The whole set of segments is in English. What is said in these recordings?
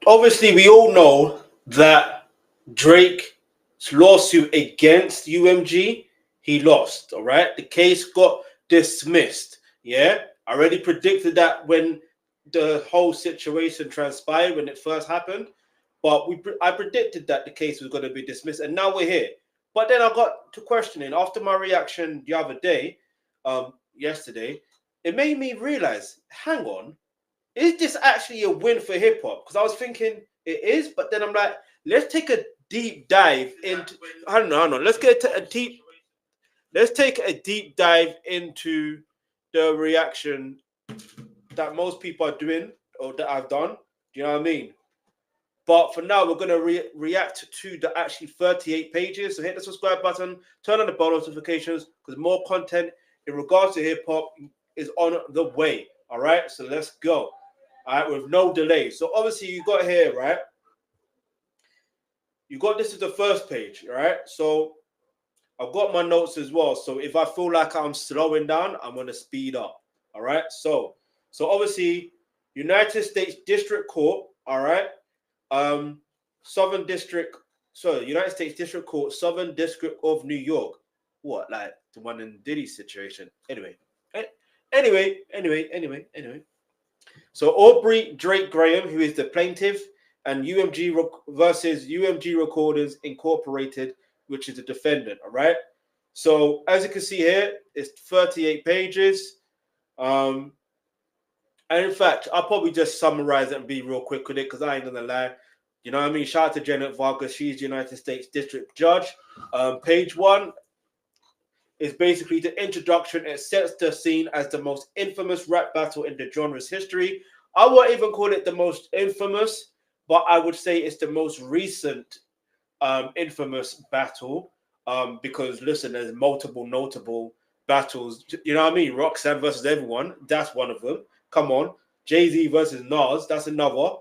obviously we all know that Drake's lawsuit against UMG, he lost, all right? The case got dismissed, yeah? I already predicted that when the whole situation transpired, when it first happened, but I predicted that the case was going to be dismissed, and now we're here. But then I got to questioning, after my reaction the other day, yesterday, it made me realize, hang on, is this actually a win for hip hop? Because I was thinking it is, but then I'm like, let's take a deep dive into. I don't know. Let's take a deep dive into the reaction that most people are doing or that I've done. Do you know what I mean? But for now, we're gonna react to the actually 38 pages. So hit the subscribe button, turn on the bell notifications because more content in regards to hip hop is on the way. All right, so let's go. All right, with no delay. So obviously you got here, right? You got this is the first page, right? So I've got my notes as well. So if I feel like I'm slowing down, I'm gonna speed up. All right. So obviously, United States District Court, all right. United States District Court, Southern District of New York. What, like the one in Diddy's situation? Anyway. So Aubrey Drake Graham, who is the plaintiff, and UMG versus UMG Recordings Incorporated, which is the defendant. All right. So as you can see here, it's 38 pages. And in fact, I'll probably just summarize it and be real quick with it because I ain't gonna lie. You know what I mean? Shout out to Janet Vargas. She's the United States District Judge. Page 1 is basically the introduction. It sets the scene as the most infamous rap battle in the genre's history. I won't even call it the most infamous, but I would say it's the most recent infamous battle. Because listen, there's multiple notable battles. You know what I mean? Roxanne versus everyone. That's one of them. Come on. Jay-Z versus Nas. That's another.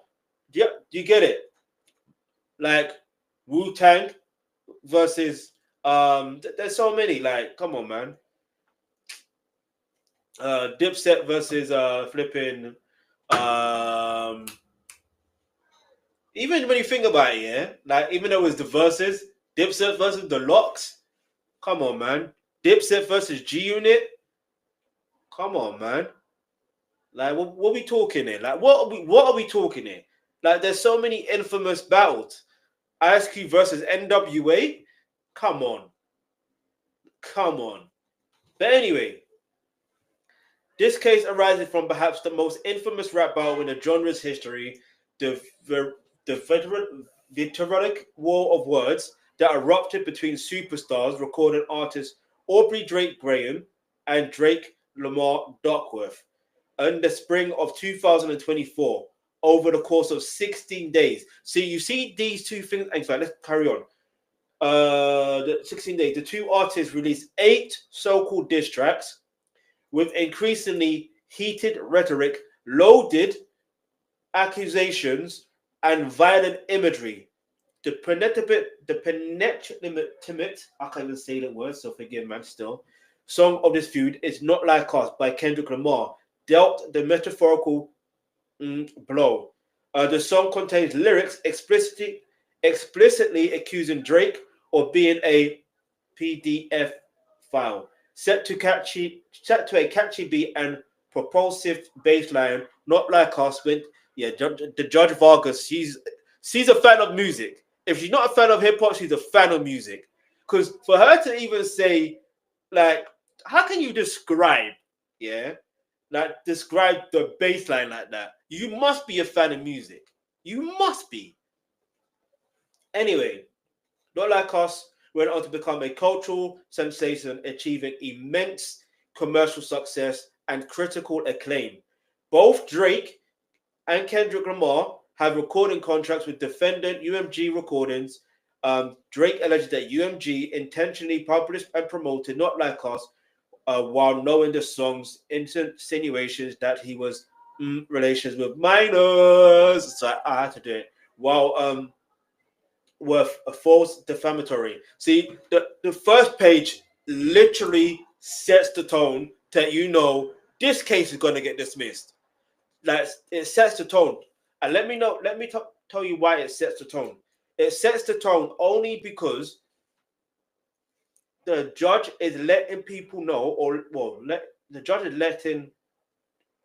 Yeah, you get it. Like Wu-Tang versus there's so many. Like, come on, man. Dipset versus flipping even when you think about it, yeah, like even though it was the verses, Dipset versus the Locks. Come on, man. Dipset versus G-Unit. Come on, man. Like, what are we talking here? Like, what are we talking here? Like, there's so many infamous battles. Ice Cube versus NWA. Come on. But anyway, this case arises from perhaps the most infamous rap battle in the genre's history, the vitriolic war of words that erupted between superstars, recording artists Aubrey Drake Graham and Drake Lamar Duckworth in the spring of 2024 over the course of 16 days. So you see these two things. In fact, let's carry on. The 16 days, the two artists released 8 so-called diss tracks with increasingly heated rhetoric, loaded accusations, and violent imagery. The penultimate, I can't even say that word, so forgive man still. Song of this feud is Not Like Us by Kendrick Lamar dealt the metaphorical blow. The song contains lyrics explicitly accusing Drake of being a PDF file, set to a catchy beat and propulsive bass line. Not Like Us with the Judge Vargas. She's a fan of music. If she's not a fan of hip hop, she's a fan of music. Because for her to even say, like, how can you describe the bass line like that? You must be a fan of music. You must be. Anyway, Not Like Us went on to become a cultural sensation, achieving immense commercial success and critical acclaim. Both Drake and Kendrick Lamar have recording contracts with defendant UMG Recordings. Drake alleged that UMG intentionally published and promoted Not Like Us while knowing the song's insinuations that he was relations with minors. So I had to do it. While were a false defamatory. See, the first page literally sets the tone that you know this case is going to get dismissed. Like, it sets the tone. And let me tell you why it sets the tone. It sets the tone only because the judge is letting people know, the judge is letting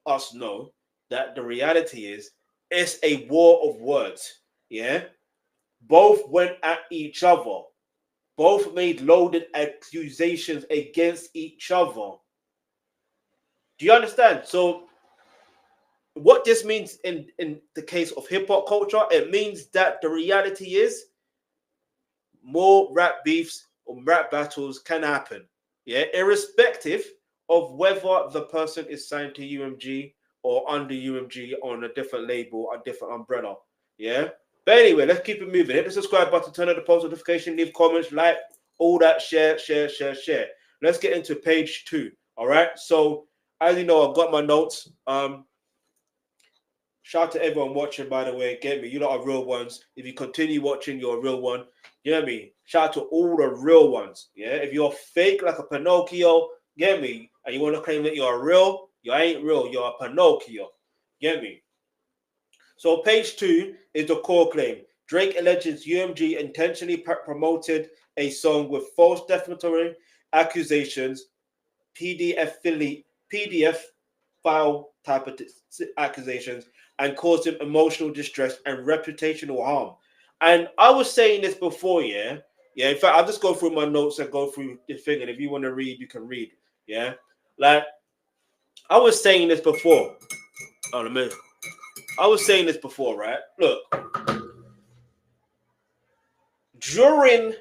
us know that the reality is it's a war of words. Yeah, both went at each other. Both made loaded accusations against each other. Do you understand? So, what this means in the case of hip hop culture, it means that the reality is more rap beefs or rap battles can happen. Yeah, irrespective of whether the person is signed to UMG or under UMG on a different label, a different umbrella. Yeah. But anyway, let's keep it moving. Hit the subscribe button, turn on the post notification, leave comments, like, all that, share. Let's get into page 2. All right. So, as you know, I've got my notes. Shout out to everyone watching, by the way. Get me? You lot are real ones. If you continue watching, you're a real one. You know what I mean? Shout out to all the real ones. Yeah. If you're fake like a Pinocchio, get me? And you want to claim that you're real, you ain't real. You're a Pinocchio. Get me? So page 2 is the core claim. Drake alleges UMG intentionally promoted a song with false defamatory accusations, PDF file type of accusations, and caused him emotional distress and reputational harm. And I was saying this before, yeah. In fact, I'll just go through my notes and go through the thing, and if you want to read, you can read. Yeah, like I was saying this before. Oh, a minute. I was saying this before, right? Look, during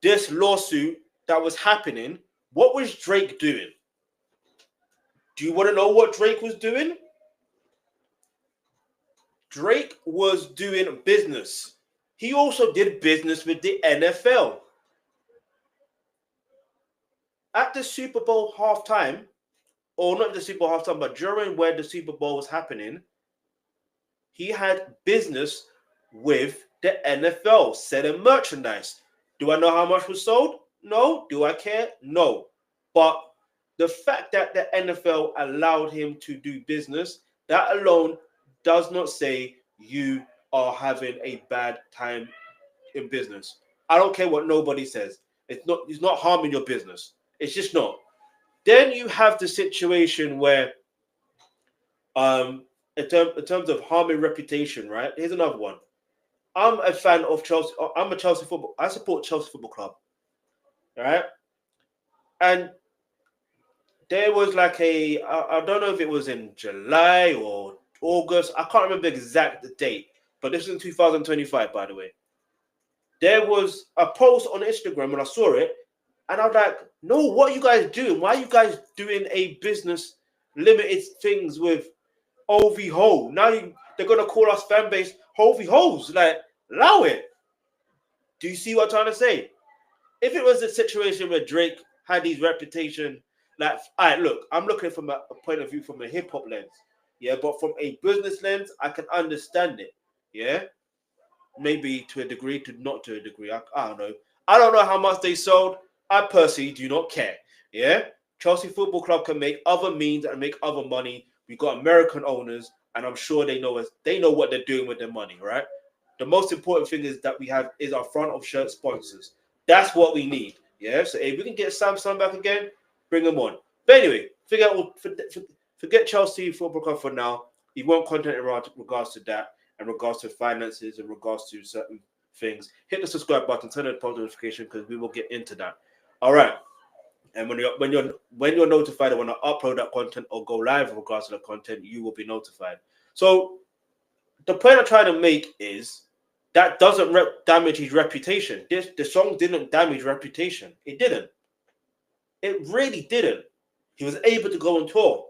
this lawsuit that was happening, what was Drake doing? Do you want to know what Drake was doing? Drake was doing business. He also did business with the NFL. At the Super Bowl halftime, or not the Super Bowl halftime, but during where the Super Bowl was happening, he had business with the NFL selling merchandise. Do I know how much was sold? No. Do I care? No. But the fact that the NFL allowed him to do business, that alone does not say you are having a bad time in business. I don't care what nobody says. It's not harming your business. It's just not. Then you have the situation where in terms of harming reputation, right? Here's another one. I'm a fan of Chelsea. I'm a Chelsea football. I support Chelsea Football Club. All right. And there was like I don't know if it was in July or August. I can't remember the exact date, but this is in 2025, by the way. There was a post on Instagram when I saw it, and I was like, no, what are you guys doing? Why are you guys doing a business limited things with Hovey Ho? Now they're going to call us fan base Hovey Hoes. Like, allow it. Do you see what I'm trying to say? If it was a situation where Drake had his reputation, like, all right, look, I'm looking from a point of view from a hip hop lens. Yeah, but from a business lens, I can understand it. Yeah. Maybe to a degree, not to a degree. I don't know. I don't know how much they sold. I personally do not care. Yeah. Chelsea Football Club can make other means and make other money. We got American owners, and I'm sure they know what they're doing with their money, right? The most important thing is that we have is our front of shirt sponsors. That's what we need. Yeah. So if we can get Samsung back again, bring them on. But anyway, forget Chelsea Football Club for now. We want content in regards to that, in regards to finances, in regards to certain things. Hit the subscribe button, turn on the post notification, because we will get into that. All right. And when you're notified when I upload that content or go live in regards to the content, you will be notified. So the point I'm trying to make is that doesn't damage his reputation. The song didn't damage reputation. It didn't. It really didn't. He was able to go on tour.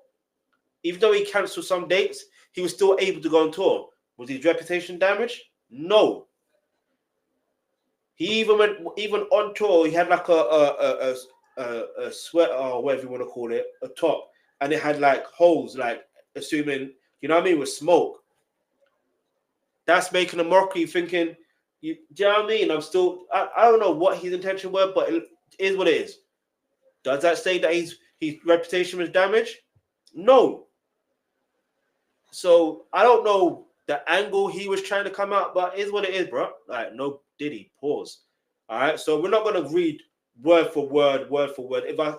Even though he canceled some dates, he was still able to go on tour. Was his reputation damaged? No. He even on tour, he had like a sweater or whatever you want to call it, a top, and it had like holes, like assuming, you know what I mean, with smoke. That's making a mockery, thinking, do you know what I mean? I don't know what his intention were, but it is what it is. Does that say that his reputation was damaged? No. So I don't know the angle he was trying to come out, but is what it is, bro. Like, no Diddy, pause. All right, so we're not gonna read word for word.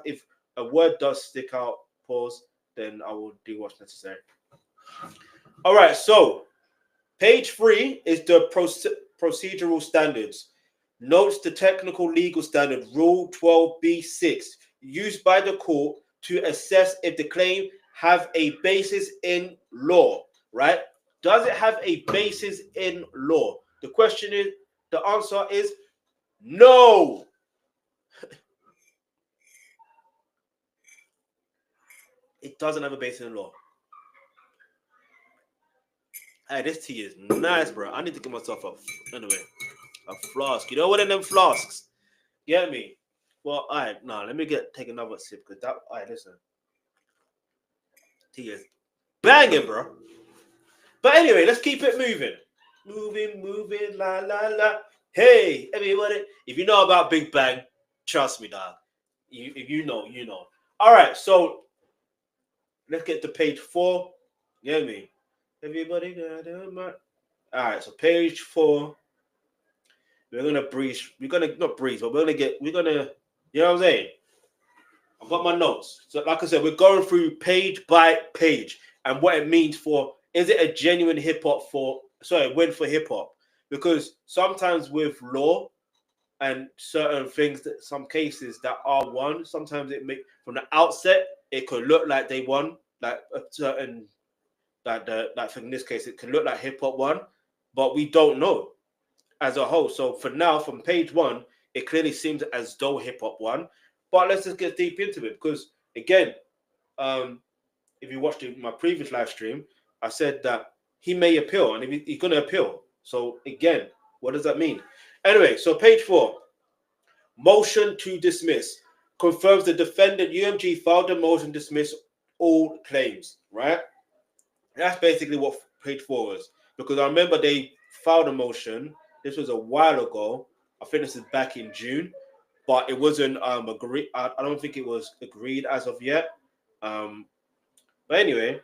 If a word does stick out, pause, then I will do what's necessary. All right, so page 3 is the procedural standards. Notes the technical legal standard, Rule 12b-6, used by the court to assess if the claim have a basis in law, right? Does it have a basis in law? The question is, the answer is no. It doesn't have a basis in law. Hey, this tea is nice, bro. I need to give myself a flask. You know what in them flasks? Get me? Well, all right, now let me take another sip because that. All right, listen. Tea is banging, bro. But anyway, let's keep it moving. Moving, la la la. Hey, everybody! If you know about Big Bang, trust me, dog. If you know, you know. All right, so let's get to page 4. Get me? Everybody got them. All right, so page 4. We're gonna breeze. We're gonna not breeze, but we're gonna. You know what I'm saying? I've got my notes. So, like I said, we're going through page by page and what it means for. Is it a genuine win for hip hop? Because sometimes with law and certain things, that some cases that are won, sometimes it make from the outset it could look like they won, like a certain. Like in this case, it can look like hip hop won, but we don't know as a whole. So for now, from page 1, it clearly seems as though hip hop won. But let's just get deep into it because again, if you watched my previous live stream, I said that he may appeal, and he's going to appeal. So again, what does that mean? Anyway, so page 4, motion to dismiss confirms the defendant UMG filed a motion to dismiss all claims. Right. That's basically what page 4 was. Because I remember they filed a motion. This was a while ago. I think this is back in June. But it wasn't agreed. I don't think it was agreed as of yet. But anyway.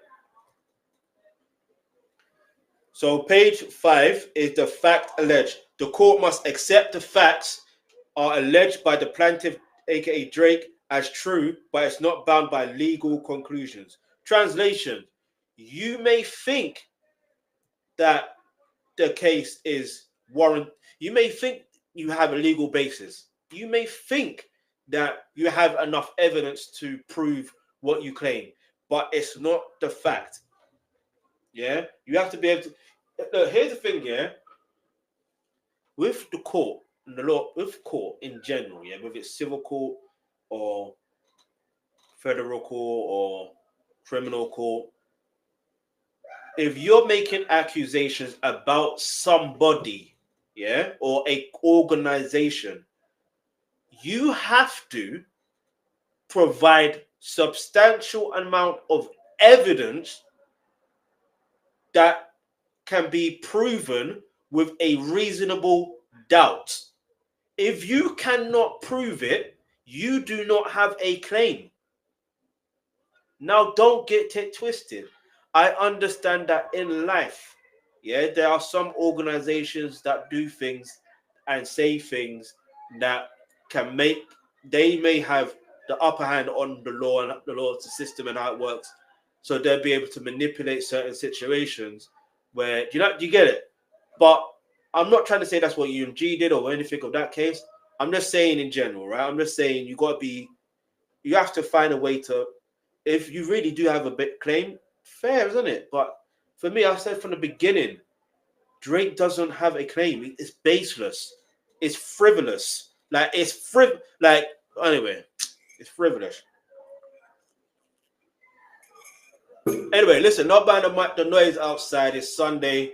So page 5 is the fact alleged. The court must accept the facts are alleged by the plaintiff, aka Drake, as true, but it's not bound by legal conclusions. Translation. You may think that the case is warrant. You may think you have a legal basis. You may think that you have enough evidence to prove what you claim, but it's not the fact. Yeah, you have to be able to. Look, here's the thing. Yeah, with the court and the law, with court in general, yeah, whether it's civil court or federal court or criminal court. If you're making accusations about somebody, yeah, or a organization, you have to provide substantial amount of evidence that can be proven with a reasonable doubt. If you cannot prove it, you do not have a claim. Now, don't get it twisted. I understand that in life, yeah, there are some organizations that do things and say things that can make, they may have the upper hand on the law and the law system and how it works. So they'll be able to manipulate certain situations where, you get it. But I'm not trying to say that's what UMG did or anything of that case. I'm just saying in general, right? I'm just saying you have to find a way to, if you really do have a bit claim, fair, isn't it? But for me, I said from the beginning, Drake doesn't have a claim. It's baseless. It's frivolous. Anyway, it's frivolous. Anyway, listen, not buying the noise outside. It's Sunday,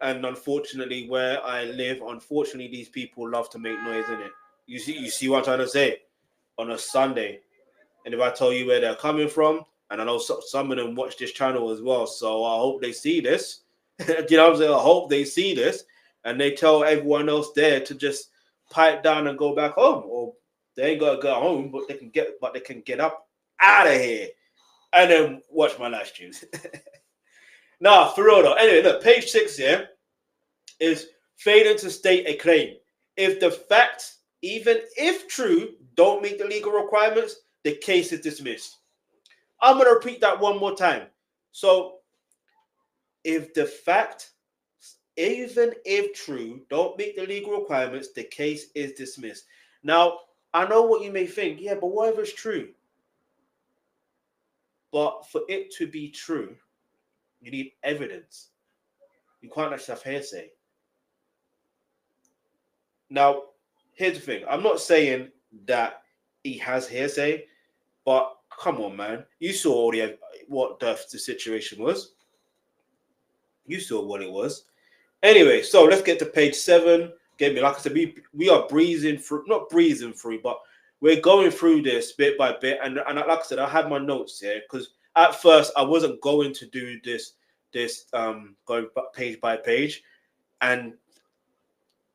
and unfortunately, where I live, unfortunately, these people love to make noise, innit? You see what I'm trying to say? On a Sunday. And if I tell you where they're coming from, and I know some of them watch this channel as well, so I hope they see this. You know what I'm saying? I hope they see this, and they tell everyone else there to just pipe down and go back home, or they ain't gotta go home, but they can get up out of here and then watch my live streams. Nah, for real though. Anyway, look, page 6 here is failing to state a claim. If the facts, even if true, don't meet the legal requirements, the case is dismissed. I'm going to repeat that one more time. So, if the fact, even if true, don't meet the legal requirements, the case is dismissed. Now, I know what you may think. Yeah, but what if it's true? But for it to be true, you need evidence. You can't just have hearsay. Now, here's the thing. I'm not saying that he has hearsay, but come on, man. You saw what the situation was. You saw what it was. Anyway, so let's get to page 7. Get me, like I said, we are breezing through, not breezing through, but we're going through this bit by bit. And like I said, I had my notes here because at first I wasn't going to do this going page by page. And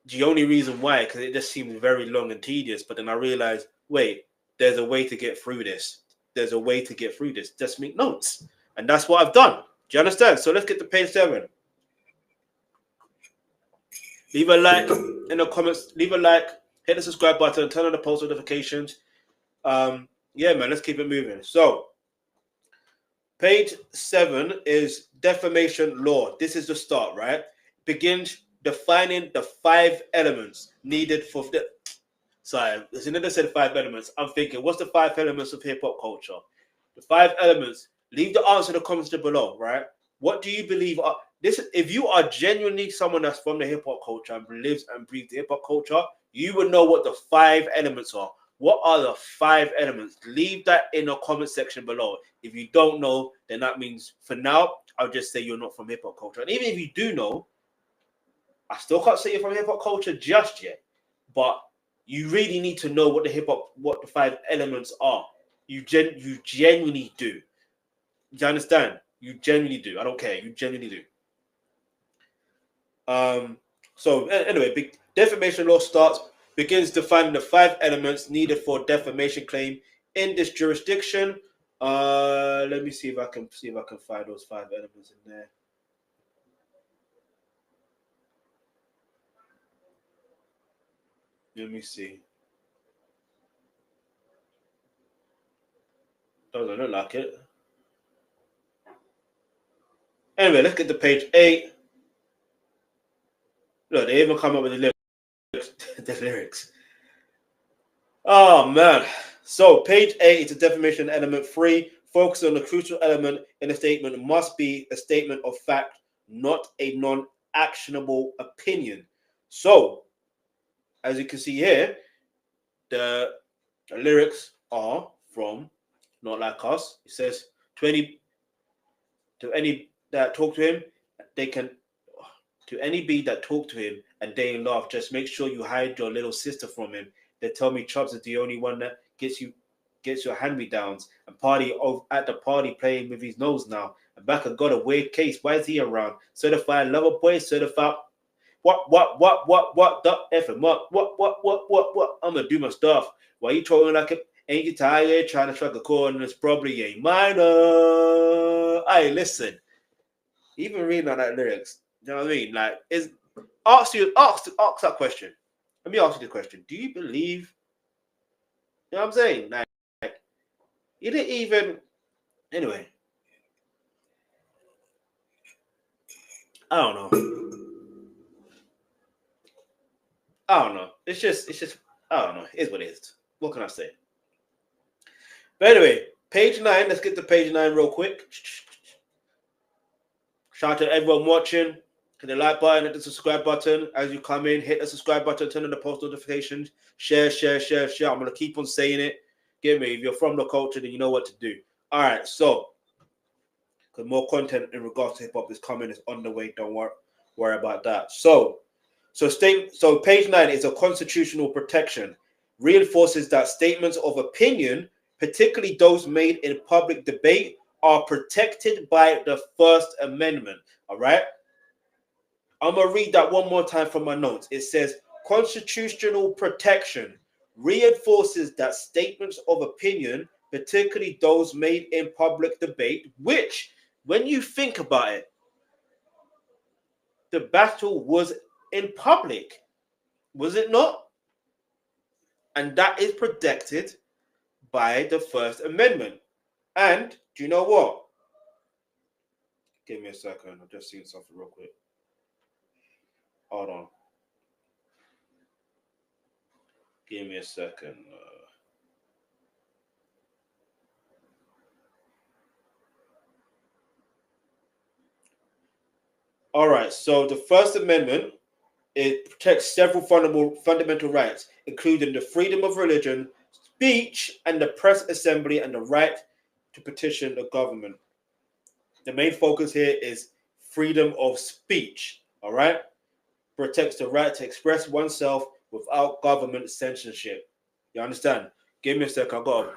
the only reason why, because it just seemed very long and tedious. But then I realized, wait, there's a way to get through this. There's a way to get through this. Just make notes. And that's what I've done. Do you understand? So let's get to page 7. Leave a like in the comments. Leave a like. Hit the subscribe button. Turn on the post notifications. Yeah, man. Let's keep it moving. So, page 7 is defamation law. This is the start, right? Begins defining the 5 elements needed for the. Sorry, as soon as I said 5 elements, I'm thinking, what's the 5 elements of hip hop culture? The 5 elements. Leave the answer in the comments below, right? What do you believe are this? If you are genuinely someone that's from the hip hop culture and lives and breathes the hip hop culture, you would know what the 5 elements are. What are the 5 elements? Leave that in the comment section below. If you don't know, then that means for now, I'll just say you're not from hip hop culture. And even if you do know, I still can't say you're from hip hop culture just yet. But you really need to know what the 5 elements are. You genuinely do. You understand? You genuinely do. I don't care. You genuinely do. So anyway, defamation law begins defining the 5 elements needed for defamation claim in this jurisdiction. Let me see if I can find those 5 elements in there. Let me see. Doesn't look like it. Anyway, let's get to page 8. Look, they even come up with the lyrics. Oh, man. So, page 8 is a defamation element 3. Focus on the crucial element in a statement must be a statement of fact, not a non-actionable opinion. So, as you can see here, the lyrics are from Not Like Us. It says, to any that talk to him, they can... To any beat that talk to him and they laugh, just make sure you hide your little sister from him. They tell me Chubbs is the only one that gets your hand-me-downs and party at the party playing with his nose now. And back I got a weird case. Why is he around? Certified lover boy, certified what the F him up. What? I'm gonna do my stuff. Why you trolling like it? Ain't you tired? Trying to strike a chord and it's probably a minor. Hey, listen. Even reading on that lyrics. You know what I mean? Like, ask that question. Let me ask you the question. Do you believe? You know what I'm saying? Like you didn't even. Anyway, I don't know. It's just. I don't know. It's what it is. What can I say? But anyway, page 9. Let's get to page 9 real quick. Shout out to everyone watching. Hit the like button, hit the subscribe button. As you come in, hit the subscribe button, turn on the post notifications, share. I'm going to keep on saying it. Get me. If you're from the culture, then you know what to do. All right, so because more content in regards to hip-hop is coming, it's on the way. Don't worry about that. So page 9 is a constitutional protection. Reinforces that statements of opinion, particularly those made in public debate, are protected by the First Amendment. All right? I'm going to read that one more time from my notes. It says, constitutional protection reinforces that statements of opinion, particularly those made in public debate, which, when you think about it, the battle was in public, was it not? And that is protected by the First Amendment. And do you know what? Give me a second. I'm just seeing something real quick. Hold on. Give me a second. All right. So the First Amendment, it protects several fundamental rights, including the freedom of religion, speech, and the press assembly, and the right to petition the government. The main focus here is freedom of speech. All right. Protects the right to express oneself without government censorship. You understand? Give me a second. I got.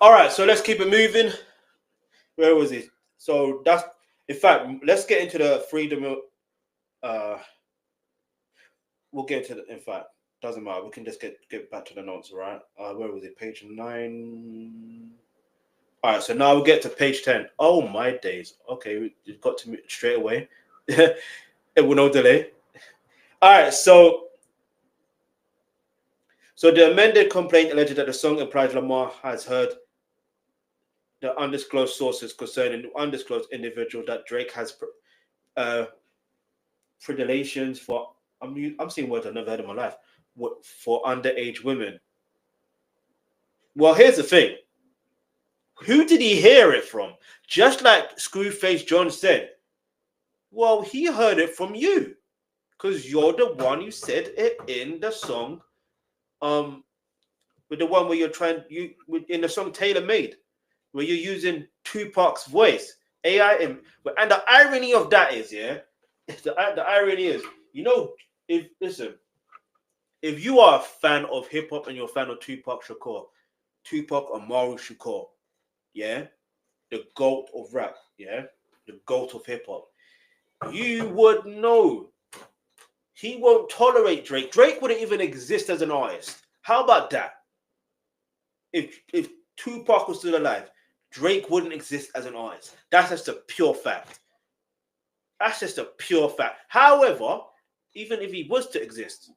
All right, so let's keep it moving. Where was it? So that's, in fact, let's get into the freedom of. We'll get into the. In fact, doesn't matter. We can just get back to the notes, right? Where was it? Page 9. All right, so now we'll get to page 10. Oh my days. Okay, we've got to move straight away. It will no delay. All right, so the amended complaint alleged that the song implies Lamar has heard the undisclosed sources concerning the undisclosed individual that Drake has predilections for. I'm seeing words I've never heard in my life. For underage women. Well, here's the thing. Who did he hear it from? Just like Screwface John said. Well, he heard it from you, because you're the one who said it in the song. With the one where in the song Taylor Made, where you're using Tupac's voice, AI, and the irony of that is, the irony is, if you are a fan of hip hop and you're a fan of Tupac Amaru Shakur, the GOAT of rap, the GOAT of hip hop, you would know he won't tolerate Drake. Drake wouldn't even exist as an artist. How about that? If Tupac was still alive, Drake wouldn't exist as an artist. That's just a pure fact. However, even if he was to exist,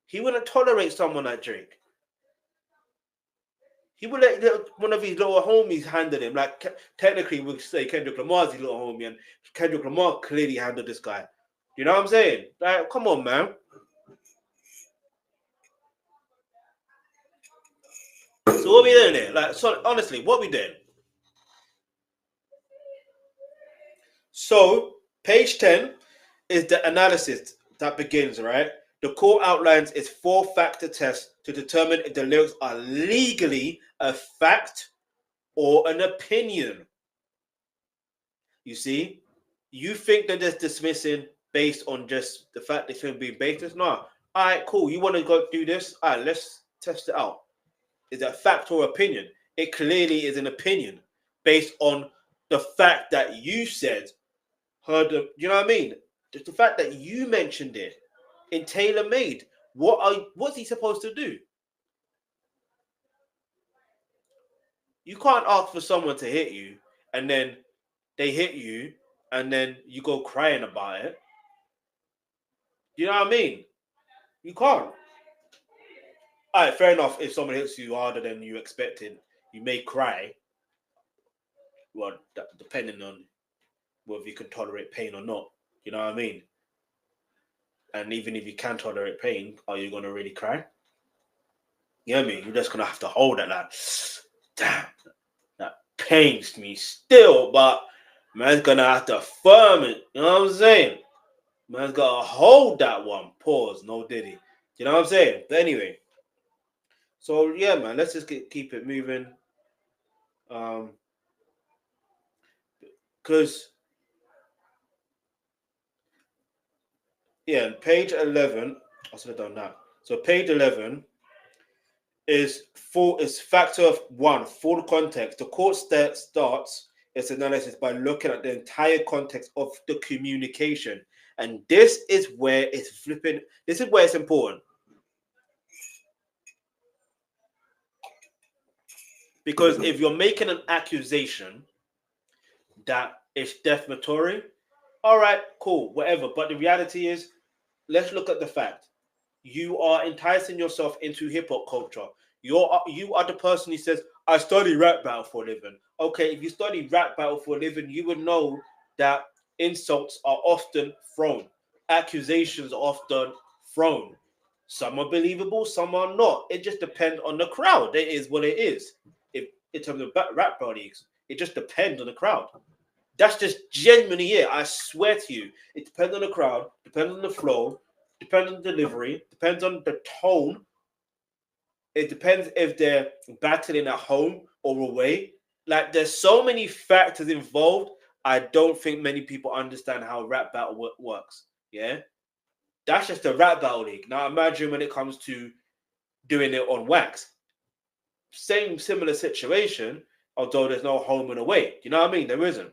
he wouldn't tolerate someone like Drake. He would let one of his little homies handle him. Like, technically, we say Kendrick Lamar's his little homie, and Kendrick Lamar clearly handled this guy. You know what I'm saying? Like, come on, man. So what we doing there? Like, so honestly, what we doing? So page 10 is the analysis that begins, right? The court outlines its 4-factor test to determine if the lyrics are legally a fact or an opinion. You see, you think they're just dismissing based on just the fact they shouldn't be baseless? No. All right, cool. You want to go do this? All right, let's test it out. Is it a fact or opinion? It clearly is an opinion based on the fact that you said, you know what I mean? Just the fact that you mentioned it in Tailor Made. What's he supposed to do? You can't ask for someone to hit you and then they hit you and then you go crying about it. You know what I mean? You can't. All right, fair enough. If someone hits you harder than you expected, you may cry. Well, depending on whether you can tolerate pain or not. You know what I mean? And even if you can tolerate pain, are you going to really cry? You know what I mean? You're just going to have to hold it like, damn, that pains me still, but man's going to have to firm it. You know what I'm saying? Man's got to hold that one. Pause. No diddy. You know what I'm saying? But anyway. So, yeah, man, let's just keep it moving. Because Yeah, and page 11. I should have done that. So page 11 is factor of one, full context. The court starts its analysis by looking at the entire context of the communication. And this is where it's flipping. This is where it's important. Because if you're making an accusation that is defamatory, all right, cool, whatever. But the reality is, let's look at the fact. You are enticing yourself into hip-hop culture. You are the person who says, I study rap battle for a living. Okay, if you study rap battle for a living, you would know that insults are often thrown. Accusations are often thrown. Some are believable, some are not. It just depends on the crowd. It is what it is. If in terms of rap battle leagues, it just depends on the crowd. That's just genuinely it. I swear to you. It depends on the crowd, depends on the flow, depends on the delivery, depends on the tone. It depends if they're battling at home or away. Like, there's so many factors involved. I don't think many people understand how rap battle works. Yeah? That's just a rap battle league. Now imagine when it comes to doing it on wax. Similar situation, although there's no home and away. You know what I mean? There isn't.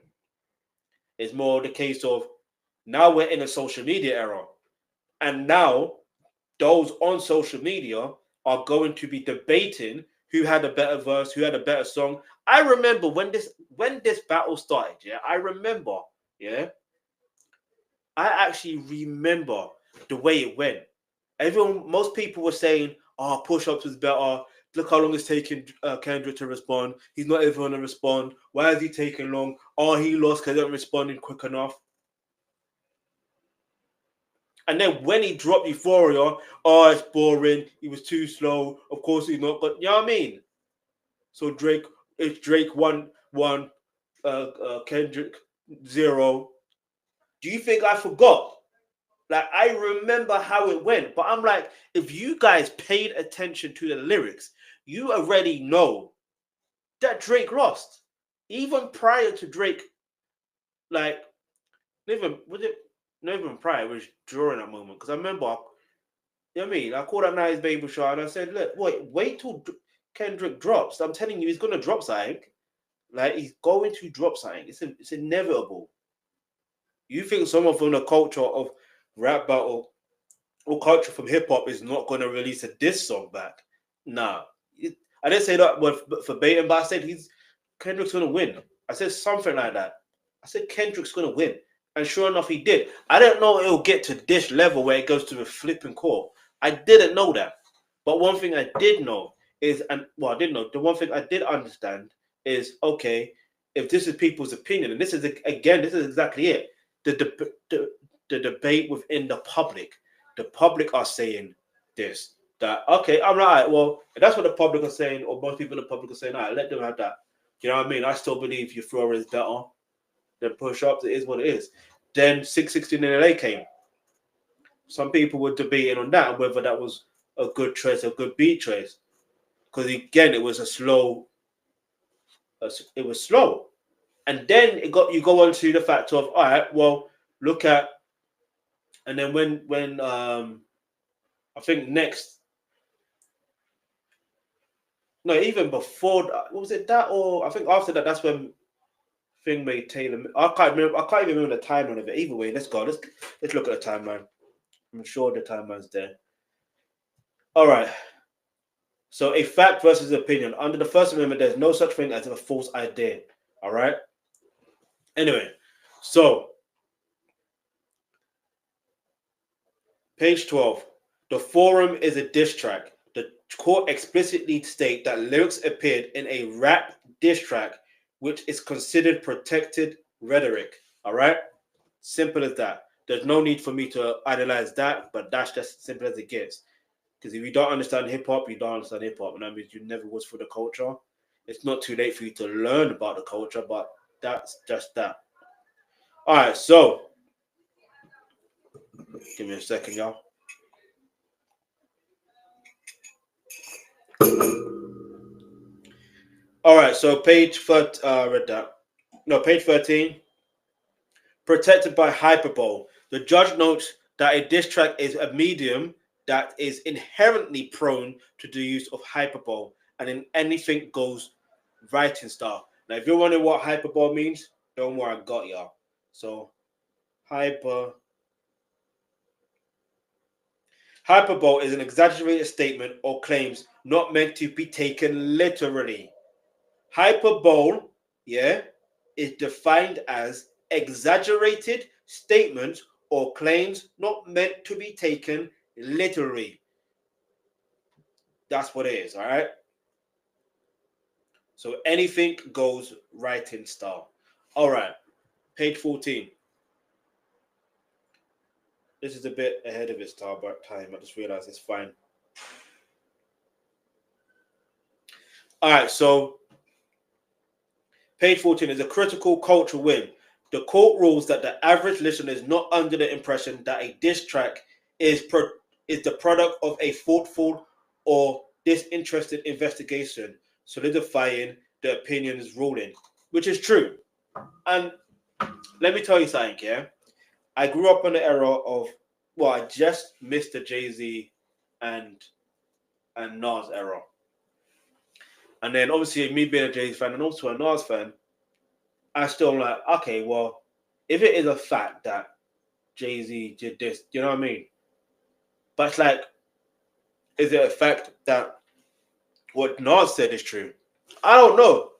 It's more the case of now we're in a social media era. And now those on social media are going to be debating who had a better verse, who had a better song. I remember when this battle started, yeah. I remember, yeah. I actually remember the way it went. Most people were saying, "Oh, push-ups was better. Look how long it's taking Kendrick to respond. He's not even going to respond. Why is he taking long? Oh, he lost because he wasn't responding quick enough." And then when he dropped Euphoria, oh, it's boring. He was too slow. Of course he's not. But you know what I mean? So it's Drake 1-1, Kendrick 0. Do you think I forgot? Like, I remember how it went. But I'm like, if you guys paid attention to the lyrics, you already know that Drake lost. Even prior to Drake, like, even prior, it was during that moment. Because I remember, you know what I mean? I called up Nice Baby Show and I said, look, wait till Kendrick drops. I'm telling you, he's going to drop something. Like, he's going to drop something. It's inevitable. You think someone from the culture of rap battle or culture from hip hop is not going to release a diss song back? Nah. I didn't say that verbatim, but I said Kendrick's going to win. I said something like that. I said Kendrick's going to win. And sure enough, he did. I didn't know it'll get to this level where it goes to a flipping court. I didn't know that. But one thing I did know is, I didn't know. The one thing I did understand is, okay, if this is people's opinion, and this is exactly it. The debate within the public are saying this, that, okay, I'm right. Well, if that's what the public are saying, or most people in the public are saying, all right, let them have that. You know what I mean? I still believe Euphoria is better than push-ups. It is what it is. Then 616 in LA came. Some people were debating on that, whether that was a good choice, a good beat choice. Because again, it was slow. And then you go on to the fact of, all right, well, look at, and then when I think next, no, even before, what was it, that, or I think after that, that's when Thing made Taylor. I can't even remember the timeline of it. Either way, let's go. Let's look at the timeline. I'm sure the timeline's there. All right. So a fact versus opinion. Under the First Amendment, there's no such thing as a false idea. All right. Anyway, so page 12. The forum is a diss track. The court explicitly state that lyrics appeared in a rap diss track, which is considered protected rhetoric. All right. Simple as that. There's no need for me to idolize that, but that's just as simple as it gets. Because if you don't understand hip-hop, you don't understand hip-hop. And that means you never was for the culture. It's not too late for you to learn about the culture, but that's just that. All right, so give me a second, y'all. All right, so page 13. Protected by hyperbole. The judge notes that a diss track is a medium that is inherently prone to the use of hyperbole and in anything goes writing style. Now, if you're wondering what hyperbole means, don't worry, I got y'all. So, hyperbole is an exaggerated statement or claims not meant to be taken literally. Hyperbole, is defined as exaggerated statements or claims not meant to be taken literally. That's what it is, all right? So anything goes writing style. All right, page 14. This is a bit ahead of its time. I just realized it's fine. All right, so page 14 is a critical cultural win. The court rules that the average listener is not under the impression that a diss track is the product of a thoughtful or disinterested investigation, solidifying the opinion's ruling, which is true. And let me tell you something, yeah? I grew up in the era of, I just missed the Jay-Z and Nas era. And then obviously me being a Jay-Z fan and also a Nas fan, I still am like, okay, well, if it is a fact that Jay-Z did this, you know what I mean? But it's like, is it a fact that what Nas said is true? I don't know.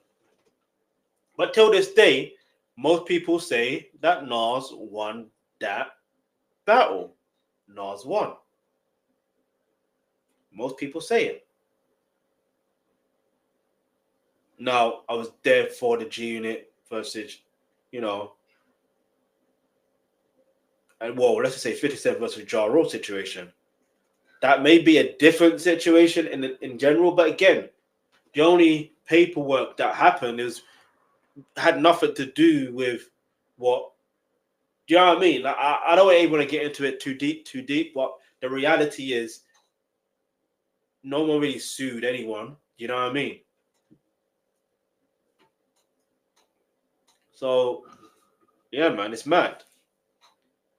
But till this day, most people say that Nas won that battle. Nas won. Most people say it. Now, I was there for the G Unit versus, and let's just say 50 Cent versus Ja Rule situation. That may be a different situation in general, but again, the only paperwork that happened had nothing to do with what. Do you know what I mean? Like, I don't even want to get into it too deep, but the reality is no one really sued anyone. You know what I mean? So, yeah, man, it's mad.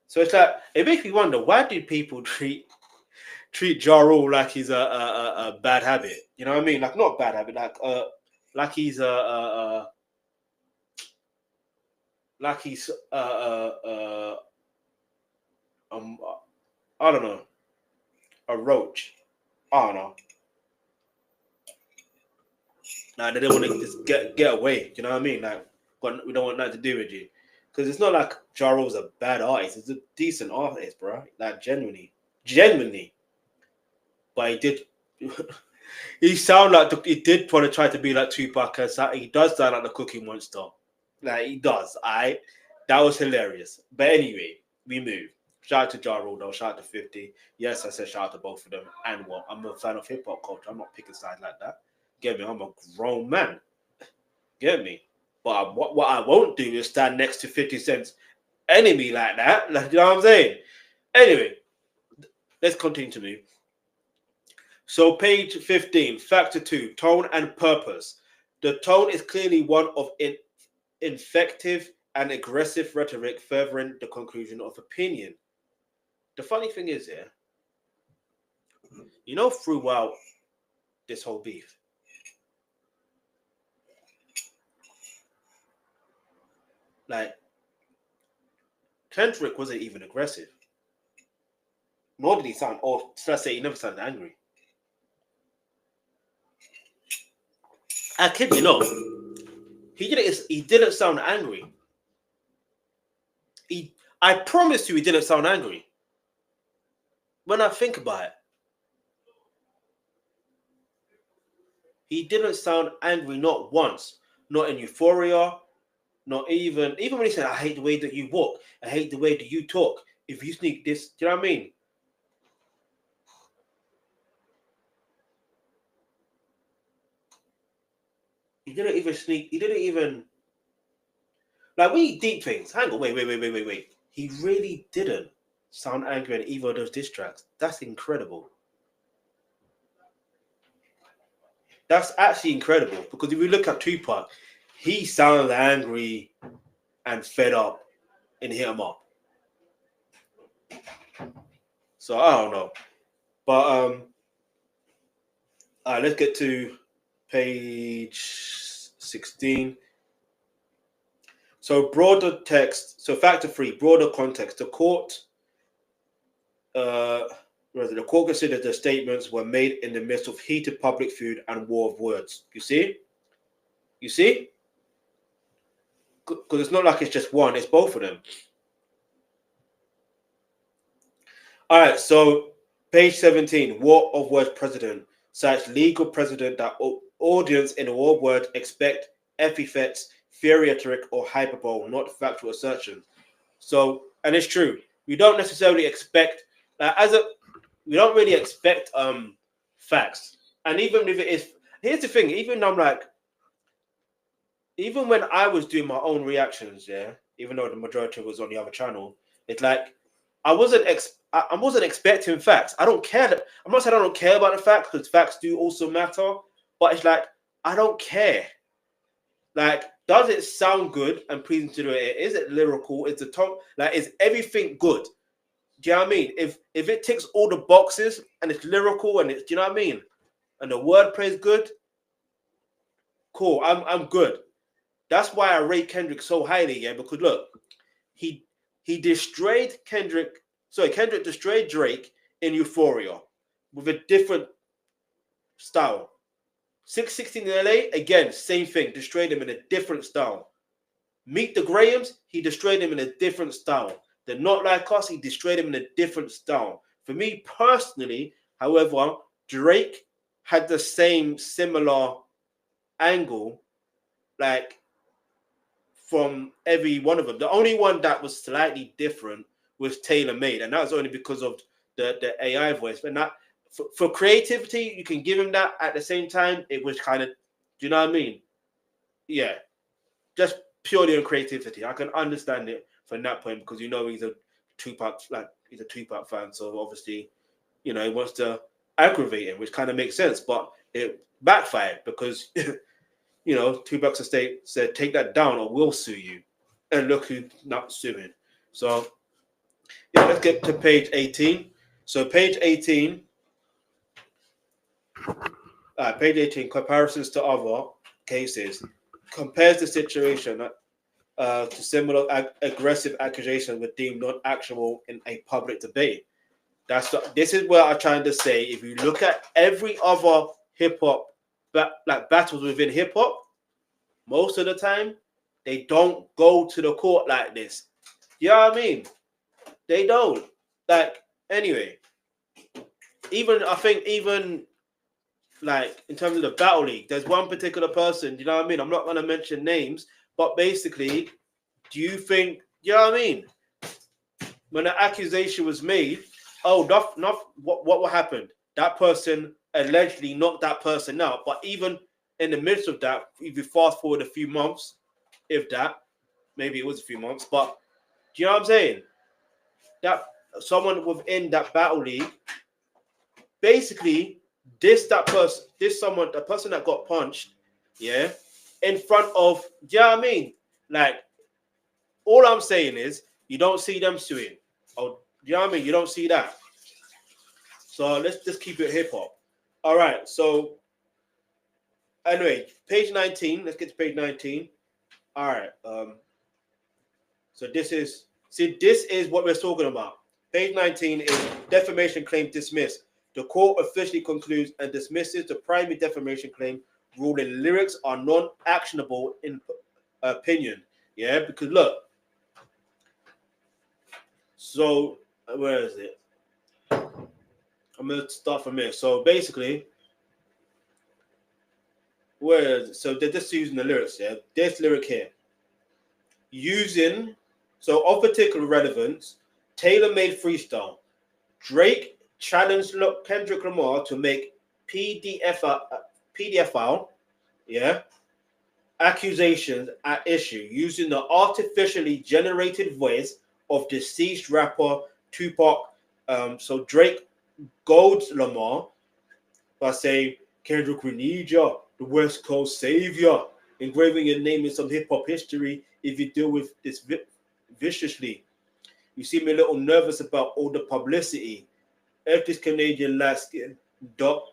So it's like, it makes me wonder, why do people treat Ja Rule like he's a bad habit? You know what I mean? Like, not bad habit, like he's I don't know, a roach. I don't know. Nah, they don't want to just get away. You know what I mean? Like, we don't want nothing to do with you. Because it's not like Ja Rule's a bad artist. He's a decent artist, bro. Like, genuinely. But he did... he did want to try to be like Tupac. He does sound like the Cookie Monster. Like, he does. That was hilarious. But anyway, we move. Shout out to Ja Rule, though. Shout out to 50. Yes, I said shout out to both of them. And what? I'm a fan of hip-hop culture. I'm not picking sides like that. Get me? I'm a grown man. Get me? But what I won't do is stand next to 50 Cent's enemy like that. Like, you know what I'm saying? Anyway, let's continue to move. So page 15, factor 2, tone and purpose. The tone is clearly one of effective and aggressive rhetoric furthering the conclusion of opinion. The funny thing is, throughout this whole beef, like, Kendrick wasn't even aggressive. Nor did he sound, or should I say, he never sounded angry. I kid you not, he didn't sound angry. I promise you he didn't sound angry. When I think about it, he didn't sound angry not once. Not in Euphoria, not even when he said, I hate the way that you walk, I hate the way that you talk. If you sneak this, do you know what I mean? He didn't even sneak. He didn't even. Like, we deep things. Hang on, wait. He really didn't sound angry in either of those diss tracks. That's incredible. That's actually incredible, because if you look at Tupac, he sounded angry and fed up and hit him up. So I don't know. But all right, let's get to page 16. So broader text. So factor 3, broader context. The court considered the statements were made in the midst of heated public feud and war of words. You see? Because it's not like it's just one, it's both of them. All right, so page 17, War of Words president cites legal precedent that audience in a war of words expect epithets, theoretic or hyperbole, not factual assertions. So, and it's true. We don't necessarily expect, we don't really expect facts. And even if it is, here's the thing, even when I was doing my own reactions, yeah, even though the majority was on the other channel, it's like I wasn't expecting facts. I don't care. I'm not saying I don't care about the facts, because facts do also matter. But it's like I don't care. Like, does it sound good and pleasing to the ear? Is it lyrical? Is the tone, like, is everything good? Do you know what I mean? If it ticks all the boxes and it's lyrical and it's, do you know what I mean? And the wordplay is good, cool. I'm good. That's why I rate Kendrick so highly, yeah. Because look, he destroyed Kendrick destroyed Drake in Euphoria with a different style. 616 in LA, again, same thing. Destroyed him in a different style. Meet the Grahams, he destroyed him in a different style. The Not Like Us, he destroyed him in a different style. For me personally, however, Drake had the similar angle, like, from every one of them. The only one that was slightly different was Taylor Made, and that was only because of the AI voice. But not for creativity, you can give him that. At the same time, it was kind of, do you know what I mean? Yeah, just purely on creativity. I can understand it from that point, because he's a Tupac fan, so obviously, he wants to aggravate him, which kind of makes sense. But it backfired because Tupac said, take that down or we'll sue you. And look who's not suing. So, yeah, let's get to page 18. So, page 18, comparisons to other cases, compares the situation to similar aggressive accusations were deemed not actionable in a public debate. This is where I'm trying to say, if you look at every other hip-hop, battles within hip-hop, most of the time, they don't go to the court like this. You know what I mean? They don't. Like, anyway, I think like, in terms of the Battle League, there's one particular person, you know what I mean? I'm not going to mention names, but basically, do you think, you know what I mean? When the accusation was made, what happened? That person allegedly knocked that person out, but even in the midst of that, if you fast forward a few months, if that, maybe it was a few months, but do you know what I'm saying? That someone within that Battle League basically the person that got punched, yeah, in front of, do you know what I mean? Like, all I'm saying is, you don't see them suing. Oh, do you know what I mean? You don't see that. So let's just keep it hip hop. All right, so anyway, page 19. Let's get to page 19. All right. So this is what we're talking about. Page 19 is defamation claim dismissed. The court officially concludes and dismisses the primary defamation claim, ruling lyrics are non-actionable in opinion. Yeah, because look. So where is it? I'm gonna start from here. So basically, so they're just using the lyrics, yeah? This lyric here. Of particular relevance, tailor-made freestyle. Drake challenged Kendrick Lamar to make PDF file, yeah, accusations at issue using the artificially generated voice of deceased rapper Tupac. So Drake golds Lamar by saying, Kendrick, we need ya, the West Coast savior, engraving your name in some hip-hop history if you deal with this viciously. You seem a little nervous about all the publicity. If this Canadian light skin dot,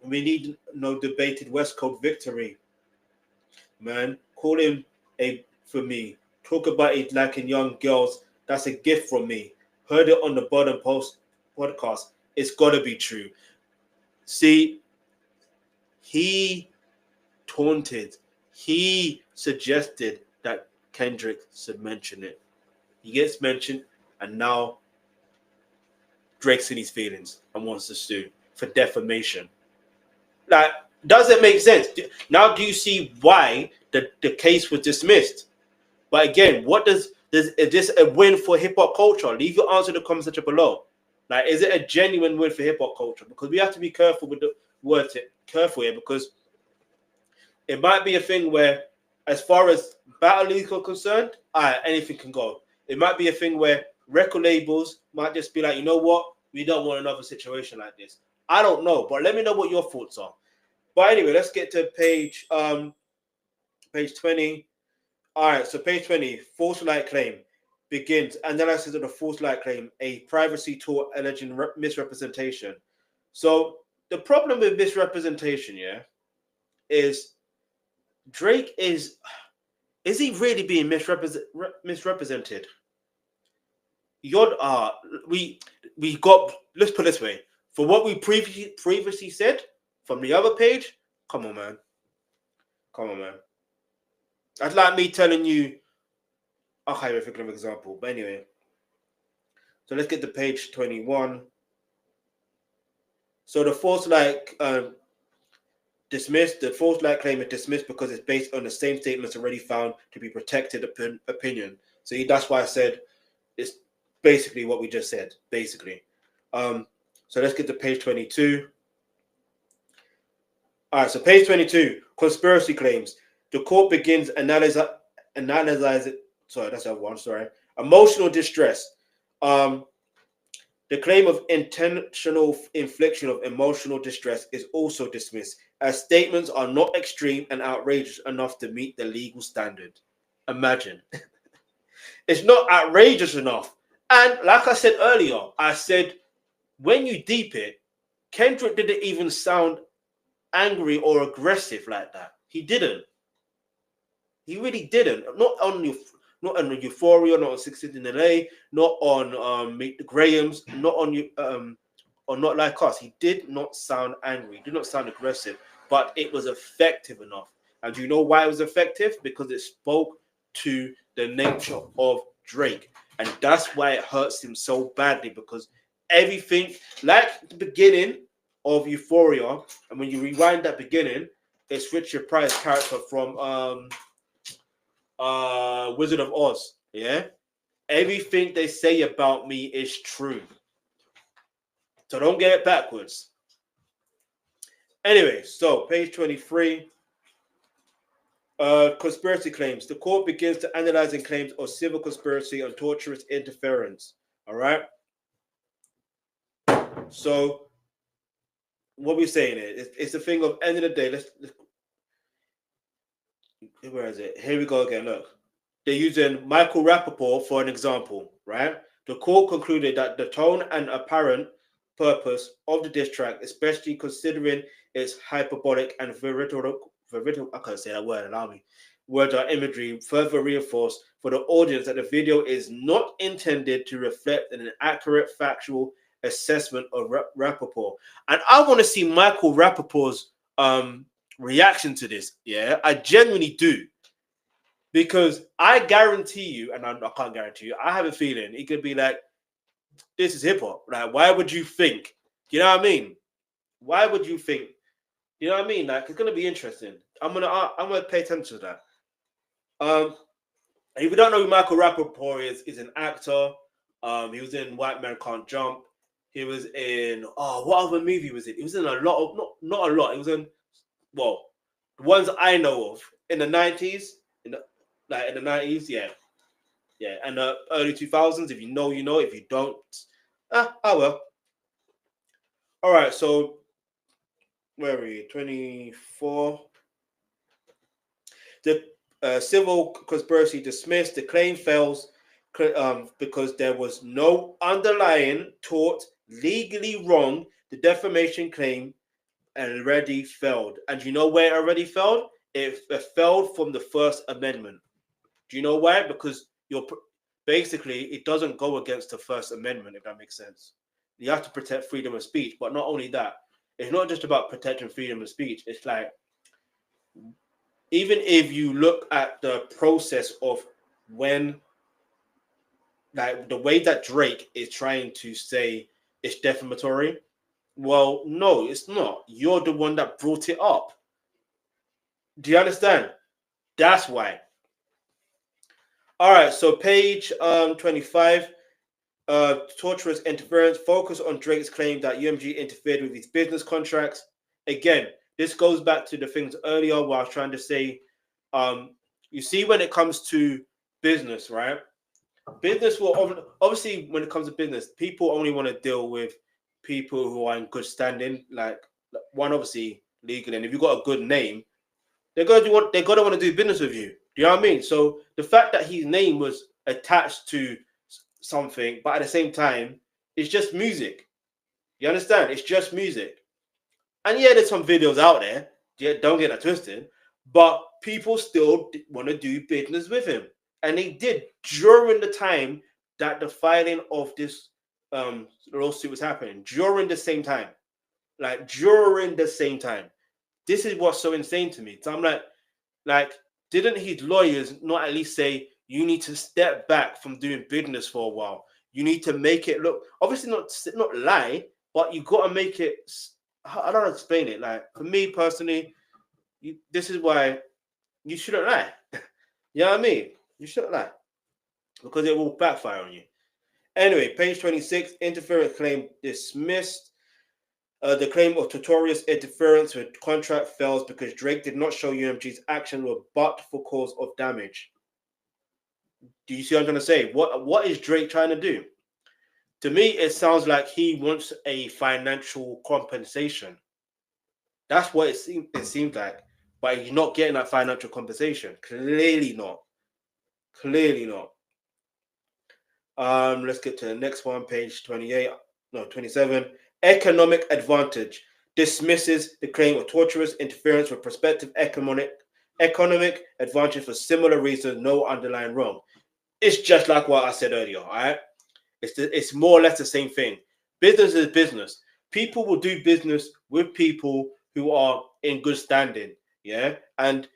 we need no debated West Coast victory. Man, call him for me. Talk about it like in young girls. That's a gift from me. Heard it on the Budden Podcast. It's gotta be true. See, he taunted. He suggested that Kendrick should mention it. He gets mentioned, and now Drake's in his feelings and wants to sue for defamation. Like, does it make sense? Now, do you see why the case was dismissed? But again, is this a win for hip hop culture? Leave your answer in the comment section below. Like, is it a genuine win for hip hop culture? Because we have to be careful with the words careful here, because it might be a thing where, as far as battle leagues are concerned, anything can go. It might be a thing where record labels might just be like, you know what, we don't want another situation like this. I don't know, but let me know what your thoughts are. But anyway, let's get to page 20. All right, so page 20, false light claim begins. Analysis of the false light claim, a privacy tool alleging misrepresentation. So the problem with misrepresentation, is Drake is he really being misrepresented? We got, let's put it this way, for what we previously said from the other page, come on, man. That's like me telling you, I can't even think of an example, but anyway. So let's get to page 21. So the false light dismissed. The false light claim is dismissed because it's based on the same statements already found to be protected opinion. So that's why I said it's basically what we just said, basically. So let's get to page 22. All right, so page 22, conspiracy claims. The court begins analyze it. Sorry, that's that one. Sorry, emotional distress. The claim of intentional infliction of emotional distress is also dismissed, as statements are not extreme and outrageous enough to meet the legal standard. Imagine. It's not outrageous enough. And like I said earlier, I said, when you deep it, Kendrick didn't even sound angry or aggressive like that. He didn't. He really didn't. Not on Euphoria, not on 16 in LA, not on Meet the Grahams, not on or Not Like Us. He did not sound angry. He did not sound aggressive, but it was effective enough. And do you know why it was effective? Because it spoke to the nature of Drake. And that's why it hurts him so badly, because everything, like the beginning of Euphoria, and when you rewind that beginning, it's Richard Pryor's character from Wizard of Oz. Yeah, everything they say about me is true, so don't get it backwards. Anyway, so page 23, conspiracy claims. The court begins to analyzing claims of civil conspiracy and torturous interference. All right, so what we're saying is, it's a thing of end of the day. Let's where is it? Here we go again. Look, they're using Michael Rapaport for an example, right? The court concluded that the tone and apparent purpose of the diss track, especially considering its hyperbolic and veridical, I can't say that word, allow me, words or imagery, further reinforced for the audience that the video is not intended to reflect an accurate factual assessment of Rapaport. And I want to see Michael Rapaport's reaction to this. Yeah, I genuinely do, because I guarantee you, and I can't guarantee you, I have a feeling it could be like, this is hip hop. Like, why would you think? You know what I mean? Why would you think? You know what I mean? Like, it's gonna be interesting. I'm gonna pay attention to that. If you don't know who Michael Rapaport is, he's an actor. He was in White Man Can't Jump. He was in what other movie was it? He was in a lot of not a lot. He was in, well, the ones I know of in the 90s, in the 90s, yeah, and the early 2000s. If you know, you know. If you don't, well. All right, so where are we? 24. The civil conspiracy dismissed. The claim fails. because there was no underlying tort legally wrong. The defamation claim already failed. And you know where it already failed? It failed from the First Amendment. Do you know why? Because basically it doesn't go against the First Amendment, if that makes sense. You have to protect freedom of speech, but not only that, it's not just about protecting freedom of speech. It's like, even if you look at the process of when, like the way that Drake is trying to say it's defamatory, well, no, it's not. You're the one that brought it up. Do you understand? That's why. All right, so page 25, torturous interference, focus on Drake's claim that UMG interfered with his business contracts. Again, this goes back to the things earlier where I was trying to say, you see, when it comes to business, right? Business will obviously, when it comes to business, people only want to deal with people who are in good standing, like one, obviously legal, and if you've got a good name, they're gonna want to do business with you. Do you know what I mean? So the fact that his name was attached to something, but at the same time, it's just music. You understand? It's just music. And yeah, there's some videos out there. Yeah, don't get that twisted. But people still want to do business with him, and they did during the time that the filing of this lawsuit was happening. During the same time, this is what's so insane to me. So I'm like, didn't his lawyers not at least say you need to step back from doing business for a while? You need to make it look, obviously not lie, but you got to make it. I don't explain it. Like, for me personally, this is why you shouldn't lie. You know what I mean? You shouldn't lie because it will backfire on you. Anyway, page 26, interference claim dismissed. The claim of tortious interference with contract fails because Drake did not show UMG's action were but for cause of damage. Do you see what I'm trying to say? What is Drake trying to do? To me, it sounds like he wants a financial compensation. That's what it seems like. But he's not getting that financial compensation. Clearly not. Let's get to the next one, page 27. Economic advantage dismisses the claim of torturous interference with prospective economic advantage for similar reasons, no underlying wrong. It's just like what I said earlier, all right? It's more or less the same thing. Business is business. People will do business with people who are in good standing, yeah? And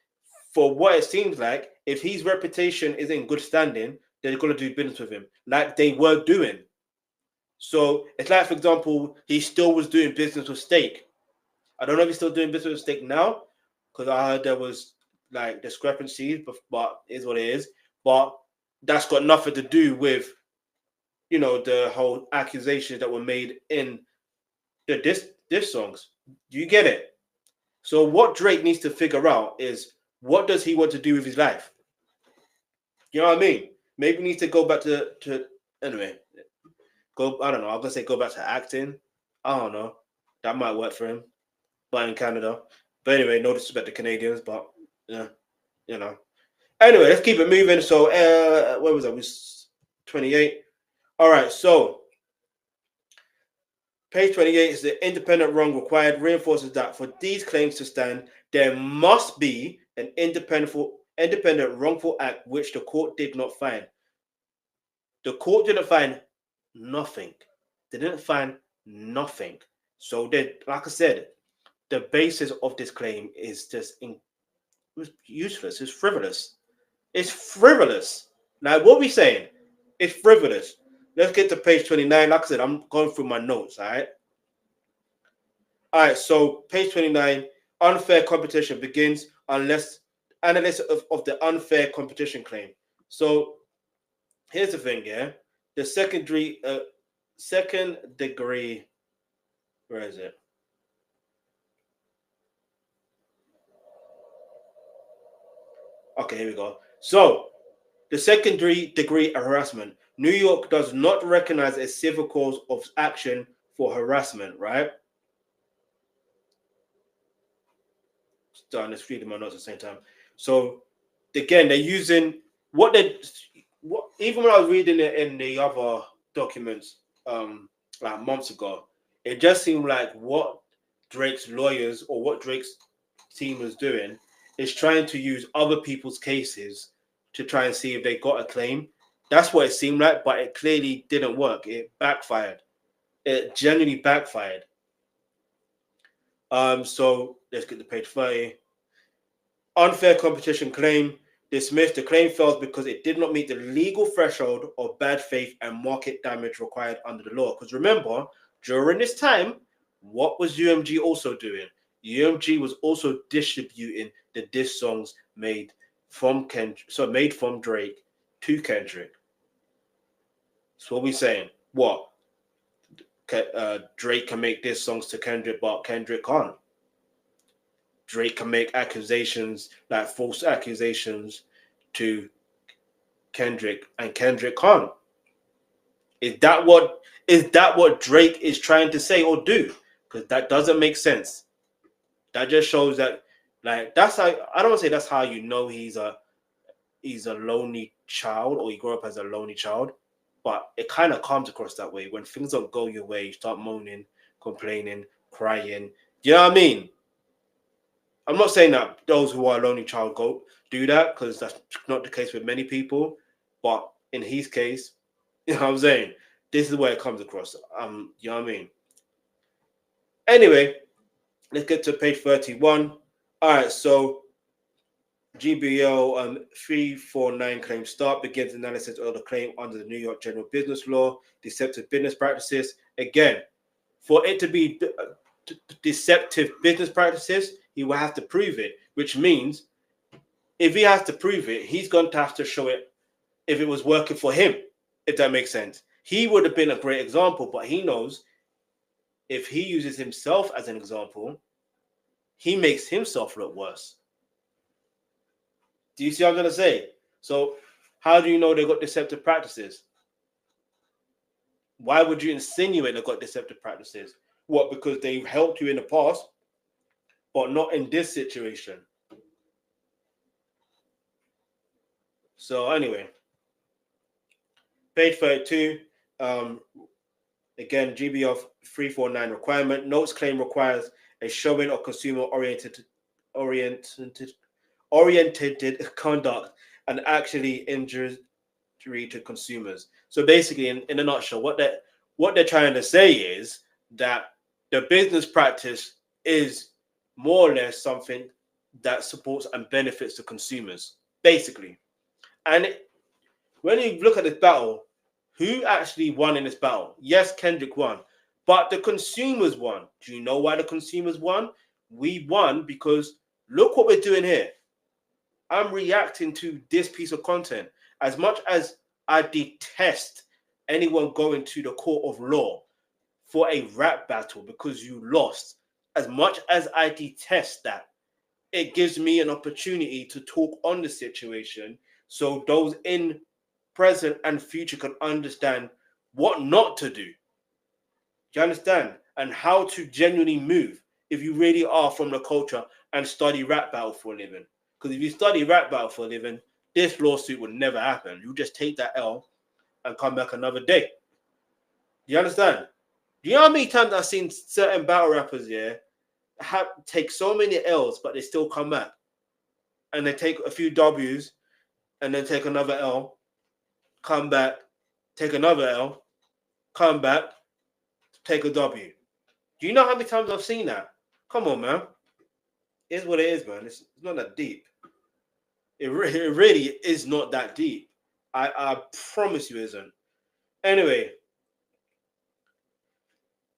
for what it seems like, if his reputation is in good standing, they're going to do business with him, like they were doing. So it's like, for example, he still was doing business with Steak. I don't know if he's still doing business with Steak now, because I heard there was like discrepancies, but it is what it is. But that's got nothing to do with, you know, the whole accusations that were made in the diss songs. Do you get it? So what Drake needs to figure out is, what does he want to do with his life? You know what I mean? Maybe he needs to go back to anyway. I don't know. I'm gonna say go back to acting. I don't know. That might work for him, but in Canada. But anyway, no disrespect to Canadians, but yeah, you know. Anyway, let's keep it moving. So, where was I? Was 28. All right. So, page 28 is the independent wrong required reinforces that for these claims to stand, there must be an independent wrongful act which the court did not find. The court didn't find nothing. They didn't find nothing. So like I said, the basis of this claim is just useless. It's frivolous. Like, what are we saying? It's frivolous. Let's get to page 29. Like I said, I'm going through my notes, all right? All right, so page 29, unfair competition begins unless analysis of the unfair competition claim. So here's the thing, yeah? The second degree, where is it? Okay, here we go. So the secondary degree harassment. New York does not recognize a civil cause of action for harassment, right? Starting to read my notes at the same time. So again, they're using what they even when I was reading it in the other documents, like months ago, it just seemed like what Drake's lawyers or what Drake's team was doing is trying to use other people's cases to try and see if they got a claim. That's what it seemed like, but it clearly didn't work. It backfired. It genuinely backfired. So let's get to page 30. Unfair competition claim dismissed. The claim fails because it did not meet the legal threshold of bad faith and market damage required under the law. Because remember, during this time, what was UMG also doing? UMG was also distributing the diss songs made from Drake to Kendrick. So what we saying? What? Drake can make diss songs to Kendrick, but Kendrick can't. Drake can make accusations, like false accusations, to Kendrick, and Kendrick can't. Is that what Drake is trying to say or do? Because that doesn't make sense. That just shows that, like, that's how, I don't want to say that's how you know he's a lonely child, or he grew up as a lonely child, but it kind of comes across that way. When things don't go your way, you start moaning, complaining, crying. You know what I mean? I'm not saying that those who are a lonely child do that, because that's not the case with many people. But in his case, you know what I'm saying? This is where it comes across. You know what I mean? Anyway, let's get to page 31. All right, so GBL 349 claim start begins analysis of the claim under the New York General Business Law, deceptive business practices. Again, for it to be deceptive business practices, he will have to prove it, which means if he has to prove it, he's going to have to show it if it was working for him, if that makes sense. He would have been a great example, but he knows if he uses himself as an example, he makes himself look worse. Do you see what I'm going to say? So how do you know they got deceptive practices? Why would you insinuate they got deceptive practices? What, because they've helped you in the past, but not in this situation? So anyway, page 32, again, GBL 349 requirement. Notes claim requires a showing of consumer-oriented conduct and actually injury to consumers. So basically, in a nutshell, what they're trying to say is that the business practice is more or less something that supports and benefits the consumers, basically. And when you look at this battle, who actually won in this battle? Yes, Kendrick won, but the consumers won. Do you know why the consumers won? We won because look what we're doing here. I'm reacting to this piece of content. As much as I detest anyone going to the court of law for a rap battle because you lost, as much as I detest that, it gives me an opportunity to talk on the situation so those in present and future can understand what not to do. Do you understand? And how to genuinely move if you really are from the culture and study rap battle for a living. Because if you study rap battle for a living, this lawsuit would never happen. You just take that L and come back another day. Do you understand? Do you know how many times I've seen certain battle rappers, take so many L's, but they still come back? And they take a few W's and then take another L, come back, take another L, come back, take a W. Do you know how many times I've seen that? Come on, man. It's what it is, man. It's not that deep. It really is not that deep. I promise you it isn't. Anyway,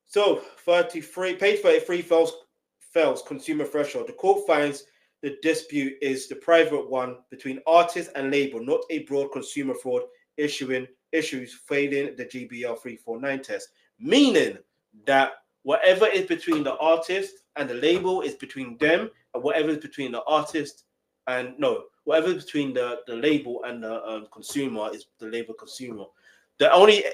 so page 33 fails consumer threshold. The court finds the dispute is the private one between artist and label, not a broad consumer fraud issues failing the GBL 349 test. Meaning that whatever is between the artist and the label is between them, and whatever is between the artist and whatever is between the label and the consumer is the label consumer. The only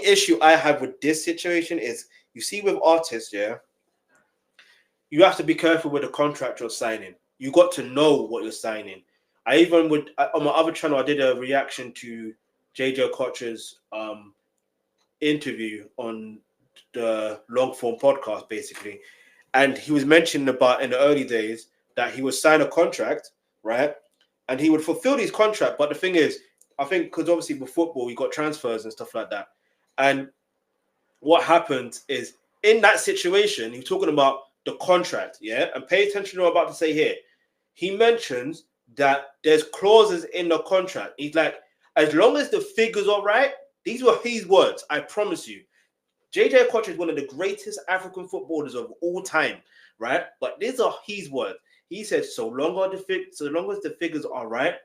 issue I have with this situation is, you see, with artists, you have to be careful with the contract you're signing. You got to know what you're signing. I even on my other channel, I did a reaction to JJ Okocha's interview on the long form podcast, basically, and he was mentioning about in the early days that he would sign a contract, right, and he would fulfill his contract. But the thing is, I think because obviously with football, you got transfers and stuff like that, and what happened is in that situation, he's talking about the contract, yeah, and pay attention to what I'm about to say here. He mentions that there's clauses in the contract. He's like, as long as the figures are right, these were his words, I promise you. JJ Okocha is one of the greatest African footballers of all time, right? But these are his words. He says, so long as the figures are right,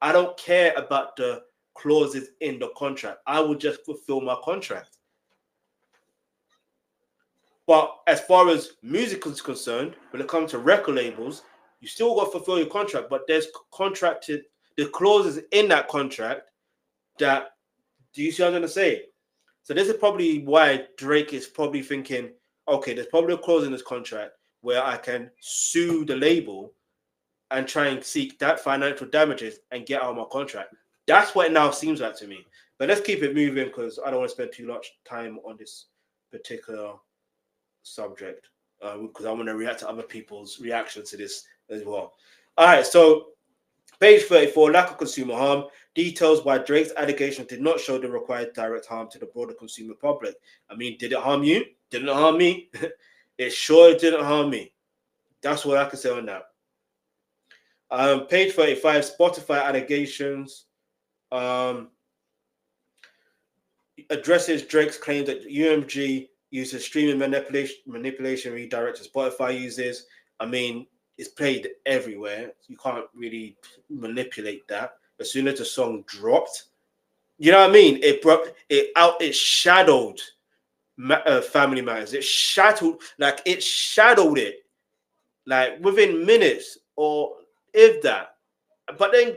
I don't care about the clauses in the contract. I will just fulfill my contract. But as far as music is concerned, when it comes to record labels, you still got to fulfill your contract, but there's the clauses in that contract that, do you see what I'm going to say? So this is probably why Drake is probably thinking, okay, there's probably a clause in this contract where I can sue the label and try and seek that financial damages and get out of my contract. That's what it now seems like to me. But let's keep it moving because I don't want to spend too much time on this particular subject because I want to react to other people's reactions to this as well. All right, so page 34, lack of consumer harm. Details why Drake's allegations did not show the required direct harm to the broader consumer public. I mean, did it harm you? Didn't it harm me? It sure didn't harm me. That's what I can say on that. Page 35, Spotify allegations. Addresses Drake's claim that UMG uses streaming manipulation redirect to Spotify uses. I mean, it's played everywhere. You can't really manipulate that. As soon as the song dropped, you know what I mean? It shadowed Family Matters. It shadowed it like within minutes or if that. But then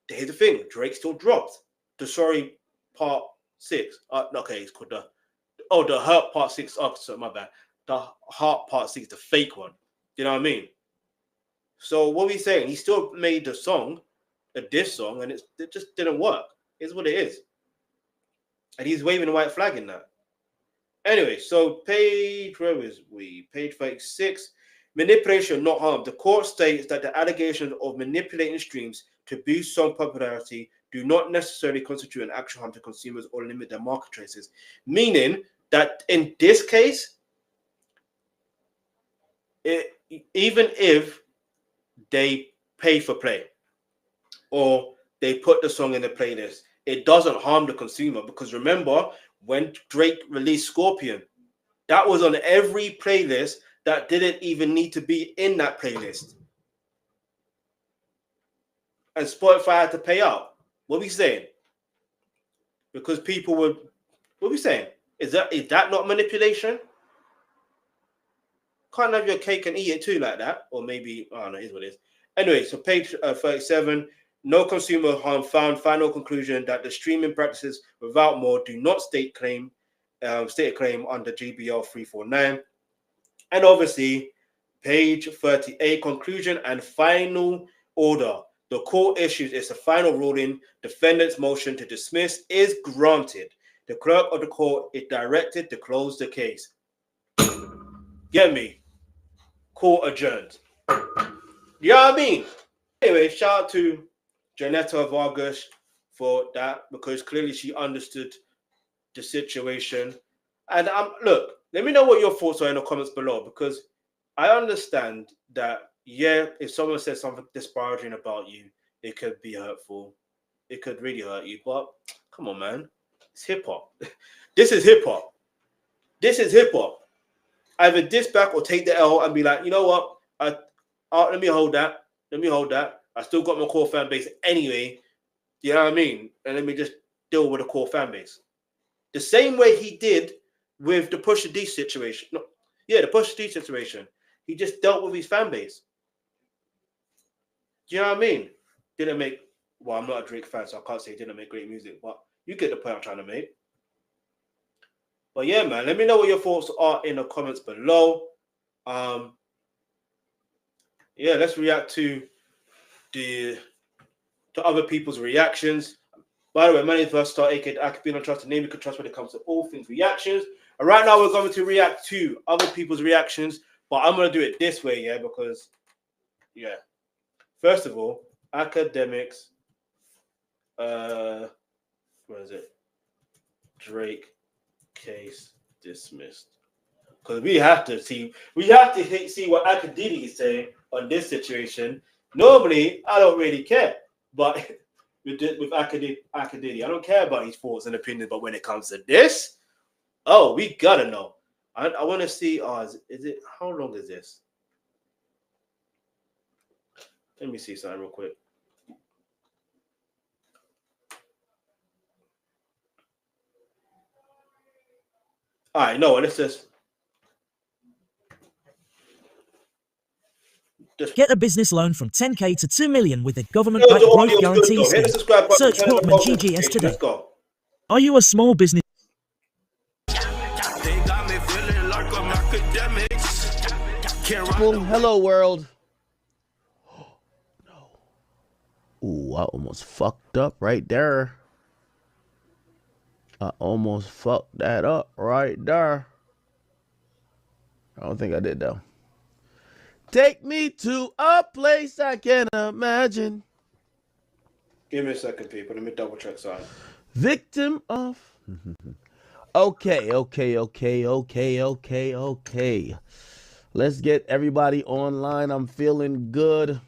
here's the thing: Drake still dropped the Sorry Part 6. Okay, it's called the Hurt Part 6. Oh, sorry, my bad. The Heart Part 6, the fake one. You know what I mean? So what are we saying? He still made the song, a diss song, and it just didn't work. It's what it is. And he's waving a white flag in that. Anyway, so where is we? Page 36. Manipulation, not harm. The court states that the allegations of manipulating streams to boost song popularity do not necessarily constitute an actual harm to consumers or limit their market choices. Meaning that in this case, even if they pay for play or they put the song in the playlist, it doesn't harm the consumer because remember when Drake released Scorpion, that was on every playlist that didn't even need to be in that playlist. And Spotify had to pay out. What are we saying? Because people would, what are we saying? Is that not manipulation? Can't have your cake and eat it too like that. Or maybe, I don't know, it is what it is. Anyway, so page 37, no consumer harm found. Final conclusion that the streaming practices without more do not state a claim under GBL 349. And obviously, page 38, conclusion and final order. The court issues its final ruling. Defendant's motion to dismiss is granted. The clerk of the court is directed to close the case. Get me? Court adjourned. You know what I mean? Anyway, shout out to Janetta Vargas for that because clearly she understood the situation. And look, let me know what your thoughts are in the comments below because I understand that, yeah, if someone says something disparaging about you, it could be hurtful. It could really hurt you. But come on, man. It's hip-hop. This is hip-hop. This is hip-hop. Either diss back or take the L and be like, you know what? Let me hold that. Let me hold that. I still got my core fan base anyway. You know what I mean? And let me just deal with the core fan base. The same way he did with the Pusha D situation. The Pusha D situation. He just dealt with his fan base. Do you know what I mean? I'm not a Drake fan, so I can't say he didn't make great music, but you get the point I'm trying to make. But yeah, man, let me know what your thoughts are in the comments below. Let's react to other people's reactions. By the way, my name is Versatile, aka Akademiks, trust the name you can trust when it comes to all things reactions. And right now we're going to react to other people's reactions, but I'm going to do it this way, yeah, because, yeah. First of all, Akademiks, where is it? Drake case dismissed. Because we have to see what Akademiks is saying on this situation. Normally, I don't really care, but with Akademiks, I don't care about his thoughts and opinions. But when it comes to this, oh, we gotta know. I want to see. Is it? How long is this? Let me see something real quick. All right, no, let's just. Get a business loan from 10K to 2 million with a government-backed growth guarantee scheme. Search Portman GGS today. Let's go. Are you a small business? They got me feeling like I'm Akademiks. Hello, world. Oh, no. Ooh, I almost fucked up right there. I almost fucked that up right there. I don't think I did, though. Take me to a place I can't imagine. Give me a second, people. Let me double check something. Victim of... Okay. Let's get everybody online. I'm feeling good.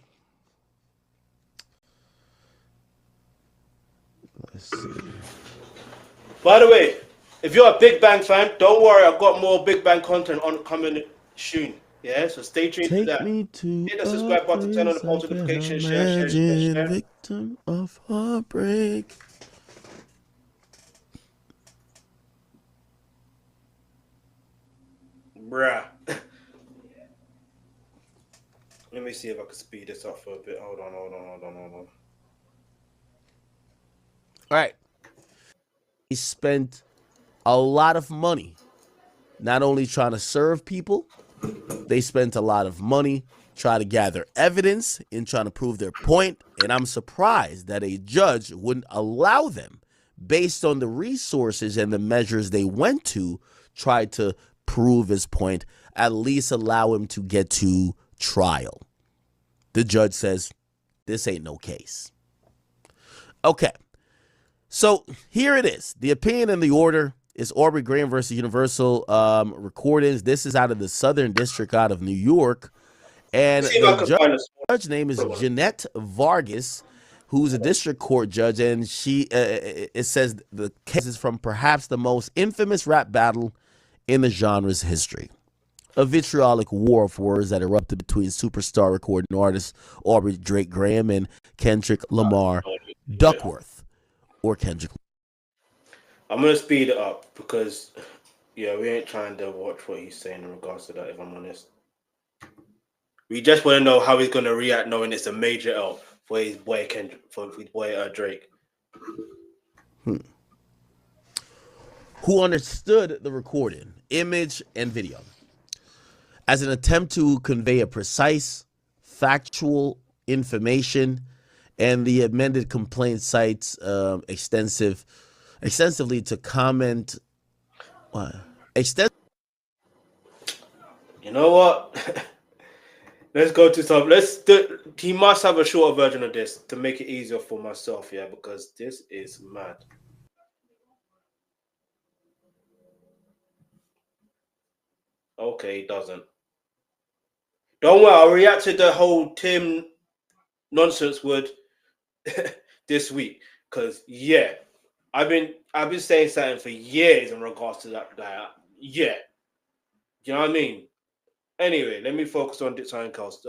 Let's see. By the way, if you're a Big Bang fan, don't worry. I've got more Big Bang content on coming soon. Yeah, so stay tuned to that. Hit the subscribe button, turn on the post notifications, share. Victim of heartbreak. Bruh. Let me see if I can speed this up for a bit. Hold on. All right. He spent a lot of money not only trying to serve people, they spent a lot of money trying to gather evidence and trying to prove their point. And I'm surprised that a judge wouldn't allow them, based on the resources and the measures they went to try to prove his point, at least allow him to get to trial. The judge says, this ain't no case. Okay. So here it is. The opinion and the order is Aubrey Graham versus Universal Recordings. This is out of the Southern District out of New York. And the judge's name is Jeanette Vargas, who's a district court judge. And she, it says the case is from perhaps the most infamous rap battle in the genre's history. A vitriolic war of words that erupted between superstar recording artists Aubrey Drake Graham and Kendrick Lamar Duckworth, or Kendrick. I'm going to speed it up because, yeah, we ain't trying to watch what he's saying in regards to that, if I'm honest. We just want to know how he's going to react knowing it's a major L for his boy Kendrick, for his boy Drake. Who understood the recording, image, and video as an attempt to convey a precise, factual information, and the amended complaint cites extensively to comment. You know what? Let's go to some. He must have a shorter version of this to make it easier for myself, yeah, because this is mad. Okay, he doesn't. Don't worry, I'll react to the whole Tim nonsense word this week. Cause yeah, I've been saying something for years in regards to that. Yeah. You know what I mean? Anyway, let me focus on something else.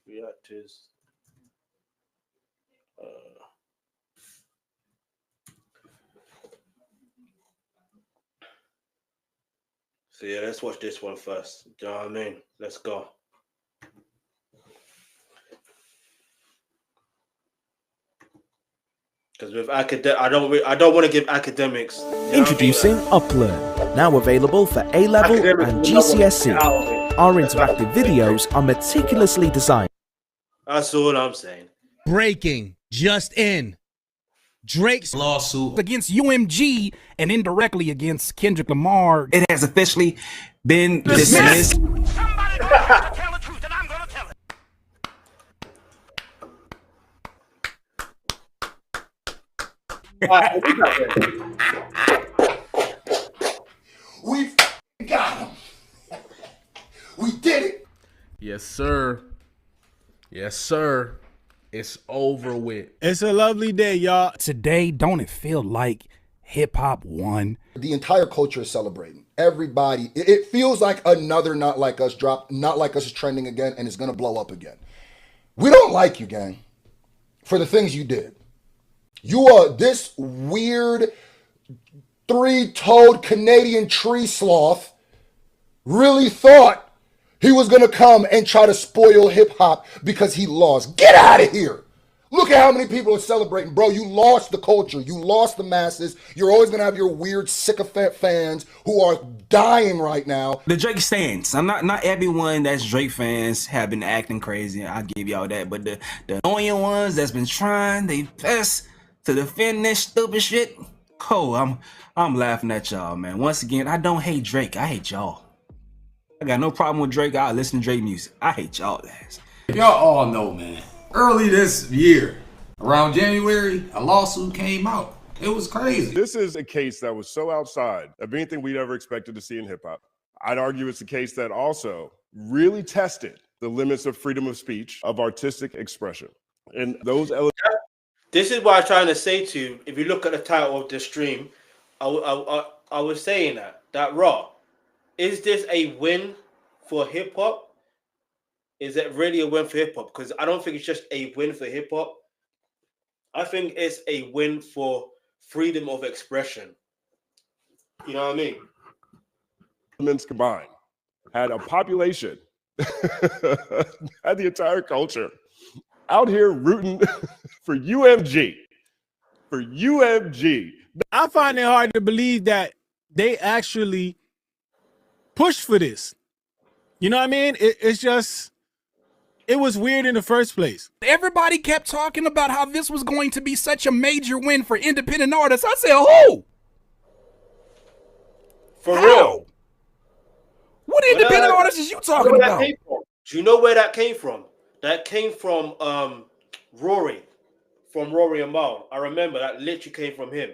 Reactors. So yeah, let's watch this one first. Do you know what I mean? Let's go. Because with I don't want to give Akademiks. Introducing Uplearn, now available for A-Level and GCSE. Our interactive videos are meticulously designed. That's all I'm saying. Breaking just in. Drake's lawsuit against UMG and indirectly against Kendrick Lamar. It has officially been dismissed. Somebody tell the truth, and I'm gonna tell it. We got him. We did it. Yes, sir. Yes, sir. It's over with. It's a lovely day, y'all. Today, don't it feel like hip hop won? The entire culture is celebrating. Everybody, it feels like another Not Like Us drop. Not Like Us is trending again, and it's gonna blow up again. We don't like you, gang, for the things you did. You are this weird three-toed Canadian tree sloth really thought he was going to come and try to spoil hip-hop because he lost. Get out of here. Look at how many people are celebrating. Bro, you lost the culture. You lost the masses. You're always going to have your weird sycophant fans who are dying right now. The Drake stands. I'm not everyone that's Drake fans have been acting crazy. I give y'all that. But the annoying ones that's been trying they best to defend this stupid shit. Oh, I'm laughing at y'all, man. Once again, I don't hate Drake. I hate y'all. I got no problem with Drake. I listen to Drake music. I hate y'all ass. Y'all all know, man. Early this year, around January, a lawsuit came out. It was crazy. This is a case that was so outside of anything we'd ever expected to see in hip hop. I'd argue it's a case that also really tested the limits of freedom of speech, of artistic expression. And those elements. This is what I'm trying to say to you. If you look at the title of the stream, I was saying that Raw, is this a win for hip hop? Is it really a win for hip hop? Because I don't think it's just a win for hip hop. I think it's a win for freedom of expression. You know what I mean? Elements combined had a population, had the entire culture out here rooting for UMG. For UMG. I find it hard to believe that they actually pushed for this. You know what I mean? It's just, it was weird in the first place. Everybody kept talking about how this was going to be such a major win for independent artists. I said, who? For real. What independent artists is you talking about? Do you know where that came from? That came from Rory, from Rory and Mal. I remember that literally came from him.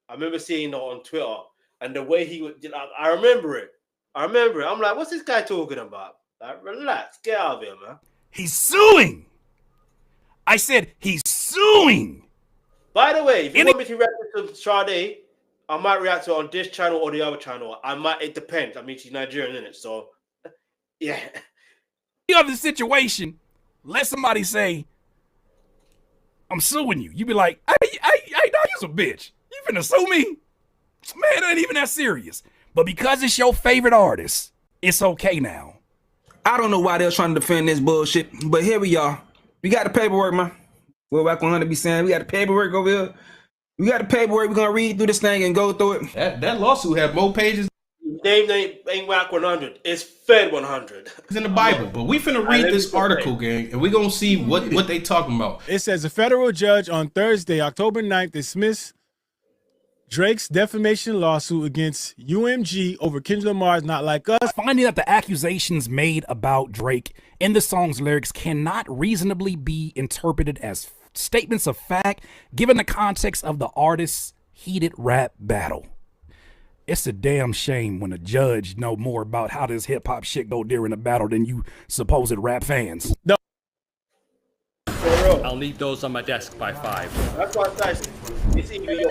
I remember seeing it on Twitter, and the way he would, I remember it. I'm like, what's this guy talking about? Like, relax, get out of here, man. He's suing. I said he's suing. By the way, if you want me to react to Sade, I might react to it on this channel or the other channel. It depends. I mean, she's Nigerian, isn't it? So, yeah. You have the situation. Let somebody say, I'm suing you. You be like, I know you's a bitch. You finna sue me? Man, it ain't even that serious. But because it's your favorite artist, it's okay now. I don't know why they're trying to defend this bullshit, but here we are. We got the paperwork, man. Well, back 100 be saying, we got the paperwork over here. We got the paperwork. We're going to read through this thing and go through it. That lawsuit had more pages. Name ain't whack 100. It's Fed 100. It's in the Bible, but we finna read this article, gang, and we gonna see what they talking about. It says a federal judge on Thursday, October 9th, dismissed Drake's defamation lawsuit against UMG over Kendrick Lamar's Not Like Us, finding that the accusations made about Drake in the song's lyrics cannot reasonably be interpreted as statements of fact, given the context of the artist's heated rap battle. It's a damn shame when a judge know more about how this hip hop shit go during a battle than you supposed rap fans. No. I'll need those on my desk by 5. That's why I say it's either you're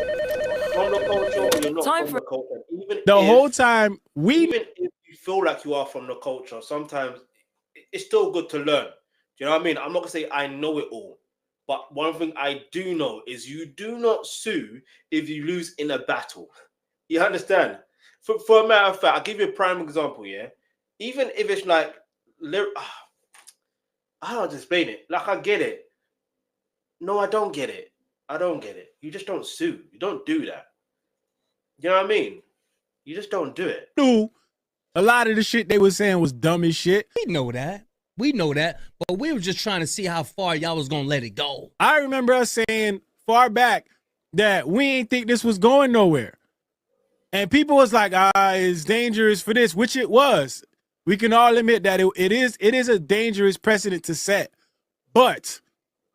from the culture or you're not from the culture. Even if you feel like you are from the culture, sometimes it's still good to learn. Do you know what I mean? I'm not gonna say I know it all, but one thing I do know is you do not sue if you lose in a battle. You understand? For a matter of fact, I'll give you a prime example, yeah? Even if it's like, I don't explain it. Like, I get it. No, I don't get it. I don't get it. You just don't sue. You don't do that. You know what I mean? You just don't do it. No. A lot of the shit they were saying was dumb as shit. We know that. But we were just trying to see how far y'all was going to let it go. I remember us saying far back, that we ain't think this was going nowhere. And people was like, it's dangerous for this, which it was. We can all admit that it is a dangerous precedent to set. But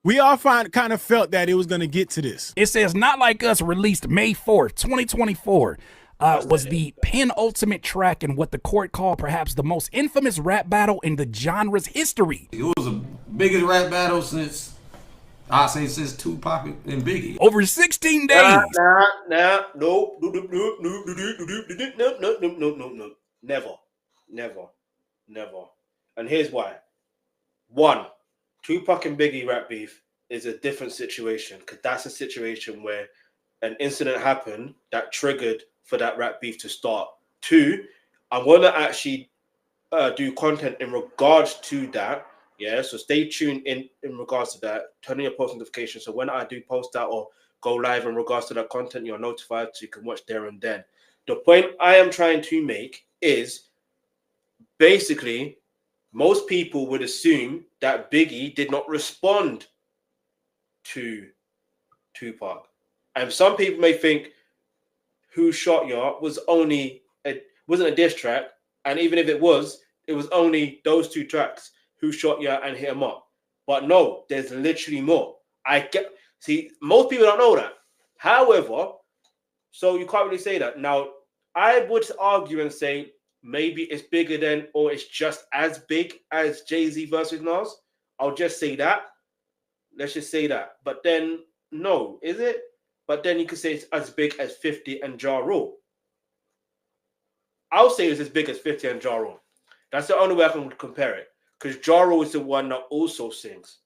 we all kind of felt that it was going to get to this. It says Not Like Us released May 4th, 2024. Was the penultimate track in what the court called perhaps the most infamous rap battle in the genre's history. It was the biggest rap battle since Tupac and Biggie. Over 16 days. No. Never. And here's why. One, Tupac and Biggie rap beef is a different situation, because that's a situation where an incident happened that triggered for that rap beef to start. Two, I'm going to actually do content in regards to that. Yeah, so stay tuned in regards to that. Turn on your post notifications, so when I do post that or go live in regards to that content, you're notified so you can watch there and then. The point I am trying to make is basically most people would assume that Biggie did not respond to Tupac. And some people may think Who Shot Ya wasn't a diss track, and even if it was only those two tracks, Who Shot Ya and Hit 'Em Up. But no, there's literally more. Most people don't know that. However, so you can't really say that. Now, I would argue and say maybe it's bigger than, or it's just as big as Jay-Z versus Nas. I'll just say that. Let's just say that. But then, no, is it? But then you could say it's as big as 50 and Ja Rule. I'll say it's as big as 50 and Ja Rule. That's the only way I can compare it. Because Ja Rule is the one that also sings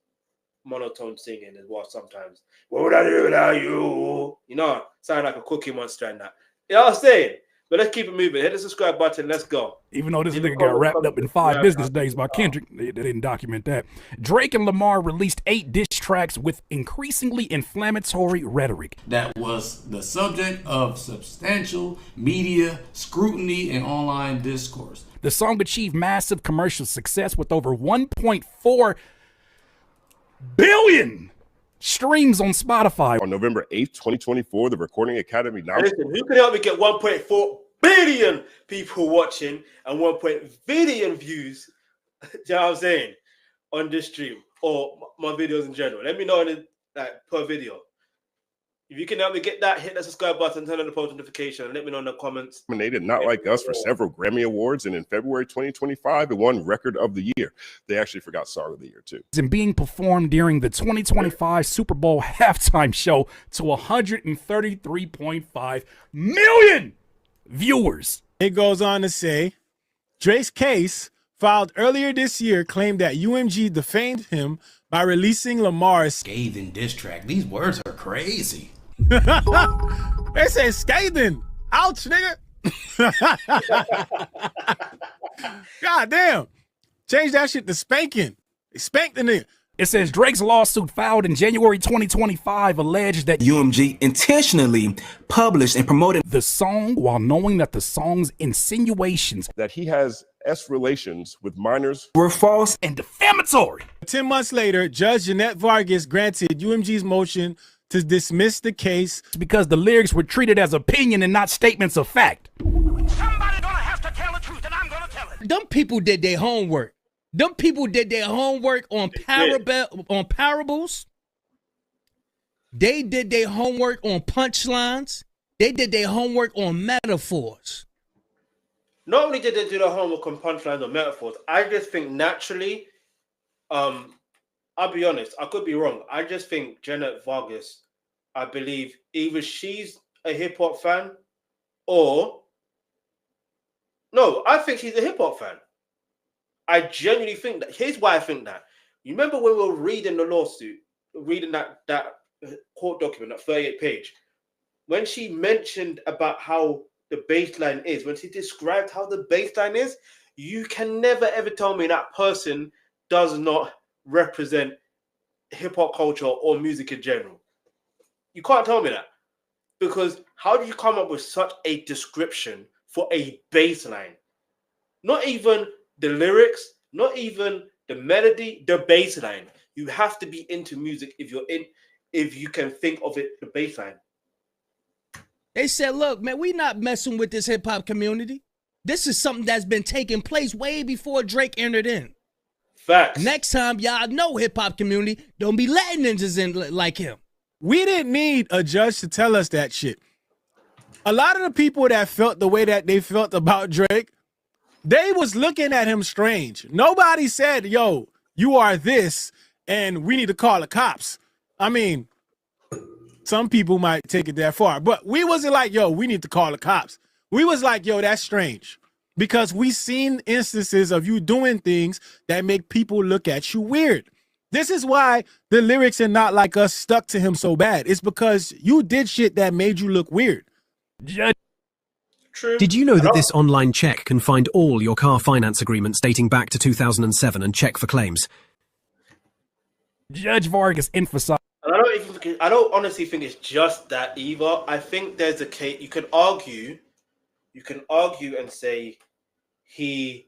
monotone singing as well sometimes. What would I do without you? You know, sound like a Cookie Monster and that. You know what I'm saying? But let's keep it moving. Hit the subscribe button. Let's go. Even though this nigga got wrapped up in 5 business days by Kendrick, they didn't document that. Drake and Lamar released 8 diss tracks with increasingly inflammatory rhetoric. That was the subject of substantial media scrutiny and online discourse. The song achieved massive commercial success with over 1.4 billion streams on Spotify. On November 8th, 2024, the Recording Academy now. Listen, who can help me get 1.4 billion people watching and 1 billion views, you know what I'm saying, on this stream or my videos in general? Let me know per video. If you can help me get that, hit that subscribe button, turn on the post notification, and let me know in the comments. Nominated Not Like Us for several Grammy Awards, and in February 2025, it won Record of the Year. They actually forgot Song of the Year, too. And being performed during the 2025 Super Bowl halftime show to 133.5 million viewers. It goes on to say, Drake's case filed earlier this year claimed that UMG defamed him by releasing Lamar's scathing diss track. These words are crazy. They say scathing. Ouch, nigga. God damn. Change that shit to spanking. They spanked the nigga. It says Drake's lawsuit filed in January 2025 alleged that UMG intentionally published and promoted the song while knowing that the song's insinuations that he has relations with minors were false and defamatory. 10 months later, Judge Jeanette Vargas granted UMG's motion to dismiss the case because the lyrics were treated as opinion and not statements of fact. Somebody gonna have to tell the truth, and I'm gonna tell it. Them people did their homework. Them people did their homework on parables. They did their homework on punchlines. They did their homework on metaphors. Not only did they do the homework on punchlines or metaphors, I just think naturally, I'll be honest, I could be wrong. I just think Jeanette Vargas, I believe either she's a hip hop fan or no, I think she's a hip hop fan. I genuinely think that. Here's why I think that. You remember when we were reading the lawsuit, reading that court document, that 38 page, when she mentioned about how the baseline is, when she described how the baseline is, you can never ever tell me that person does not represent hip-hop culture or music in general. You can't tell me that. Because how do you come up with such a description for a baseline? Not even the lyrics, not even the melody, the baseline. You have to be into music if you can think of it, the baseline. They said, look, man, we not messing with this hip hop community. This is something that's been taking place way before Drake entered in. Facts. Next time, y'all know hip hop community, don't be letting ninjas in like him. We didn't need a judge to tell us that shit. A lot of the people that felt the way that they felt about Drake, they was looking at him strange. Nobody said, yo, you are this, and we need to call the cops. I mean, some people might take it that far, but we wasn't like, yo, we need to call the cops. We was like, yo, that's strange. Because we seen instances of you doing things that make people look at you weird. This is why the lyrics are Not Like Us stuck to him so bad. It's because you did shit that made you look weird. True. Did you know that this online check can find all your car finance agreements dating back to 2007 and check for claims? Judge Vargas emphasized. And I don't honestly think it's just that either. I think there's a case you can argue and say he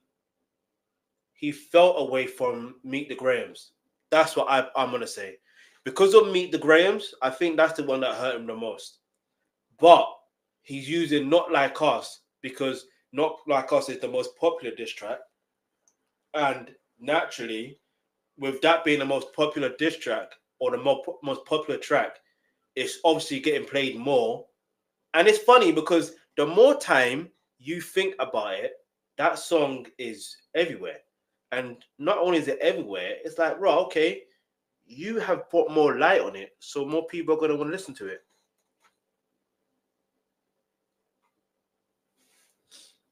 felt away from Meet the Grahams. That's what I'm gonna say. Because of Meet the Grahams, I think that's the one that hurt him the most. But he's using Not Like Us because Not Like Us is the most popular diss track. And naturally, with that being the most popular diss track or the most popular track, it's obviously getting played more. And it's funny because the more time you think about it, that song is everywhere. And not only is it everywhere, it's like, right, okay, you have put more light on it, so more people are going to want to listen to it.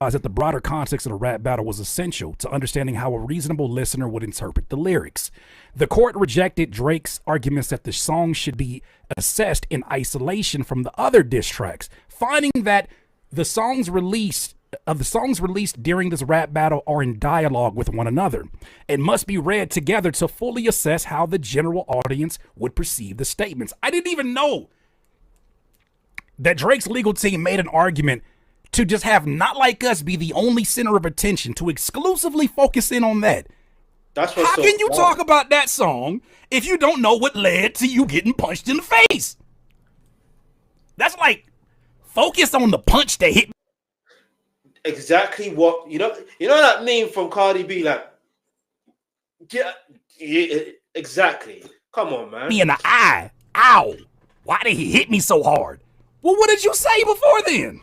That the broader context of the rap battle was essential to understanding how a reasonable listener would interpret the lyrics. The court rejected Drake's arguments that the song should be assessed in isolation from the other diss tracks, finding that the songs released during this rap battle are in dialogue with one another and must be read together to fully assess how the general audience would perceive the statements. I didn't even know that Drake's legal team made an argument to just have Not Like Us be the only center of attention, to exclusively focus in on that. That's what's How can you talk about that song if you don't know what led to you getting punched in the face? That's like focus on the punch that hit. Exactly what you know that meme from Cardi B, like, yeah, exactly. Come on, man. Me in the eye. Ow! Why did he hit me so hard? Well, what did you say before then?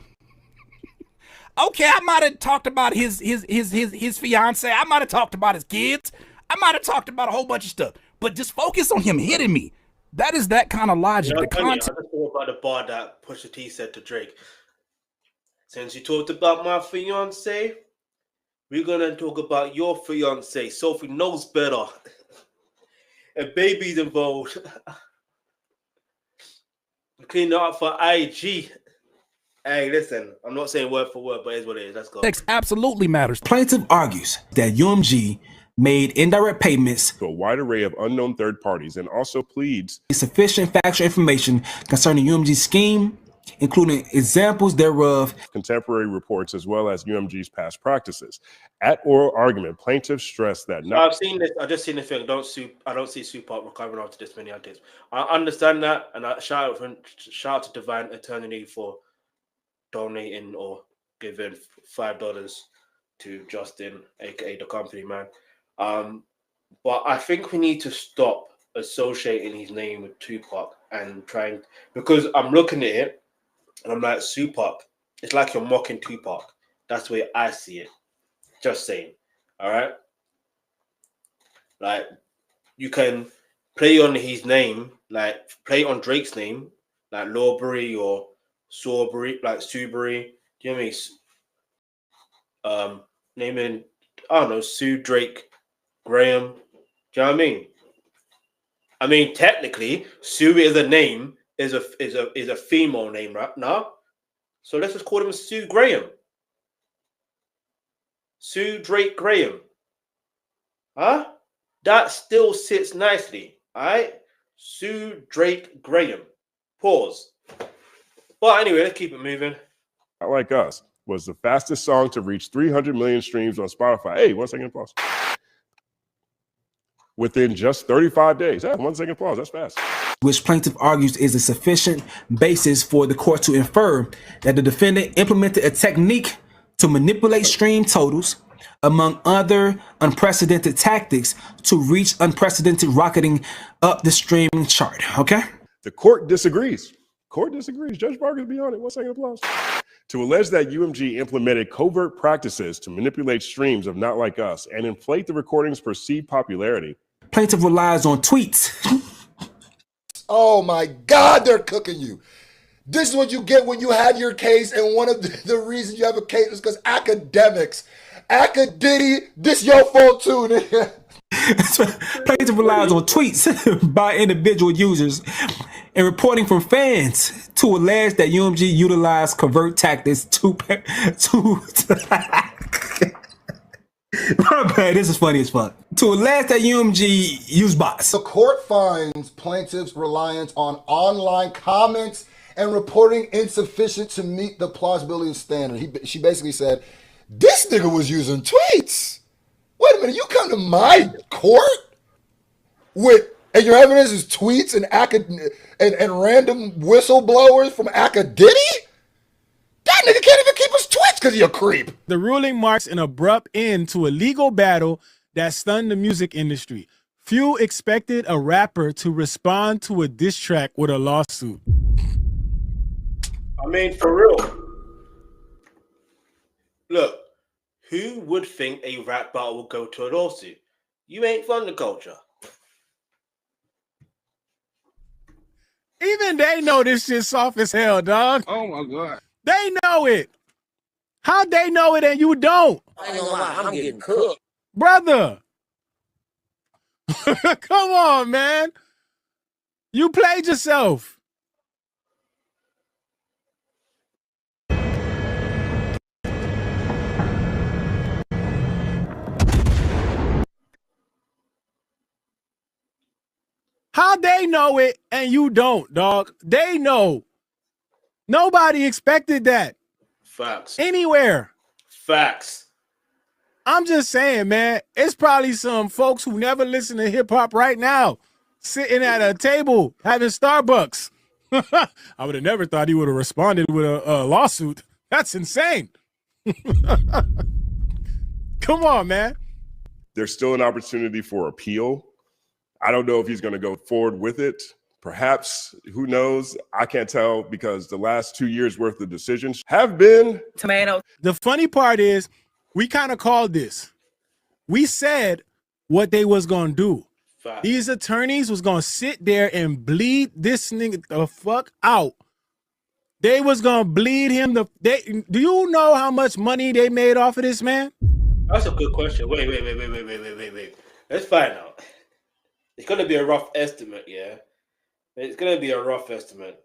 Okay, I might have talked about his fiance. I might have talked about his kids. I might have talked about a whole bunch of stuff. But just focus on him hitting me. That is that kind of logic. I just thought about the bar that Pusha T said to Drake. Since you talked about my fiance, we're gonna talk about your fiance. Sophie knows better. And baby's involved. Clean up for IG. Hey, listen, I'm not saying word for word, but it's what it is. Let's go. Text absolutely matters. Plaintiff argues that UMG made indirect payments to a wide array of unknown third parties and also pleads sufficient factual information concerning UMG's scheme, including examples thereof, contemporary reports, as well as UMG's past practices. At oral argument, plaintiffs stressed that I've seen this. I just seen the thing. I don't see Super recovering after this many ideas. I understand that, and I shout out to Divine Eternity for donating or giving $5 to Justin, aka the company man. But I think we need to stop associating his name with Tupac and trying, because I'm looking at it and I'm like, Tupac, it's like you're mocking Tupac. That's the way I see it. Just saying. All right. Like, you can play on his name, like play on Drake's name, like Lawbury or Sawbury, like Suebury. Do you know what I mean? Naming, I don't know, Sue, Drake, Graham. Do you know what I mean? I mean, technically, Sue is a name, is a female name, right? No? So let's just call him Sue Graham. Sue Drake Graham. Huh? That still sits nicely. All right? Sue Drake Graham. Pause. Well, anyway, let's keep it moving. Not Like Us was the fastest song to reach 300 million streams on Spotify. Hey, 1 second, pause. within just 35 days. Yeah, 1 second pause. That's fast. Which plaintiff argues is a sufficient basis for the court to infer that the defendant implemented a technique to manipulate stream totals, among other unprecedented tactics, to reach unprecedented rocketing up the streaming chart. Okay? The court disagrees. Court disagrees. Judge Barker's beyond it. 1 second applause. To allege that UMG implemented covert practices to manipulate streams of Not Like Us and inflate the recording's perceived popularity. Plaintiff relies on tweets. Oh my God, they're cooking you. This is what you get when you have your case, and one of the reasons you have a case is because Akademiks. Akadiddy, this your fault too, nigga. Plaintiff relies on tweets by individual users and reporting from fans to allege that UMG utilized covert tactics to this is funny as fuck. To allege that UMG used bots. The court finds plaintiff's reliance on online comments and reporting insufficient to meet the plausibility standard. She basically said, this nigga was using tweets. Wait a minute, you come to my court and your evidence is tweets and random whistleblowers from Akadiddy? That nigga can't even keep his tweets because he a creep. The ruling marks an abrupt end to a legal battle that stunned the music industry. Few expected a rapper to respond to a diss track with a lawsuit. I mean, for real. Look, who would think a rap battle would go to a lawsuit? You ain't from the culture. Even they know this shit soft as hell, dog. Oh my God. They know it. How'd they know it and you don't? I ain't gonna lie, I'm getting cooked. Brother. Come on, man. You played yourself. How they know it and you don't, dog? They know. Nobody expected that. Facts. Anywhere. Facts. I'm just saying, man, it's probably some folks who never listen to hip hop right now sitting at a table having Starbucks. I would have never thought he would have responded with a lawsuit. That's insane. Come on, man. There's still an opportunity for appeal. I don't know if he's going to go forward with it. Perhaps, who knows? I can't tell because the last 2 years worth of decisions have been tomato. The funny part is we kind of called this. We said what they was going to do. Fact. These attorneys was going to sit there and bleed this nigga the fuck out. They was going to bleed him. Do you know how much money they made off of this, man? That's a good question. Wait. Let's find out. It's going to be a rough estimate, yeah? It's going to be a rough estimate.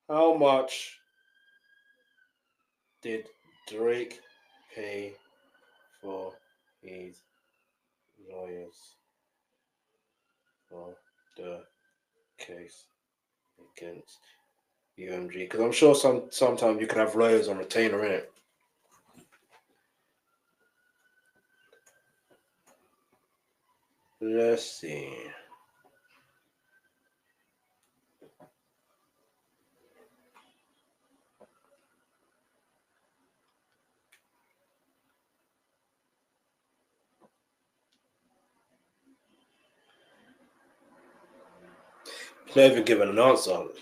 How much did Drake pay for his lawyers for the case against UMG? Because I'm sure sometimes you can have lawyers on retainer in it. Let's see. Never even given an answer on it.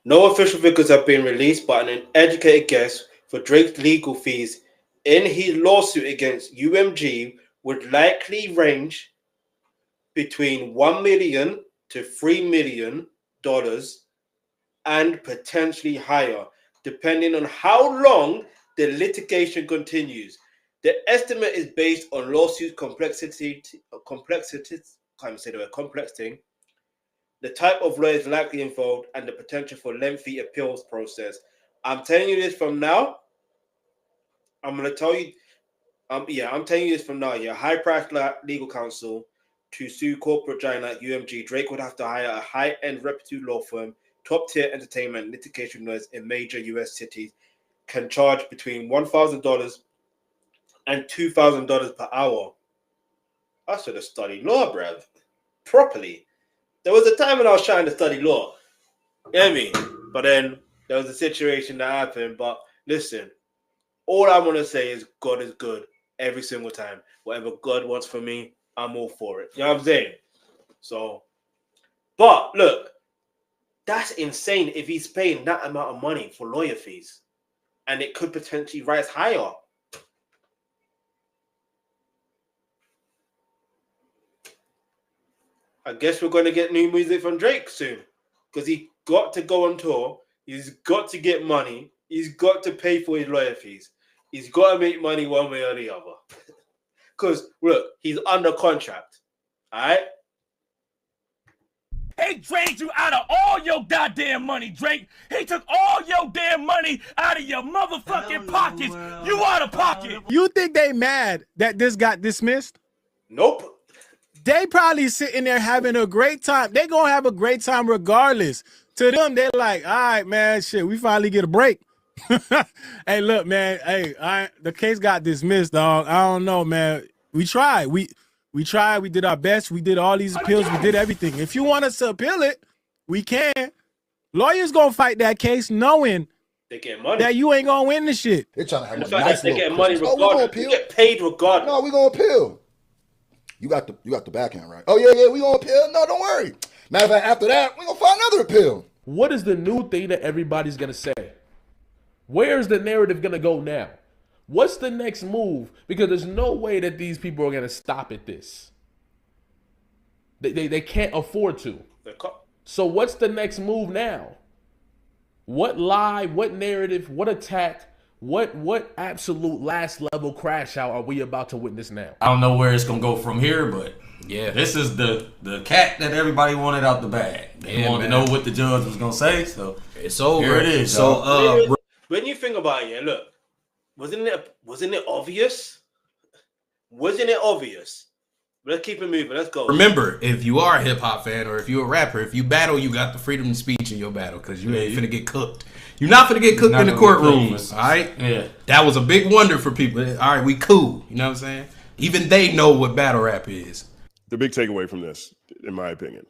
No official figures have been released, but an educated guess for Drake's legal fees in his lawsuit against UMG would likely range between $1 million to $3 million and potentially higher, depending on how long the litigation continues. The estimate is based on lawsuit complexity, complex thing, the type of lawyers likely involved, and the potential for lengthy appeals process. I'm telling you this from now. I'm going to tell you. I'm telling you this from now. Yeah, high-priced legal counsel to sue corporate giant like UMG. Drake would have to hire a high-end reputable law firm, top-tier entertainment litigation lawyers in major U.S. cities can charge between $1,000 and $2,000 per hour. I should have studied law, bruv, properly. There was a time when I was trying to study law. You know what I mean? But then there was a situation that happened. But listen, all I want to say is God is good every single time. Whatever God wants for me, I'm all for it. You know what I'm saying? So, but look, that's insane if he's paying that amount of money for lawyer fees. And it could potentially rise higher. I guess we're going to get new music from Drake soon. Because he got to go on tour. He's got to get money. He's got to pay for his lawyer fees. He's got to make money one way or the other. Because, look, he's under contract. All right? He drained you out of all your goddamn money, Drake. He took all your damn money out of your motherfucking pockets. You out of pocket. You think they mad that this got dismissed? Nope. They probably sitting there having a great time. They gonna have a great time regardless. To them, they're like, all right, man, shit, we finally get a break. Hey, look, man, hey, the case got dismissed, dog. I don't know, man. We tried. We tried. We did our best. We did all these appeals. We did everything. If you want us to appeal it, we can. Lawyers gonna fight that case knowing they get money. That you ain't gonna win the shit. They're trying to have the fact that they get money regardless. They get paid regardless. No, we gonna appeal. You got the backhand right. Oh yeah, we gonna appeal. No, don't worry. Matter of fact, after that, we gonna find another appeal. What is the new thing that everybody's gonna say? Where's the narrative gonna go now? What's the next move? Because there's no way that these people are gonna stop at this. They can't afford to. So what's the next move now? What lie? What narrative? What attack? What absolute last level crash out are we about to witness now? I don't know where it's gonna go from here, but yeah, this is the cat that everybody wanted out the bag. They wanted to know what the judge was gonna say, so it's over. Here it is. So when you think about it, yeah, look, wasn't it obvious? Wasn't it obvious? Let's keep it moving. Let's go. Remember, if you are a hip hop fan or if you're a rapper, if you battle, you got the freedom of speech in your battle because you ain't finna get cooked. You're not finna get cooked in the courtroom. All right? Yeah. That was a big wonder for people. All right, we cool. You know what I'm saying? Even they know what battle rap is. The big takeaway from this, in my opinion,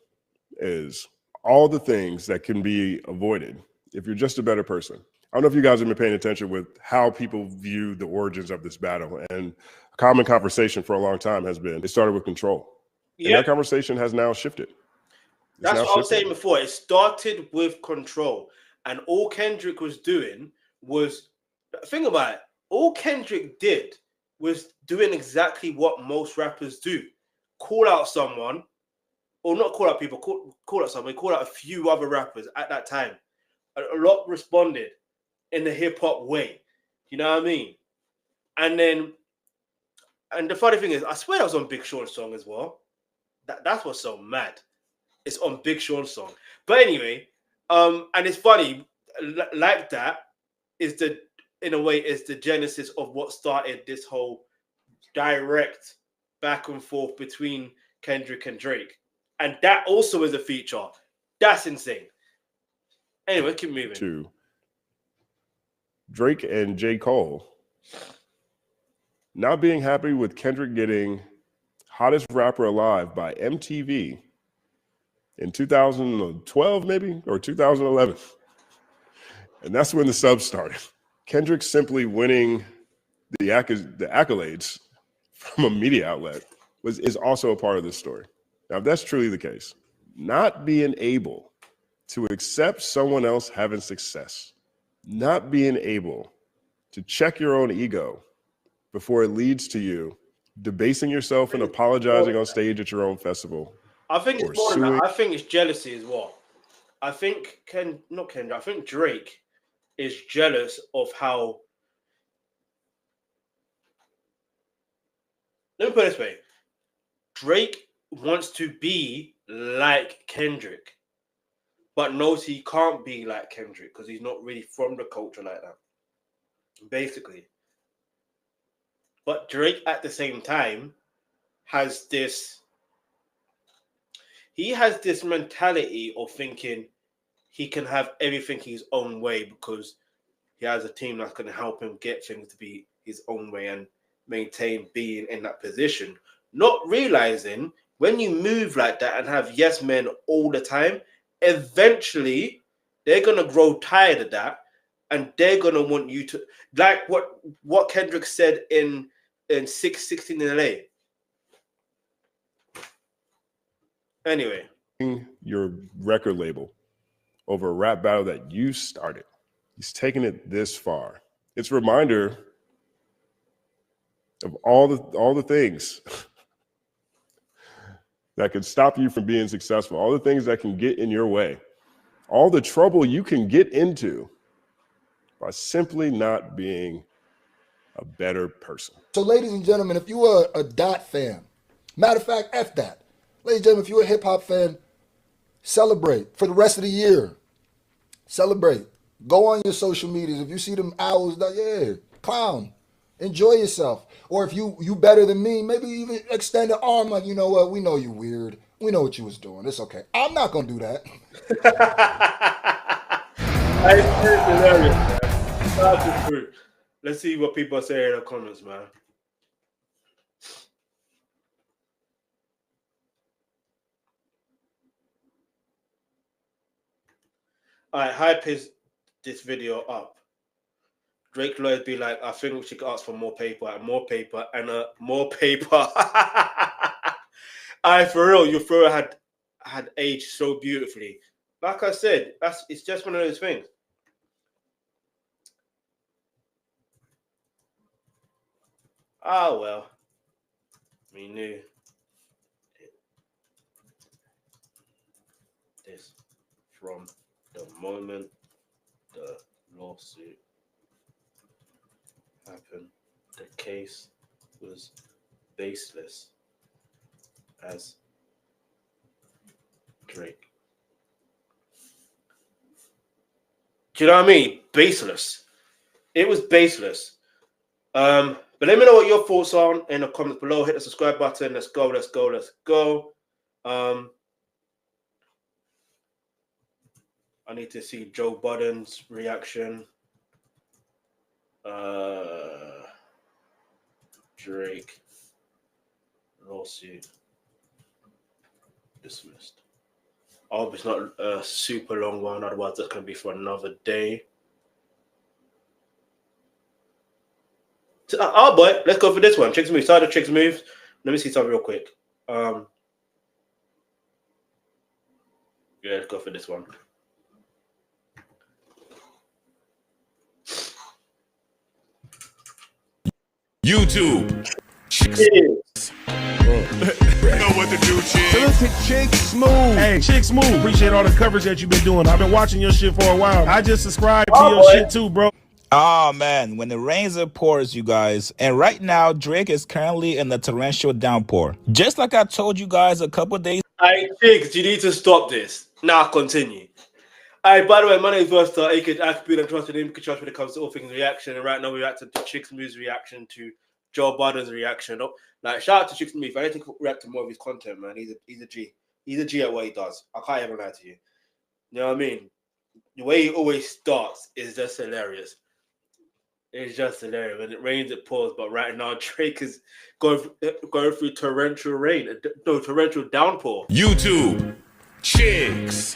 is all the things that can be avoided if you're just a better person. I don't know if you guys have been paying attention with how people view the origins of this battle. And a common conversation for a long time has been, it started with control. Yeah. And that conversation has now shifted. That's what I was saying before. It started with control. And all Kendrick was doing was, think about it, all Kendrick did was doing exactly what most rappers do. Call out someone, or not call out people, call out someone, call out a few other rappers at that time. A lot responded in the hip-hop way. You know what I mean? And the funny thing is, I swear that was on Big Sean's song as well. That's what's so mad. It's on Big Sean's song. But anyway, and it's funny, like that is in a way, is the genesis of what started this whole direct back and forth between Kendrick and Drake. And that also is a feature. That's insane. Anyway, keep moving. To Drake and J. Cole not being happy with Kendrick getting hottest rapper alive by MTV in 2012, maybe, or 2011. And that's when the sub started. Kendrick simply winning the accolades from a media outlet is also a part of this story. Now, if that's truly the case, not being able to accept someone else having success, not being able to check your own ego before it leads to you debasing yourself and apologizing on stage at your own festival. I think it's more than that. I think it's jealousy as well. I think I think Drake is jealous of how. Let me put it this way. Drake wants to be like Kendrick, but knows he can't be like Kendrick because he's not really from the culture like that. Basically. But Drake at the same time has this mentality of thinking he can have everything his own way because he has a team that's going to help him get things to be his own way and maintain being in that position. not realizing when you move like that and have yes men all the time, eventually they're gonna grow tired of that, and they're gonna want you to, like what Kendrick said in 616 in LA. Anyway, your record label over a rap battle that you started. He's taken it this far. It's a reminder of all the things that could stop you from being successful, all the things that can get in your way, all the trouble you can get into by simply not being a better person. So, ladies and gentlemen, if you are a Dot fan, matter of fact, F that. Ladies and gentlemen, if you're a hip-hop fan, celebrate for the rest of the year. Celebrate. Go on your social medias. If you see them owls, yeah, clown. Enjoy yourself. Or if you better than me, maybe even extend an arm like, you know what, we know you weird. We know what you was doing. It's okay. I'm not going to do that. That's hilarious, man. That's true. Let's see what people say in the comments, man. All right, hype this video up. Drake Lloyd be like, I think we should ask for more paper and more paper and more paper. For real, Euphoria had aged so beautifully. Like I said, it's just one of those things. Ah, well, we knew this from the moment the lawsuit happened. The case was baseless, as Drake. Do you know what I mean? Baseless. It was baseless. But let me know what your thoughts are in the comments below. Hit the subscribe button. Let's go. Let's go. Let's go. I need to see Joe Budden's reaction. Drake lawsuit dismissed. I hope it's not a super long one. Otherwise, that's going to be for another day. Oh boy, let's go for this one. Chigs Smooth. Start the Chigs Smooth. Let me see something real quick. Yeah, let's go for this one. YouTube. Know what to do, Chigs. So look at Chigs Smooth. Hey, Chigs Smooth. Appreciate all the coverage that you've been doing. I've been watching your shit for a while. I just subscribed to your shit too, bro. Oh man, when the rains it pours, you guys. And right now, Drake is currently in the torrential downpour. Just like I told you guys a couple days. Hey, Chigs, you need to stop this. Now continue. Alright, by the way, my name is Versatile, aka Akademiks, trusted him, can trust when it comes to all things reaction. And right now, we're reacting to Chigs Smooth's reaction to Joe Budden's reaction. Like, shout out to Chigs Smooth. I need to react to more of his content, man. He's a G. He's a G at what he does. I can't even lie to you. You know what I mean? The way he always starts is just hilarious. It's just hilarious. When it rains, it pours. But right now, Drake is going through torrential rain. No, torrential downpour. YouTube. Chigs.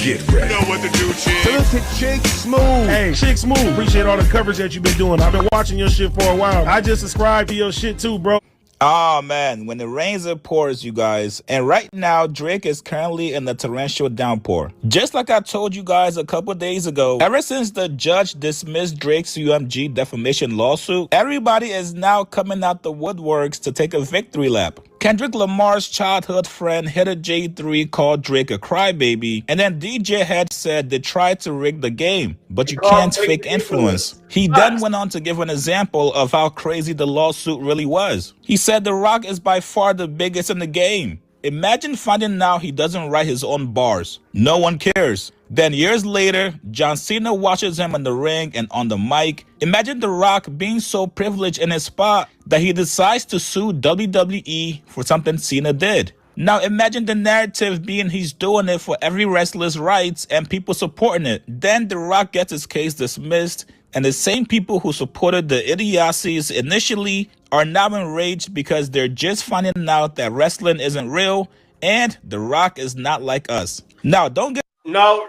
Get ready. Know what to do, Chigs. So look at Chigs Smooth. Hey, Chigs Smooth. Appreciate all the coverage that you've been doing. I've been watching your shit for a while. I just subscribed to your shit too, bro. Oh man, when it rains it pours, you guys. And right now, Drake is currently in the torrential downpour. Just like I told you guys a couple days ago, ever since the judge dismissed Drake's UMG defamation lawsuit, everybody is now coming out the woodworks to take a victory lap. Kendrick Lamar's childhood friend Hitter J3 called Drake a crybaby, and then DJ Head said they tried to rig the game, but you can't fake influence. He then went on to give an example of how crazy the lawsuit really was. He said The Rock is by far the biggest in the game. Imagine finding out he doesn't write his own bars. No one cares. Then years later, John Cena watches him in the ring and on the mic. Imagine The Rock being so privileged in his spot that he decides to sue WWE for something Cena did. Now imagine the narrative being he's doing it for every wrestler's rights and people supporting it. Then The Rock gets his case dismissed. And the same people who supported the idiocies initially are now enraged because they're just finding out that wrestling isn't real and The Rock is not like us. Now, don't get... Now,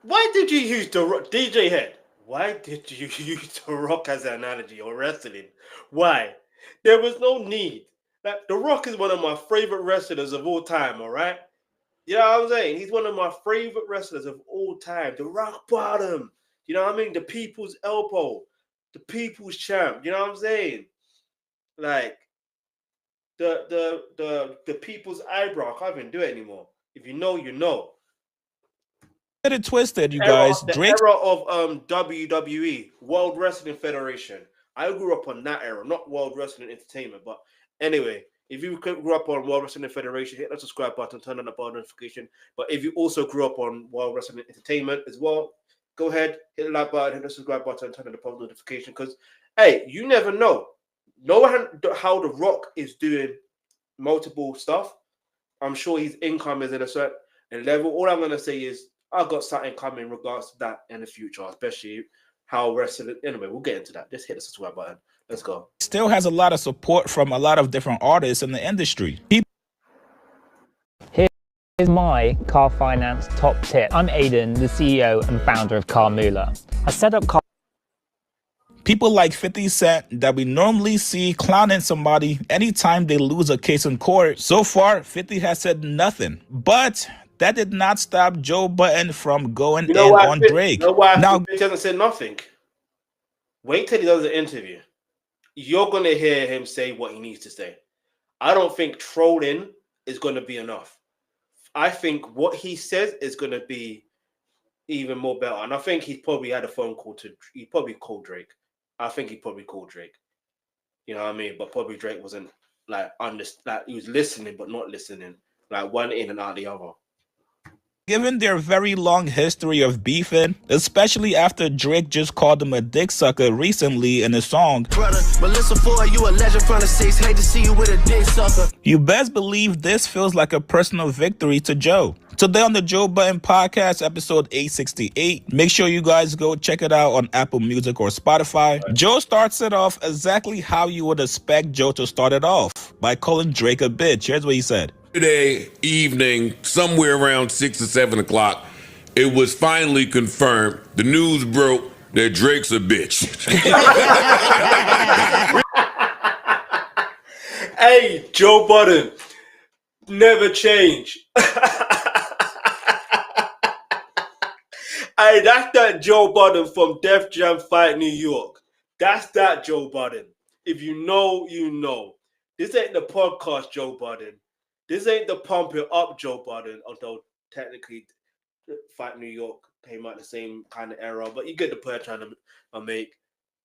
why did you use The Rock? DJ Head, why did you use The Rock as an analogy or wrestling? Why? There was no need. Like, The Rock is one of my favorite wrestlers of all time, all right? You know what I'm saying? He's one of my favorite wrestlers of all time. The Rock Bottom. You know what I mean? The people's elbow. The people's champ. You know what I'm saying? Like, the people's eyebrow. I can't even do it anymore. If you know, you know. Get it twisted, you guys. The era of WWE, World Wrestling Federation. I grew up on that era, not World Wrestling Entertainment. But anyway, if you grew up on World Wrestling Federation, hit the subscribe button, turn on the bell notification. But if you also grew up on World Wrestling Entertainment as well, go ahead, hit the like button, hit the subscribe button, turn on the bell notification. Because, hey, you never know. Know how The Rock is doing multiple stuff. I'm sure his income is at a certain level. All I'm going to say is I've got something coming in regards to that in the future, especially how wrestling. Anyway, we'll get into that. Just hit the subscribe button. Let's go. Still has a lot of support from a lot of different artists in the industry. Here's my car finance top tip. I'm Aiden, the CEO and founder of Carmula. I set up car. People like 50 Cent that we normally see clowning somebody anytime they lose a case in court. So far, 50 has said nothing. But that did not stop Joe Budden from going in on Drake. You know why now, he hasn't said nothing? Wait till he does an interview. You're going to hear him say what he needs to say. I don't think trolling is going to be enough. I think what he says is going to be even more better. And I think he probably had a phone call he probably called Drake. I think he probably called Drake. You know what I mean? But probably Drake wasn't like he was listening, but not listening. Like one in and out the other. Given their very long history of beefing, especially after Drake just called him a dick sucker recently in a song, Brother, but listen for you a legend from the 6. Hate to see you with a dick sucker. You best believe this feels like a personal victory to Joe. Today on the Joe Budden Podcast, episode 868. Make sure you guys go check it out on Apple Music or Spotify. Joe starts it off exactly how you would expect Joe to start it off, by calling Drake a bitch. Here's what he said. Today evening, somewhere around 6 or 7 o'clock, it was finally confirmed. The news broke that Drake's a bitch. Hey, Joe Budden, never change. Hey, that's that Joe Budden from Def Jam Fight New York. That's that Joe Budden. If you know, you know. This ain't the podcast Joe Budden. This ain't the pump it up Joe Budden, although technically Fight New York came out the same kind of era, but you get the point I'm trying to make.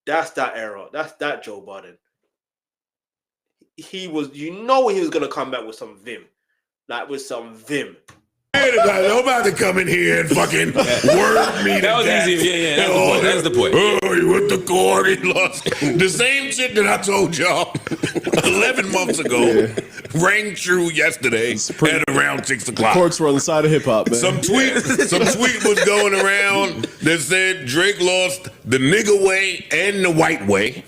That's that era. That's that Joe Budden. He was, he was going to come back with some vim. Like with some vim. I'm about to come in here and fucking word me. That was easy. Yeah. That's the point. Oh, he went to court. He lost. The same shit that I told y'all 11 months ago rang true yesterday at around 6 o'clock. Corks were on the side of hip hop, man. Some tweet was going around that said Drake lost the nigga way and the white way.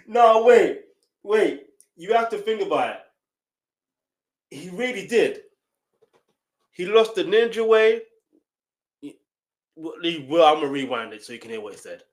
No, wait. You have to think about it. He really did. He lost the ninja way. Well, I'm going to rewind it so you can hear what he said.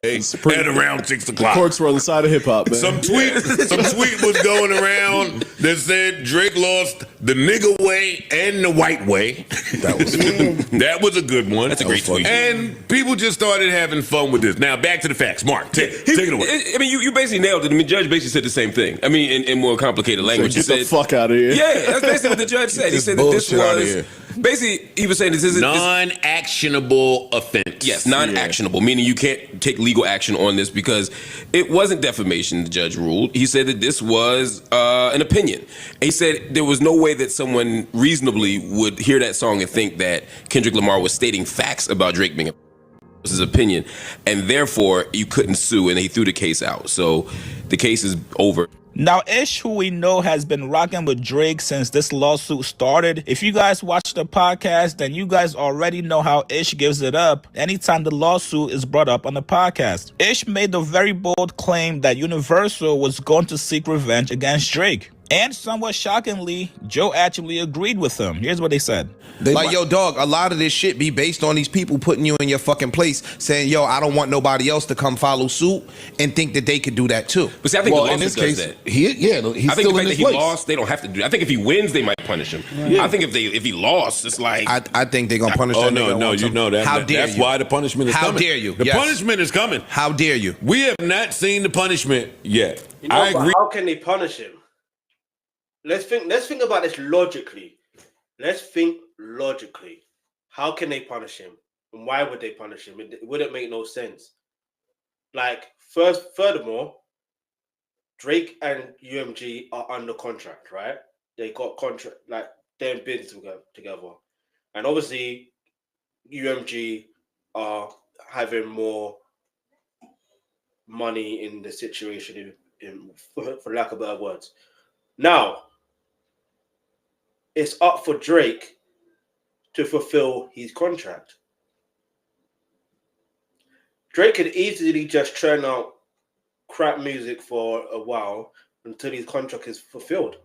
At around 6 o'clock. Corks were on the side of hip hop, man. Some tweet was going around that said Drake lost the nigga way and the white way. That was a good one. That's a great tweet. And people just started having fun with this. Now back to the facts. Mark, take it away. I mean, you basically nailed it. I mean, Judge basically said the same thing. I mean, in more complicated language. Get the fuck out of here. Yeah, that's basically what the judge said. He said that this was basically, he was saying this is non-actionable offense. Yes, non-actionable, meaning you can't take legal action on this because it wasn't defamation, the judge ruled. He said that this was an opinion. And he said there was no way that someone reasonably would hear that song and think that Kendrick Lamar was stating facts about Drake being was his opinion, and therefore you couldn't sue, and he threw the case out. So the case is over. Now, Ish, who we know has been rocking with Drake since this lawsuit started. If you guys watch the podcast, then you guys already know how Ish gives it up anytime the lawsuit is brought up on the podcast. Ish made the very bold claim that Universal was going to seek revenge against Drake. And somewhat shockingly, Joe actually agreed with him. Here's what they said. Yo, dog, a lot of this shit be based on these people putting you in your fucking place, saying, yo, I don't want nobody else to come follow suit and think that they could do that too. But see, I think the lawsuit does that. He's I think still the in fact his that he place. lost, they don't have to do. I think if he wins, they might punish him. Yeah. I think if he lost, it's like I think they're gonna punish. Oh that no, nigga no, once you him. know that. How dare That's you? why the punishment is How coming. dare you? The Yes. punishment is coming. How dare you? We have not seen the punishment yet. You know, I agree. How can they punish him? Let's think about this logically. Let's think logically. How can they punish him? And why would they punish him? It wouldn't make no sense. Like, furthermore, Drake and UMG are under contract, right? They got contract, like they're in business together. And obviously, UMG are having more money in the situation, for lack of better words. Now, it's up for Drake to fulfill his contract. Drake could easily just churn out crap music for a while until his contract is fulfilled.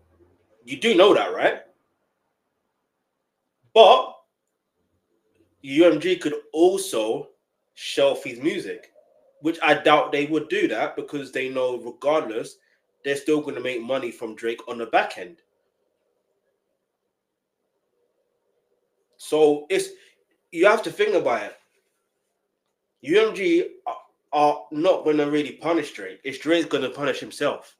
You do know that, right? But UMG could also shelf his music, which I doubt they would do that because they know regardless, they're still going to make money from Drake on the back end. So you have to think about it. UMG are not going to really punish Drake. It's Drake's going to punish himself,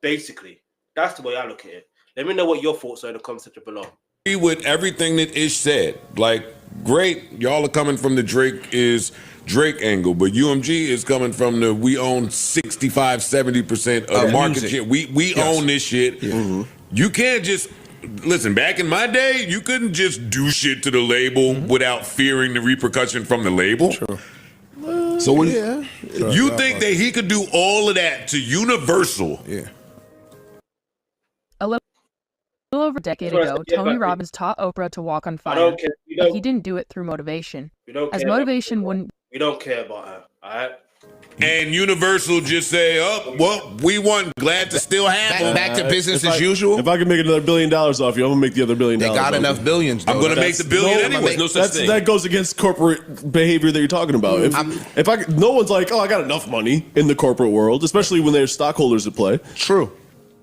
basically. That's the way I look at it. Let me know what your thoughts are in the comment section below. Agree with everything that Ish said. Like, great, y'all are coming from the Drake angle, but UMG is coming from the we own 65-70% of the market shit. We own this shit. Yeah. Mm-hmm. You can't just listen. Back in my day, you couldn't just do shit to the label without fearing the repercussion from the label. True. So when you think that he could do all of that to Universal? Yeah. A little over a decade ago, Tony Robbins taught Oprah to walk on fire. But he didn't do it through motivation. As motivation wouldn't. We don't care about her, all right? And Universal just say, oh, well, we won. Glad to still have them. Back to business as usual. If I can make another $1 billion off you, I'm gonna make the other $1 billion. They got enough billions. I'm gonna make the billion anyway. No such thing. That goes against corporate behavior that you're talking about. No one's like, oh, I got enough money in the corporate world, especially when there's stockholders at play. True.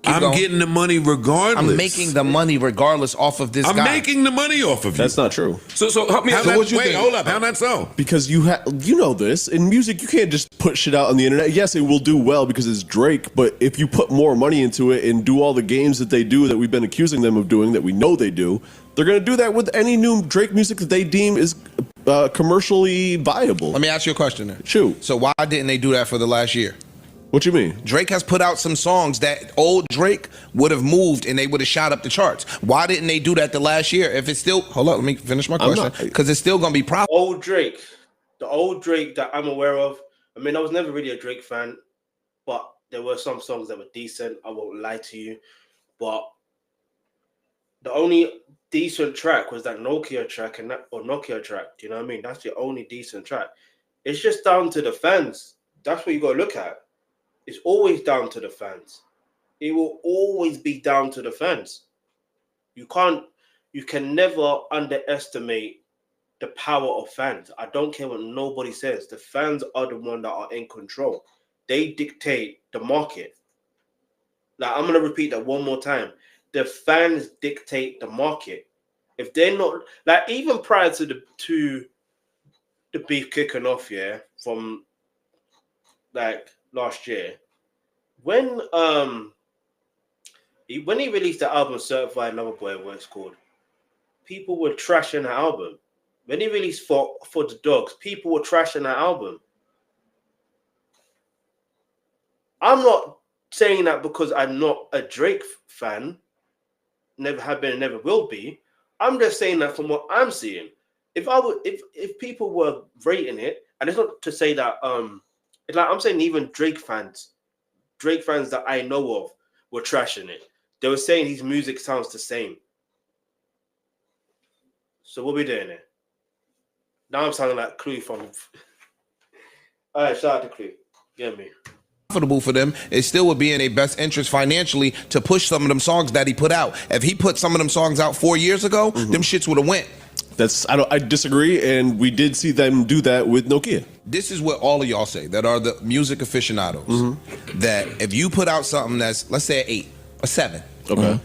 I'm getting the money regardless. I'm making the money regardless off of this guy. I'm making the money off of you. That's not true. So help me. Hold up. How not so? Because you know this in music, you can't just put shit out on the internet. Yes, it will do well because it's Drake, but if you put more money into it and do all the games that they do that we've been accusing them of doing, that we know they do, they're gonna do that with any new Drake music that they deem is commercially viable. Let me ask you a question then. Shoot. So why didn't they do that for the last year? What you mean? Drake has put out some songs that old Drake would have moved and they would have shot up the charts. Why didn't they do that the last year? If it's still, hold up, let me finish my question. Because it's still going to be profitable. The old Drake that I'm aware of, I mean, I was never really a Drake fan, but there were some songs that were decent. I won't lie to you. But the only decent track was that Nokia track and that Onochie track. Do you know what I mean? That's the only decent track. It's just down to the fans. That's what you got to look at. It's always down to the fans. It will always be down to the fans. You can never underestimate the power of fans. I don't care what nobody says. The fans are the one that are in control. They dictate the market. Like, I'm going to repeat that one more time. The fans dictate the market. If they're not, like, even prior to the beef kicking off, from like last year, when he released the album Certified Lover Boy, what it's called, people were trashing the album. When he released for the Dogs, people were trashing that album. I'm not saying that because I'm not a Drake fan, never have been and never will be. I'm just saying that from what I'm seeing. If people were rating it, and it's not to say that it's like I'm saying even Drake fans that I know of, were trashing it. They were saying his music sounds the same. So what we doing there? Now I'm sounding like Clue from... All right, shout out to Clue. Get me. Profitable for them, it still would be in their best interest financially to push some of them songs that he put out. If he put some of them songs out 4 years ago, them shits would have went. I disagree, and we did see them do that with Nokia. This is what all of y'all say that are the music aficionados. That if you put out something that's, let's say, an 8, a 7. Okay.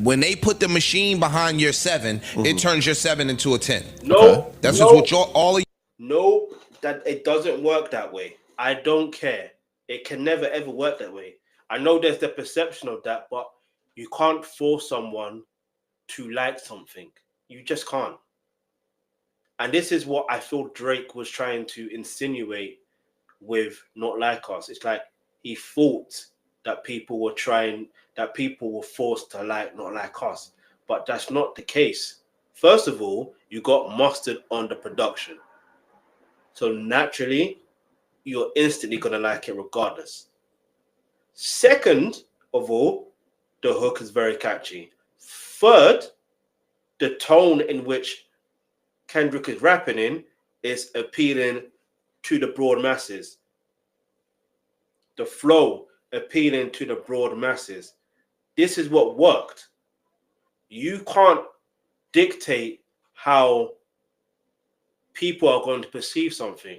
When they put the machine behind your 7, it turns your 7 into a 10. No, okay? That's just what y'all all of. No, that it doesn't work that way. I don't care. It can never ever work that way. I know there's the perception of that, but you can't force someone to like something. You just can't. And this is what I feel Drake was trying to insinuate with Not Like Us. It's like he thought that people were forced to like Not Like Us. But that's not the case. First of all, you got mustard on the production. So naturally, you're instantly going to like it regardless. Second of all, the hook is very catchy. Third, the tone in which Kendrick is rapping in is appealing to the broad masses. The flow appealing to the broad masses. This is what worked. You can't dictate how people are going to perceive something.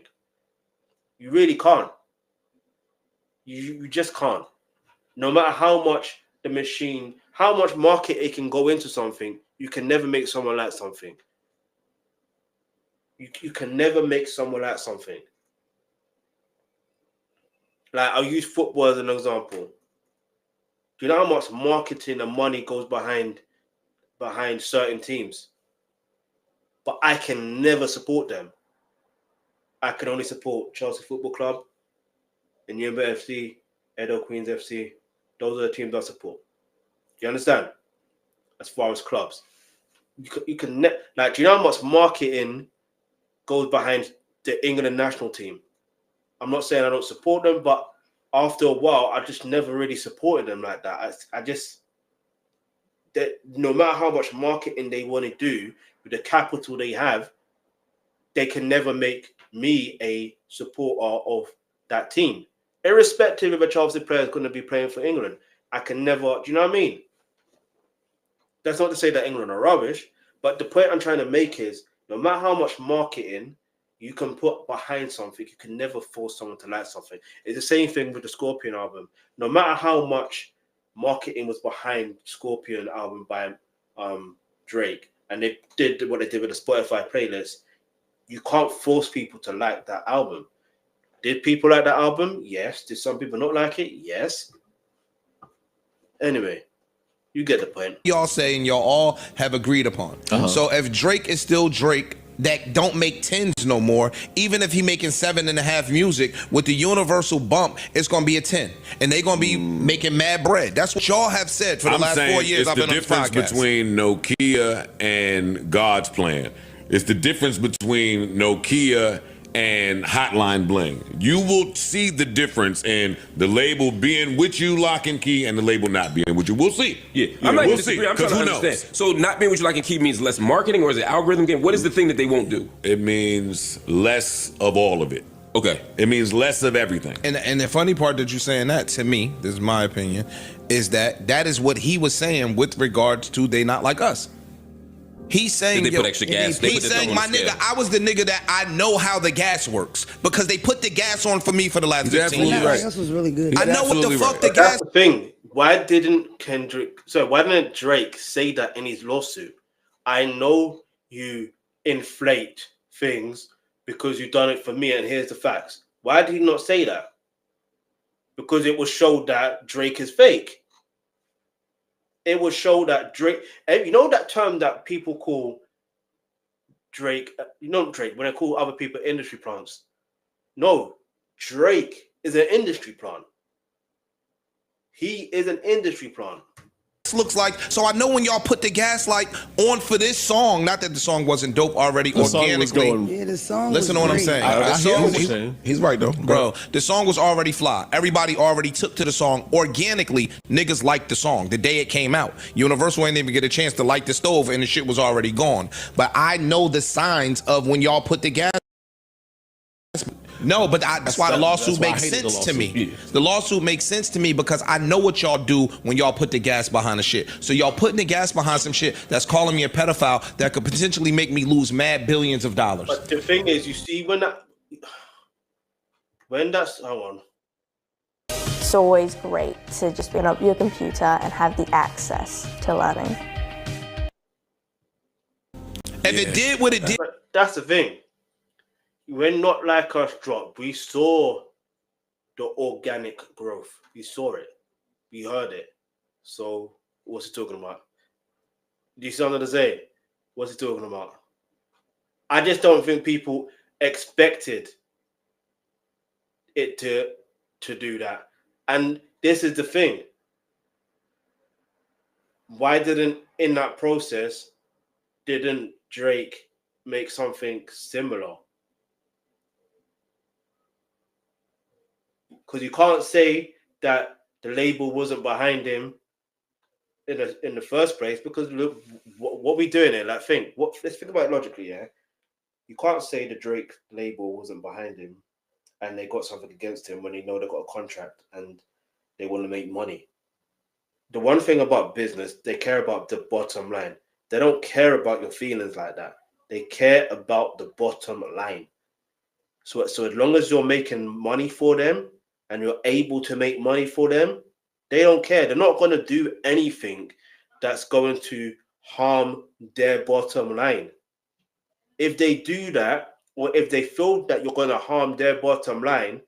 You really can't. You just can't. No matter how much the machine, how much market it can go into something, you can never make someone like something. You can never make someone like something. Like, I'll use football as an example. Do you know how much marketing and money goes behind certain teams? But I can never support them. I can only support Chelsea Football Club, Nyimba FC, Edo Queens FC. Those are the teams I support. Do you understand? As far as clubs, you can do you know how much marketing goes behind the England national team? I'm not saying I don't support them, but after a while, I just never really supported them like that. No matter how much marketing they want to do with the capital they have, they can never make me a supporter of that team. Irrespective if a Chelsea player is going to be playing for England, I can never, do you know what I mean? That's not to say that England are rubbish, but the point I'm trying to make is no matter how much marketing you can put behind something, you can never force someone to like something. It's the same thing with the Scorpion album. No matter how much marketing was behind Scorpion album by Drake, and they did what they did with the Spotify playlist, you can't force people to like that album. Did people like that album? Yes. Did some people not like it? Yes. Anyway, you get the point. Y'all saying y'all all have agreed upon. So if Drake is still Drake, that don't make 10s no more, even if he making 7.5 music, with the universal bump, it's gonna be a 10. And they gonna be making mad bread. That's what y'all have said for the last 4 years I've been on this podcast. It's the difference between Nokia and God's Plan. It's the difference between Nokia and Hotline Bling. You will see the difference in the label being with you lock and key and the label not being with you. We'll see. Yeah, I'm not disagreeing. I'm trying to understand. So not being with you lock and key means less marketing, or is it algorithm game? What is the thing that they won't do? It means less of all of it. Okay. It means less of everything. And the funny part that you're saying that, to me, this is my opinion, is that is what he was saying with regards to They Not Like Us. He's saying they put extra gas. He's saying, my nigga, I was the nigga that I know how the gas works because they put the gas on for me for the last 15 years. Right. Gas was really good. I know what the fuck the gas. That's the thing. Why didn't Drake say that in his lawsuit? I know you inflate things because you've done it for me, and here's the facts. Why did he not say that? Because it was showed that Drake is fake. It will show that Drake, you know that term that people call Drake, Drake, when they call other people industry plants. No, Drake is an industry plant. He is an industry plant. looks like, so I know when y'all put the gas like on for this song, not that the song wasn't dope already organically. The song Listen to what I'm saying. He's right though, bro. The song was already fly. Everybody already took to the song organically. Niggas liked the song the day it came out. Universal ain't even get a chance to light the stove, and the shit was already gone. But I know the signs of when y'all put the gas. No, but that's why the lawsuit makes sense to me. Yeah. The lawsuit makes sense to me because I know what y'all do when y'all put the gas behind the shit. So y'all putting the gas behind some shit that's calling me a pedophile that could potentially make me lose mad billions of dollars. But the thing is, you see, when that's It's always great to just open up your computer and have the access to learning. If it did what it did, that's the thing. When Not Like Us dropped, we saw the organic growth. We saw it. We heard it. So, what's he talking about? Do you see what I'm saying? What's he talking about? I just don't think people expected it to do that. And this is the thing. Why didn't Drake make something similar? Because you can't say that the label wasn't behind him in the first place. Because look, what we doing here? Let's think about it logically. Yeah, you can't say the Drake label wasn't behind him, and they got something against him when they know they got a contract and they want to make money. The one thing about business, they care about the bottom line. They don't care about your feelings like that. They care about the bottom line. So as long as you're making money for them, and you're able to make money for them, they don't care. They're not going to do anything that's going to harm their bottom line. If they do that, or if they feel that you're going to harm their bottom line,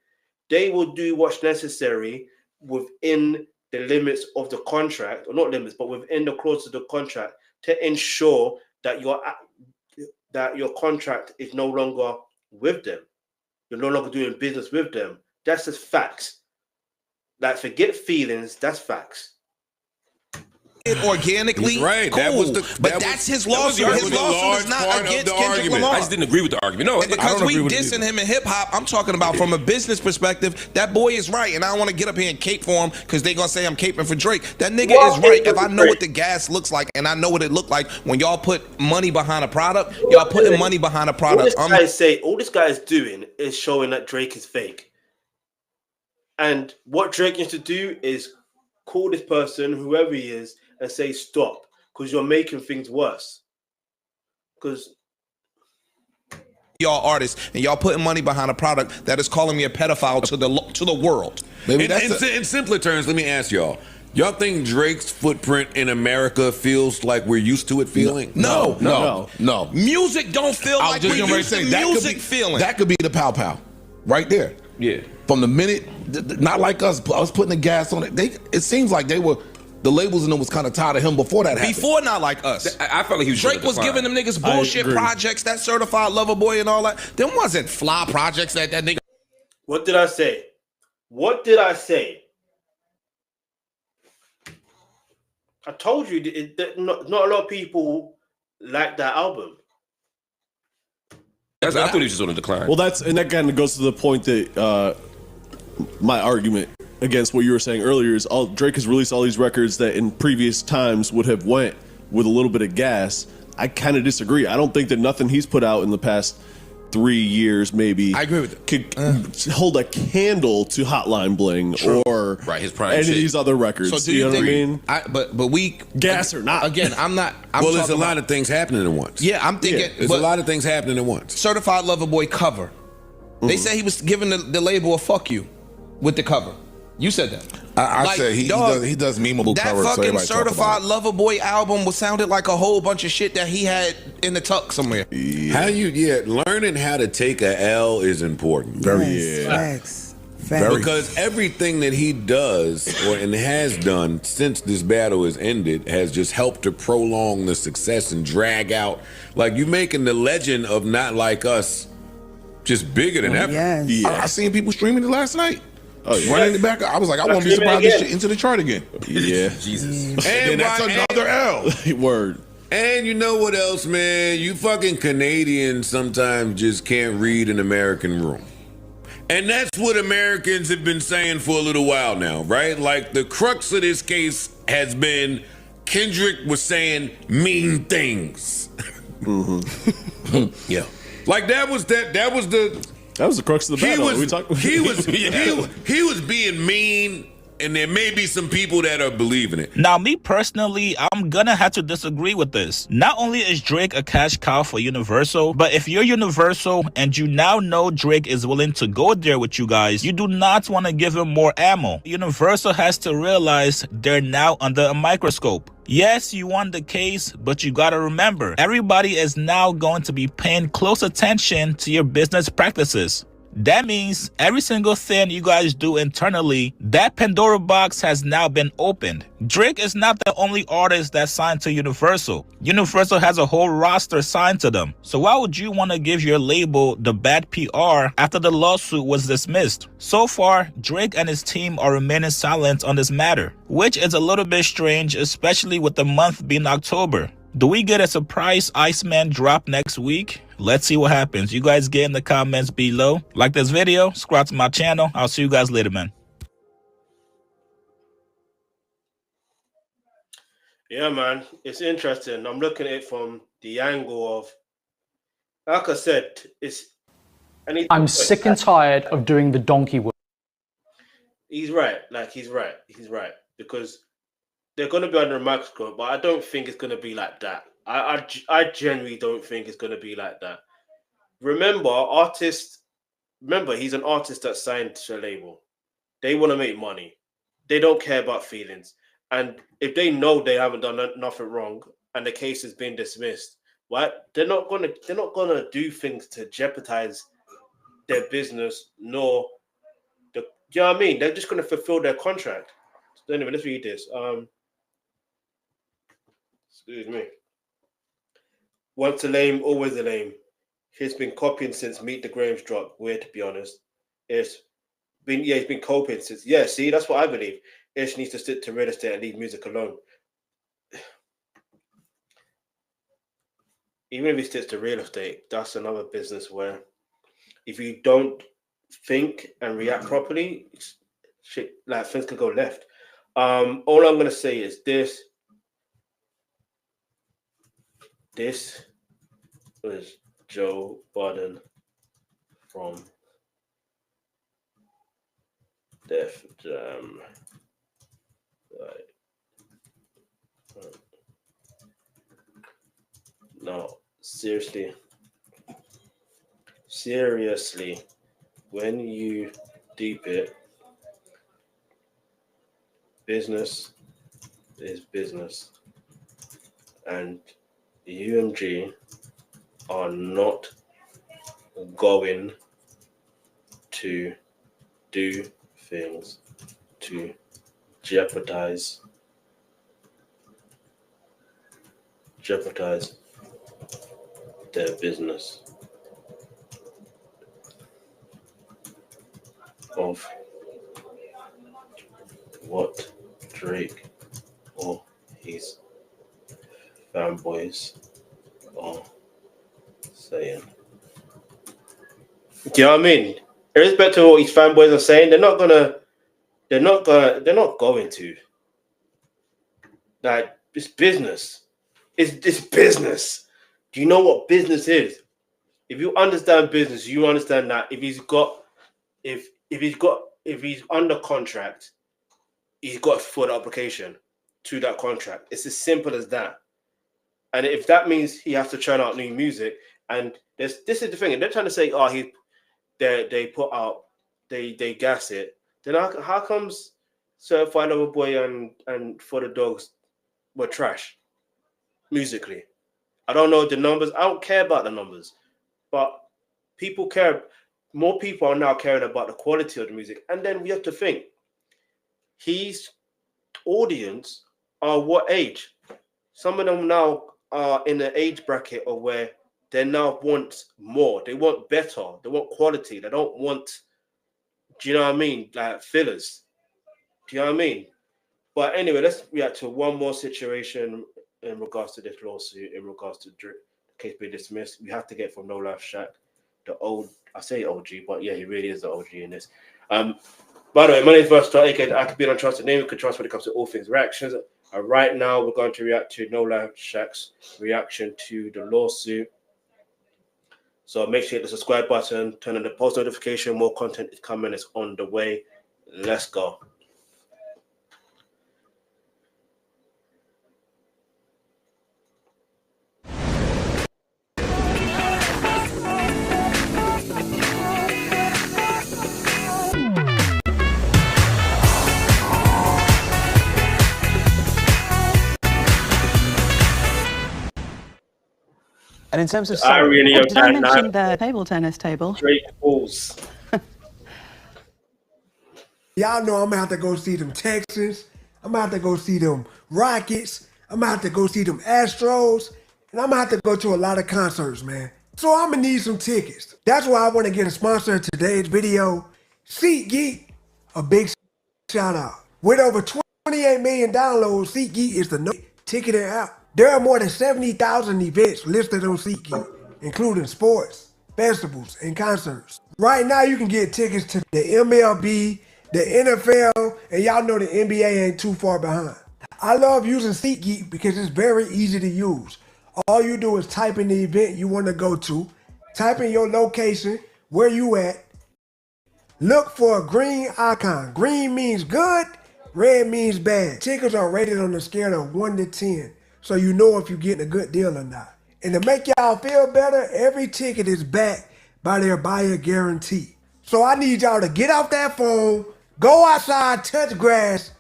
they will do what's necessary within the limits of the contract, or not limits, but within the clause of the contract to ensure that your contract is no longer with them. You're no longer doing business with them. That's just facts. Like, forget feelings. That's facts. Organically, He's right. Cool. That's his lawsuit. His lawsuit is not against Kendrick Lamar. I just didn't agree with the argument. No, because we dissing him in hip hop. I'm talking about from a business perspective. That boy is right, and I don't want to get up here and cape for him because they gonna say I'm caping for Drake. That nigga is right. If I know what the gas looks like, and I know what it looked like when y'all put money behind a product, y'all putting money behind a product. All this guy is doing is showing that Drake is fake. And what Drake needs to do is call this person, whoever he is, and say stop, because you're making things worse. Because y'all artists and y'all putting money behind a product that is calling me a pedophile to the world. In simpler terms, let me ask y'all. Y'all think Drake's footprint in America feels like we're used to it feeling? No. Music don't feel like we're used to music feeling. That could be the pow pow right there. Yeah. From the minute, not like us putting the gas on it. It seems like the labels in them was kind of tired of him before that happened. Before, not like us. I felt like he was Drake was giving them niggas bullshit projects, that Certified Lover Boy and all that. Them wasn't fly projects that nigga. What did I say? I told you that not a lot of people like that album. I thought he was just on a decline. Well, that kind of goes to the point that my argument against what you were saying earlier is Drake has released all these records that in previous times would have went with a little bit of gas. I kind of disagree. I don't think that nothing he's put out in the past 3 years maybe I agree with it. Could hold a candle to Hotline Bling or his prime any shit. of these other records. So do you know think, what I mean? But we gas or not. Again, I'm not. Well, there's a lot of things happening at once. Yeah, I'm thinking. There's a lot of things happening at once. Certified Lover Boy cover. They say he was giving the label a fuck you with the cover. You said that. I said he does memeable covers. That fucking so Certified Lover Boy album sounded like a whole bunch of shit that he had in the tuck somewhere. Learning how to take a L is important. Facts. Because everything that he does and has done since this battle has ended has just helped to prolong the success and drag out. Like, you making the legend of Not Like Us just bigger than ever. Yes. Yeah. I seen people streaming it last night. Running it back. I was like, I won't be surprised this shit into the chart again. Yeah. Jesus. And that's another L. Word. And you know what else, man? You fucking Canadians sometimes just can't read an American room. And that's what Americans have been saying for a little while now, right? Like the crux of this case has been Kendrick was saying mean things. Yeah. Like that was the crux of the battle. He was being mean, and there may be some people that are believing it. Now, me personally, I'm gonna have to disagree with this. Not only is Drake a cash cow for Universal, but if you're Universal and you now know Drake is willing to go there with you guys, you do not want to give him more ammo. Universal has to realize they're now under a microscope. Yes, you won the case, but you gotta remember, everybody is now going to be paying close attention to your business practices. That means every single thing you guys do internally, that Pandora box has now been opened. Drake is not the only artist that signed to Universal. Universal has a whole roster signed to them. So why would you want to give your label the bad PR after the lawsuit was dismissed? So far, Drake and his team are remaining silent on this matter, which is a little bit strange, especially with the month being October. Do we get a surprise Iceman drop next week? Let's see what happens. You guys get in the comments below. Like this video, subscribe to my channel. I'll see you guys later, man. Yeah, man. It's interesting. I'm looking at it from the angle of, like I said, I'm sick and tired of doing the donkey work. He's right. He's right. Because they're going to be under a microscope, but I don't think it's going to be like that. I genuinely don't think it's going to be like that. Remember, he's an artist that signed to a label. They want to make money. They don't care about feelings. And if they know they haven't done nothing wrong and the case has been dismissed, what? They're not gonna do things to jeopardize their business, nor you know what I mean? They're just gonna fulfill their contract. So anyway, let's read this. Excuse me. Once a lame, always a lame. He's been copying since Meet the Grahams drop. Weird, to be honest. He's been copying since. Yeah, see, that's what I believe. Ish needs to stick to real estate and leave music alone. Even if he sticks to real estate, that's another business where if you don't think and react properly, shit, like things could go left. All I'm gonna say is this. This was Joe Budden from Def Jam. No, seriously, when you deep it, business is business, and UMG are not going to do things to jeopardize their business of what Drake or his fanboys are saying. Do you know what I mean? Irrespective of what his fanboys are saying, they're not going to. Like, it's business. It's business. Do you know what business is? If you understand business, you understand that if he's under contract, he's got to fulfill the application to that contract. It's as simple as that. And if that means he has to churn out new music, and this is the thing, and they're trying to say, they put out, they gas it. Then how comes Certified Lover Boy and For the Dogs were trash musically? I don't know the numbers. I don't care about the numbers, but people care. More people are now caring about the quality of the music. And then we have to think, his audience are what age? Some of them now are in the age bracket of where they now want more. They want better. They want quality. They don't want Do you know what I mean? Like fillers. Do you know what I mean? But anyway, let's react to one more situation in regards to this lawsuit, in regards to the case being dismissed. We have to get from NoLifeShaq, I say OG, but yeah, he really is the OG in this. By the way, my name is Versatile, aka Akademiks, trusted name. You can trust when it comes to all things reactions. Right now, we're going to react to NoLifeShaq's reaction to the lawsuit. So make sure you hit the subscribe button, turn on the post notification. More content is coming. It's on the way. Let's go. And in terms of I really did I mention the table tennis table? Drake balls. Y'all know I'm gonna have to go see them Texans. I'm gonna have to go see them Rockets. I'm gonna have to go see them Astros. And I'm gonna have to go to a lot of concerts, man. So I'm gonna need some tickets. That's why I wanna get a sponsor of today's video, SeatGeek. A big shout out. With over 28 million downloads, SeatGeek is the ticketing app. There are more than 70,000 events listed on SeatGeek, including sports, festivals, and concerts. Right now, you can get tickets to the MLB, the NFL, and y'all know the NBA ain't too far behind. I love using SeatGeek because it's very easy to use. All you do is type in the event you want to go to, type in your location, where you at, look for a green icon. Green means good, red means bad. Tickets are rated on a scale of 1 to 10. So you know if you're getting a good deal or not. And to make y'all feel better, every ticket is backed by their buyer guarantee. So I need y'all to get off that phone, go outside, touch grass,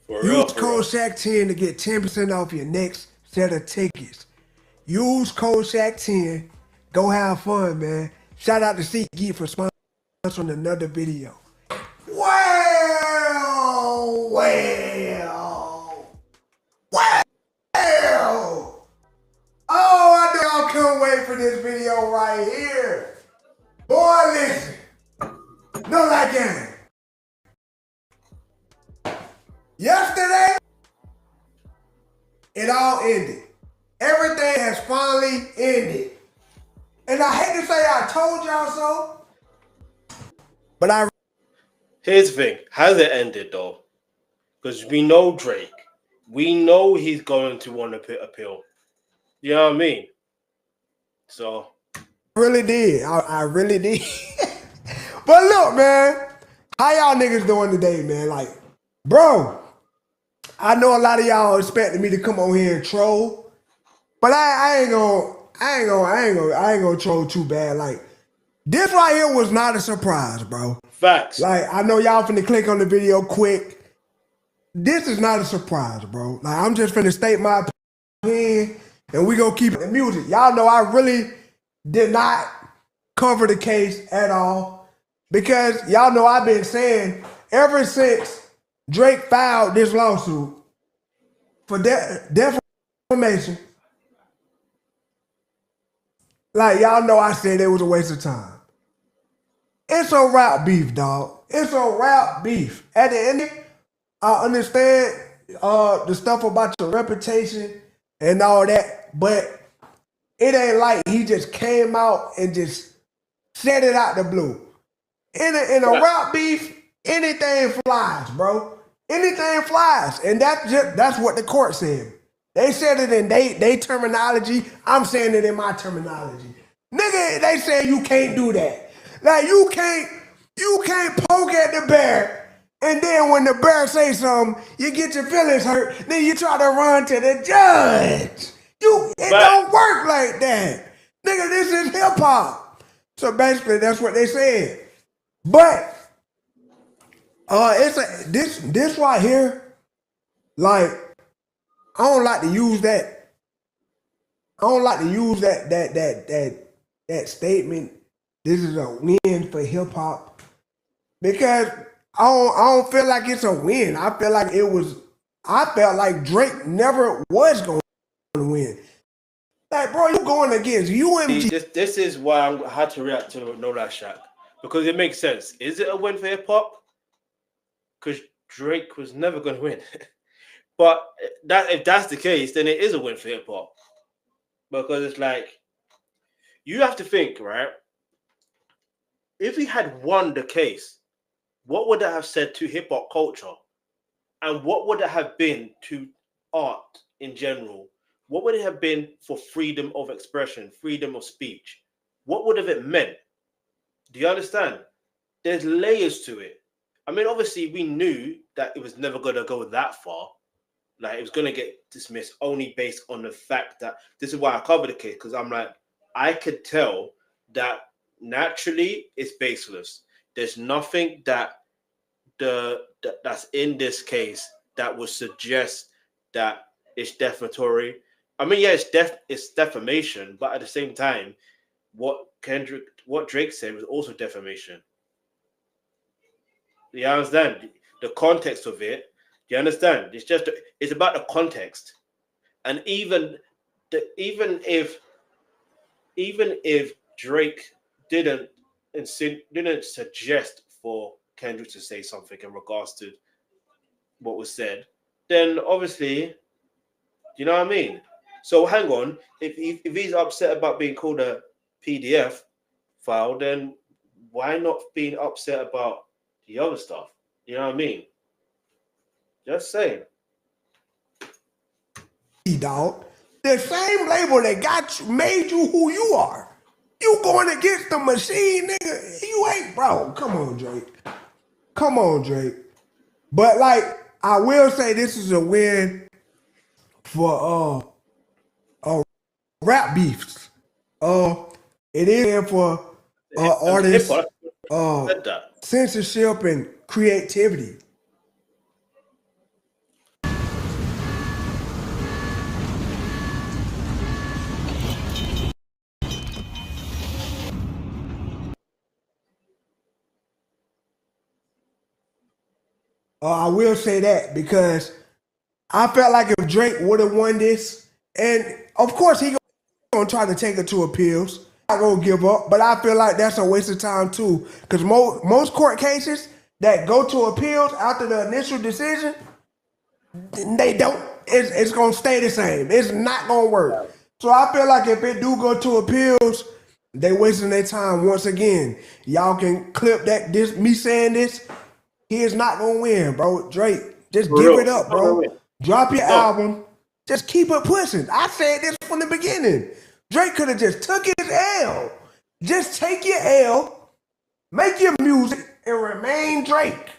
use code SHAQ10 to get 10% off your next set of tickets. Use code SHAQ10. Go have fun, man. Shout out to SeatGeek for sponsoring another video. Oh, I know y'all couldn't wait for this video right here. Boy, listen. No like game. Yesterday, it all ended. Everything has finally ended. And I hate to say I told y'all so, but Here's the thing. Has it ended, though? Because we know Drake. We know he's going to want to appeal. You know what I mean? So. Really did. I really did. But look, man. How y'all niggas doing today, man? Like, bro, I know a lot of y'all expecting me to come on here and troll. But I ain't gonna troll too bad. Like, this right here was not a surprise, bro. Facts. Like, I know y'all finna click on the video quick. This is not a surprise, bro. Like, I'm just finna state my opinion. And we gonna keep it in music. Y'all know I really did not cover the case at all. Because y'all know I've been saying ever since Drake filed this lawsuit for defamation, like y'all know I said it was a waste of time. It's a rap beef, dog. It's a rap beef. At the end, I understand the stuff about your reputation and all that. But it ain't like he just came out and just said it out the blue. In a rap beef, anything flies, bro. Anything flies. And that's what the court said. They said it in they terminology. I'm saying it in my terminology. Nigga, they say you can't do that. Like you can't poke at the bear. And then when the bear say something, you get your feelings hurt. Then you try to run to the judge. It don't work like that. Nigga, this is hip hop. So basically that's what they said. But this right here, like, I don't like to use that. I don't like to use that statement. This is a win for hip hop. Because I don't feel like it's a win. I felt like Drake never was going to win. Like, bro, you going against UMG. This is why I had to react to NoLifeShaq. because it makes sense. Is it a win for hip hop? Because Drake was never going to win. But if that's the case, then it is a win for hip hop. Because it's like, you have to think, right? If he had won the case, what would that have said to hip hop culture? And what would it have been to art in general? What would it have been for freedom of expression, freedom of speech? What would have it meant? Do you understand? There's layers to it. I mean, obviously, we knew that it was never going to go that far. Like, it was going to get dismissed only based on the fact that this is why I covered the case, because I'm like, I could tell that naturally it's baseless. There's nothing that's in this case that would suggest that it's defamatory. I mean, yeah, it's defamation, but at the same time, what Drake said was also defamation. You understand the context of it? You understand? It's about the context, and even if Drake didn't suggest for Kendrick to say something in regards to what was said, then obviously, you know what I mean? So hang on, if he's upset about being called a PDF file, then why not being upset about the other stuff? You know what I mean? Just saying. Dog, the same label that made you who you are. You going against the machine, nigga. You ain't, bro. Come on, Drake. Come on, Drake. But like, I will say this is a win for rap beefs. It is for artists, censorship and creativity. I will say that because I felt like if Drake would have won this, and of course he gonna try to take it to appeals. I'm not gonna give up, but I feel like that's a waste of time too. Because most court cases that go to appeals after the initial decision, they don't. It's gonna stay the same. It's not gonna work. So I feel like if it do go to appeals, they wasting their time once again. Y'all can clip that. Me saying this. He is not gonna win, bro. Drake, just give it up, bro. Drop your album. Just keep it pushing. I said this from the beginning. Drake could have just took his L. Just take your L, make your music, and remain Drake.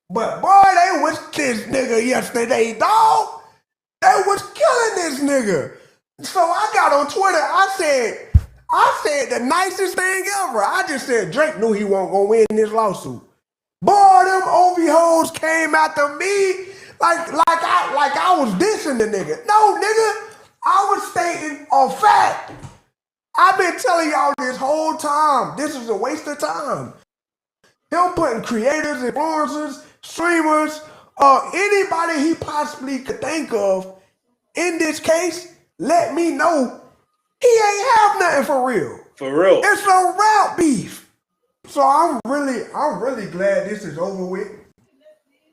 But boy, they was this nigga yesterday, dog. They was killing this nigga. So I got on Twitter. I said the nicest thing ever. I just said Drake knew he wasn't gonna win this lawsuit. Boy, them OV hoes came after me like I was dissing the nigga. No, nigga, I was stating a fact. I've been telling y'all this whole time. This is a waste of time. Him putting creators, influencers, streamers, anybody he possibly could think of in this case, let me know. He ain't have nothing for real. For real. It's a rap beef. So I'm really glad this is over with.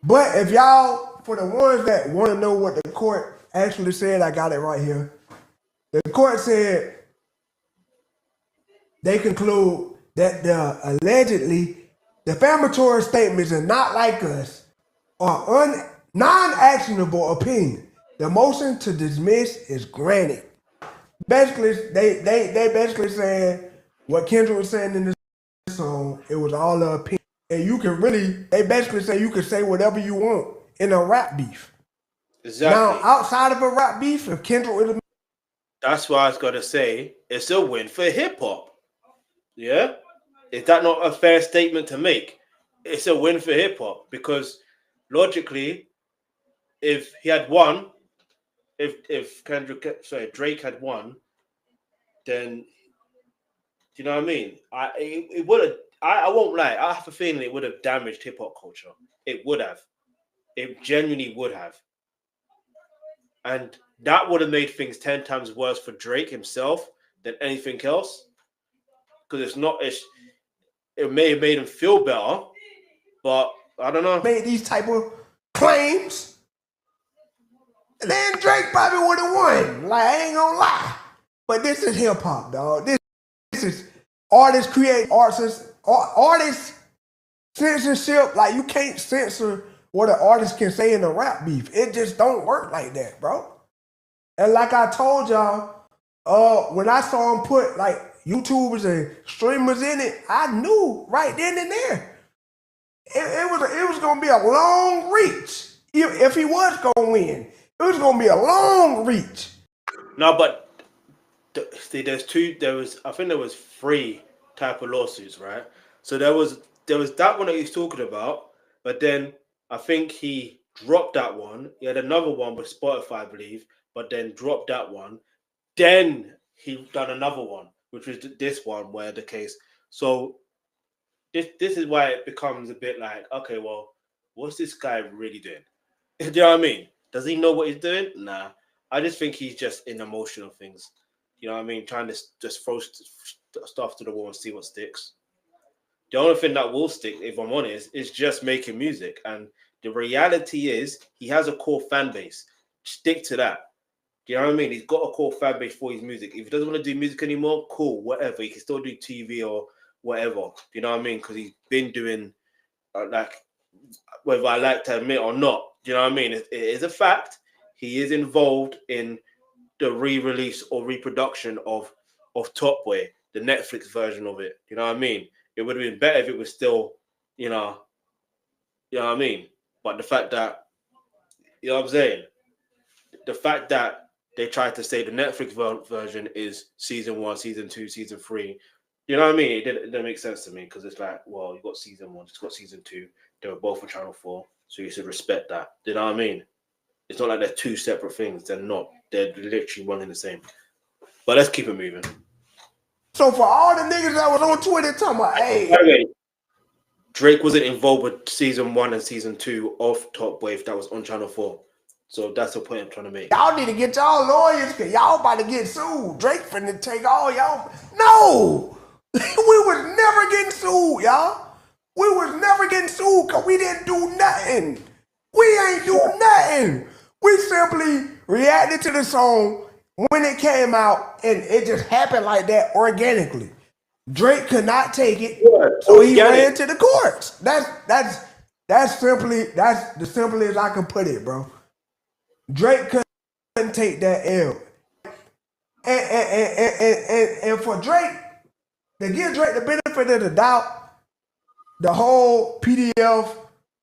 But if y'all, for the ones that want to know what the court actually said, I got it right here. The court said they conclude that the allegedly defamatory statements are not like us or non-actionable opinion. The motion to dismiss is granted. Basically, they basically saying what Kendrick was saying in this song, it was all the opinion. And you can they basically say you can say whatever you want in a rap beef. Exactly. Now, outside of a rap beef, if Kendrick would have... That's why I was going to say it's a win for hip-hop. Yeah? Is that not a fair statement to make? It's a win for hip-hop because logically, if he had won, if Drake had won, then do you know what I mean? It would have. I won't lie. I have a feeling it would have damaged hip hop culture. It would have. It genuinely would have, and that would have made things 10 times worse for Drake himself than anything else. because it's not. It may have made him feel better, but I don't know. Made these type of claims, and then Drake probably would have won. Like, I ain't gonna lie, but this is hip hop, dog. This is artists create artists censorship. Like, you can't censor what an artist can say in a rap beef. It just don't work like that, bro. And like I told y'all, when I saw him put like YouTubers and streamers in it, I knew right then and there it was gonna be a long reach. If he was gonna win, it was gonna be a long reach. No, but see, I think there was 3 type of lawsuits, right? So there was that one that he's talking about, but then I think he dropped that one. He had another one with Spotify, I believe, but then dropped that one. Then he done another one, which was this one where the case. So this is why it becomes a bit like, okay, well, what's this guy really doing? Do you know what I mean? Does he know what he's doing? Nah. I just think he's just in emotional things. You know what I mean? Trying to just throw stuff to the wall and see what sticks. The only thing that will stick, if I'm honest, is just making music. And the reality is he has a core fan base. Stick to that. Do you know what I mean? He's got a core fan base for his music. If he doesn't want to do music anymore, cool, whatever. He can still do TV or whatever. Do you know what I mean? Because he's been doing, like, whether I like to admit or not, do you know what I mean? It is a fact. He is involved in the re-release or reproduction of Top Boy, the Netflix version of it. You know what I mean? It would have been better if it was still, you know what I mean? But the fact that, you know what I'm saying? The fact that they tried to say the Netflix version is season 1, season 2, season 3. You know what I mean? It didn't make sense to me because it's like, well, you got season 1, it's got season 2. They were both on Channel 4, so you should respect that. You know what I mean? It's not like they're 2 separate things. They're not. They're literally one and the same. But let's keep it moving. So for all the niggas that was on Twitter talking about, hey. Anyway, Drake wasn't involved with season 1 and season 2 of Top Wave that was on Channel 4. So that's the point I'm trying to make. Y'all need to get y'all lawyers because y'all about to get sued. Drake finna take all y'all. No! We was never getting sued, y'all. We was never getting sued because we didn't do nothing. We ain't do nothing. We simply reacted to the song when it came out, and it just happened like that organically. Drake could not take it, so he ran to the courts. That's the simplest I can put it, bro. Drake couldn't take that L. And for Drake, to give Drake the benefit of the doubt, the whole PDF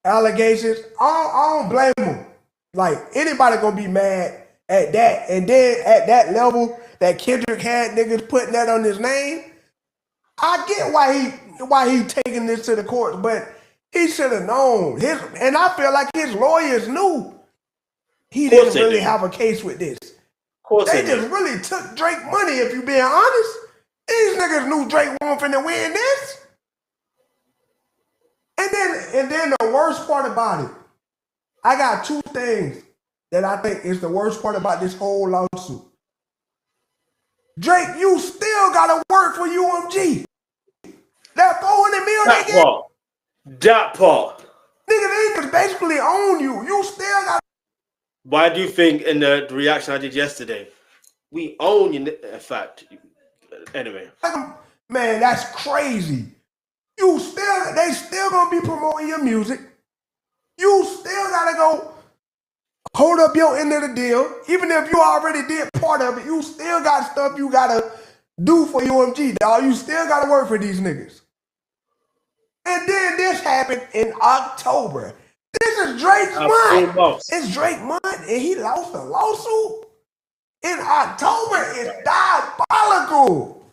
allegations, I don't blame him. Like, anybody gonna be mad at that. And then at that level that Kendrick had niggas putting that on his name, I get why he taking this to the courts, but he should have known. And I feel like his lawyers knew he didn't really have a case with this. They just really took Drake money, if you being honest. These niggas knew Drake wasn't finna win this. And then the worst part about it, I got 2 things that I think is the worst part about this whole lawsuit. Drake, you still gotta work for UMG. That 400 million. That part. Nigga, they basically own you. You still got. Why do you think in the reaction I did yesterday, we own you? In fact, anyway. Man, that's crazy. They still gonna be promoting your music. You still gotta go hold up your end of the deal. Even if you already did part of it, you still got stuff you gotta do for UMG, dog. You still gotta work for these niggas. And then this happened in October. This is Drake's month. It's Drake's month, and he lost a lawsuit in October. It's diabolical.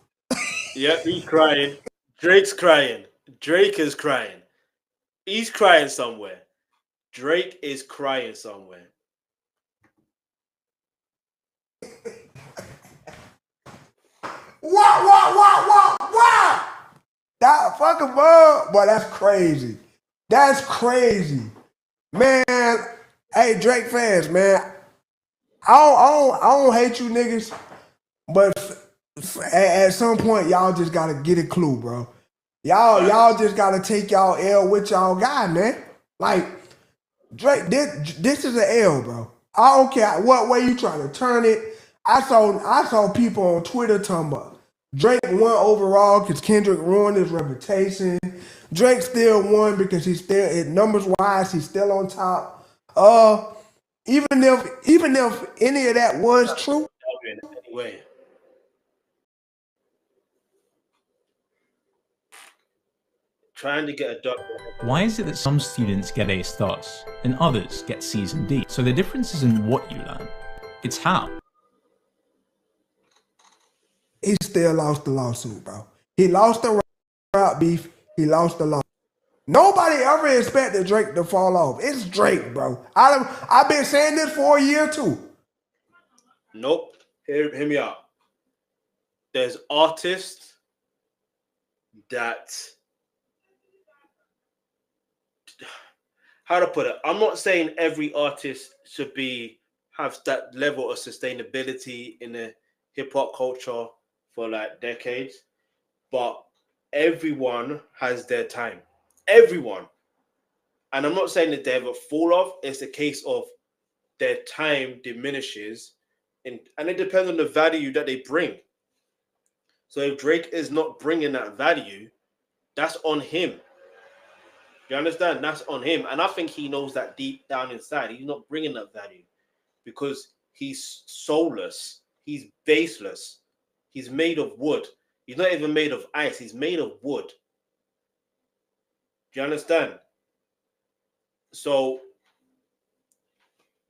Yep, he's crying. Drake's crying. Drake is crying. He's crying somewhere. Drake is crying somewhere. What? That fucking bug. Boy, that's crazy. That's crazy. Man, hey, Drake fans, man. I don't hate you niggas, but at some point, y'all just gotta get a clue, bro. Y'all just gotta take y'all L with y'all guy, man. Like Drake, this is an L, bro. I don't care what way you trying to turn it. I saw people on Twitter talking about Drake won overall because Kendrick ruined his reputation. Drake still won because he's still, numbers wise, he's still on top. Even if any of that was true. Anyway. Trying to get a doctor. Why is it that some students get A stars and others get C's and D's? So the difference isn't what you learn, it's how. He still lost the lawsuit, bro. He lost the rap beef. He lost the lawsuit. Nobody ever expected Drake to fall off. It's Drake, bro. I've been saying this for a year too. Nope. Hear me out. There's artists that, how to put it? I'm not saying every artist should have that level of sustainability in the hip hop culture for like decades, but everyone has their time. Everyone. And I'm not saying that they ever fall off. It's a case of their time diminishes, and it depends on the value that they bring. So if Drake is not bringing that value, that's on him. You understand? That's on him. And I think he knows that deep down inside. He's not bringing that value because he's soulless. He's baseless. He's made of wood. He's not even made of ice. He's made of wood. Do you understand? So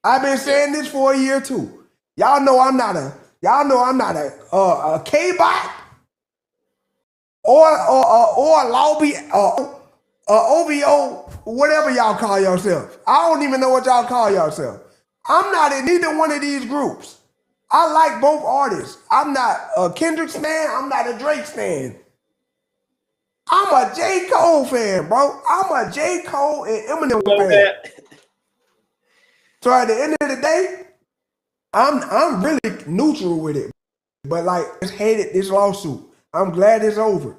I've been saying this for a year too. Y'all know I'm not a K-bot or Lobby OVO, whatever y'all call yourself. I don't even know what y'all call yourself. I'm not in neither one of these groups. I like both artists. I'm not a Kendrick stan. I'm not a Drake stan. I'm a J. Cole fan, bro. I'm a J. Cole and Eminem fan. So at the end of the day, I'm really neutral with it. But like, I just hated this lawsuit. I'm glad it's over.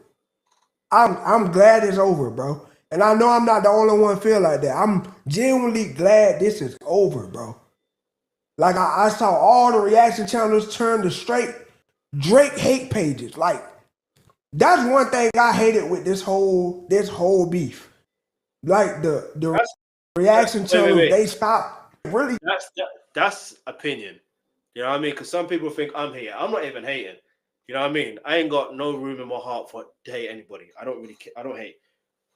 I'm glad it's over, bro. And I know I'm not the only one feel like that. I'm genuinely glad this is over, bro. Like I saw all the reaction channels turn to straight Drake hate pages. Like that's one thing I hated with this whole beef. Like the reaction channels, they stopped really. That's opinion. You know what I mean? Because some people think I'm hating. I'm not even hating. You know what I mean? I ain't got no room in my heart to hate anybody. I don't really care. I don't hate.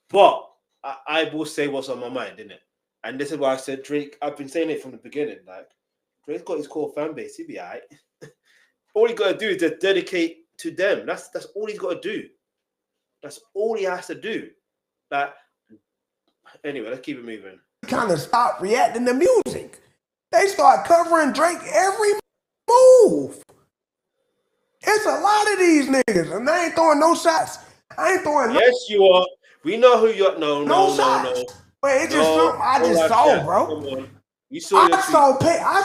But I will say what's on my mind, innit? And this is why I said Drake. I've been saying it from the beginning. Like Drake's got his core fan base. He'll be all right. All he got to do is just dedicate to them. That's all he's got to do. That's all he has to do. Like anyway, let's keep it moving. Kind of stopped reacting to music. They start covering Drake every move. It's a lot of these niggas, and they ain't throwing no shots. I ain't throwing. Yes, you are. We know who you're. No. But it's just something I just saw, bro. You saw. I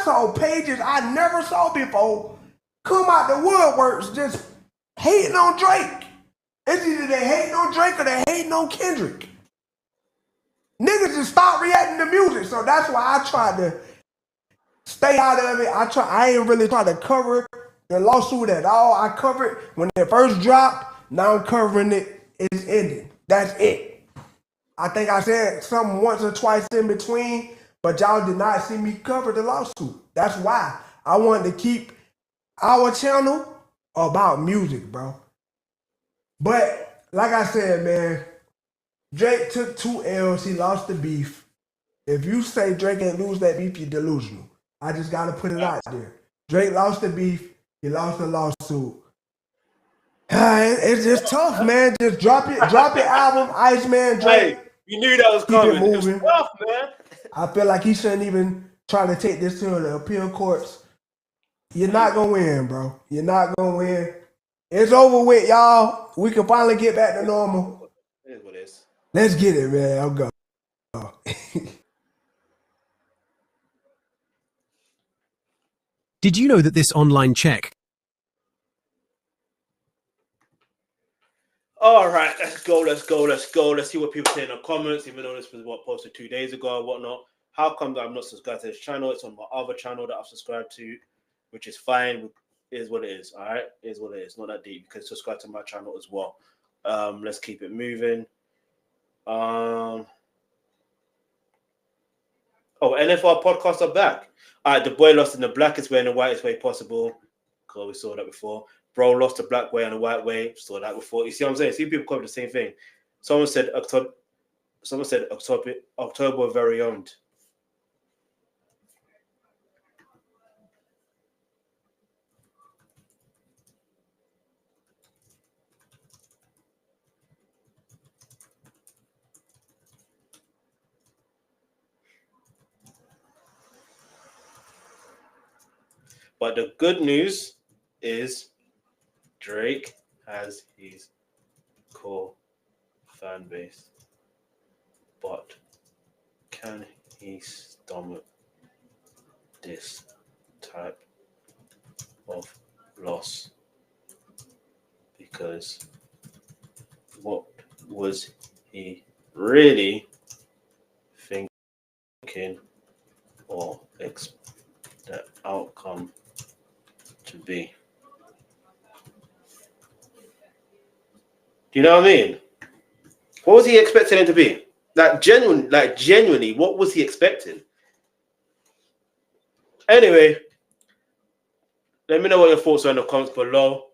saw pages I never saw before come out the woodworks just hating on Drake. It's either they hating on Drake or they hating on Kendrick. Niggas just stop reacting to music, so that's why I tried to stay out of it. I ain't really try to cover the lawsuit at all. I covered when it first dropped. Now I'm covering it. It's ending. That's it. I think I said something once or twice in between, but y'all did not see me cover the lawsuit. That's why I wanted to keep our channel about music, bro. But like I said, man, Drake took 2 L's. He lost the beef. If you say Drake ain't lose that beef, you're delusional. I just got to put it out there. Drake lost the beef. He lost the lawsuit. It's just tough, man. Just drop your album, Iceman Drake. Hey, you knew that was coming. Keep it moving. It was tough, man. I feel like he shouldn't even try to take this to the appeal courts. You're not going to win, bro. You're not going to win. It's over with, y'all. We can finally get back to normal. It is what it is. Let's get it, man. I'll go. Did you know that this online check All right, let's go. Let's see what people say in the comments, even though this was posted 2 days ago or whatnot. How come that I'm not subscribed to this channel? It's on my other channel that I've subscribed to, which is fine. It is what it is. All right, it is what it is. Not that deep. You can subscribe to my channel as well. Let's keep it moving. Oh, NFR podcasts are back. All right, the boy lost in the blackest way and the whitest way possible. Because we saw that before. Bro lost the black way and the white way. Saw that before. You see what I'm saying? See people comment the same thing. Someone said October very owned. But the good news is Drake has his core fan base. But can he stomach this type of loss? Because what was he really thinking or expect the outcome to be? Do you know what I mean? What was he expecting it to be? Genuinely, what was he expecting? Anyway, let me know what your thoughts are in the comments below.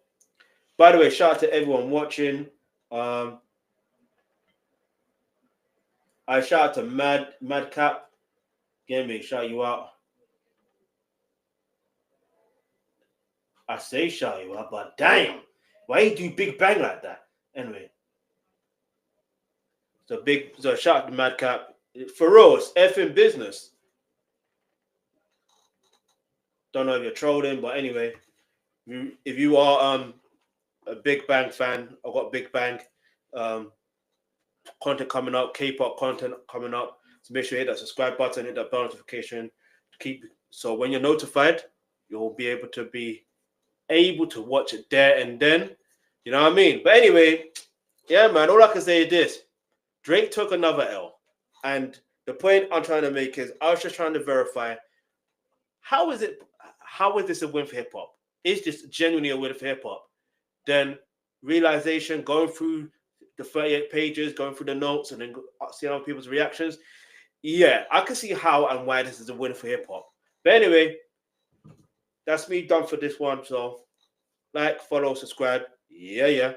By the way, shout out to everyone watching. I shout out to Madcap. Give me, shout you out. I say shout you out, but damn, why you do Big Bang like that? Anyway, so shout out to Madcap. For real, it's effing business. Don't know if you're trolling, but anyway, if you are a Big Bang fan, I've got Big Bang content coming up, K-pop content coming up. So make sure you hit that subscribe button, hit that bell notification. So when you're notified, you'll be able to watch it there and then. You know what I mean? But anyway, yeah, man, all I can say is this. Drake took another L. And the point I'm trying to make is I was just trying to verify, how is this a win for hip-hop? Is this genuinely a win for hip-hop? Then realization, going through the 38 pages, going through the notes, and then seeing other people's reactions. Yeah, I can see how and why this is a win for hip-hop. But anyway, that's me done for this one. So like, follow, subscribe. Yeah.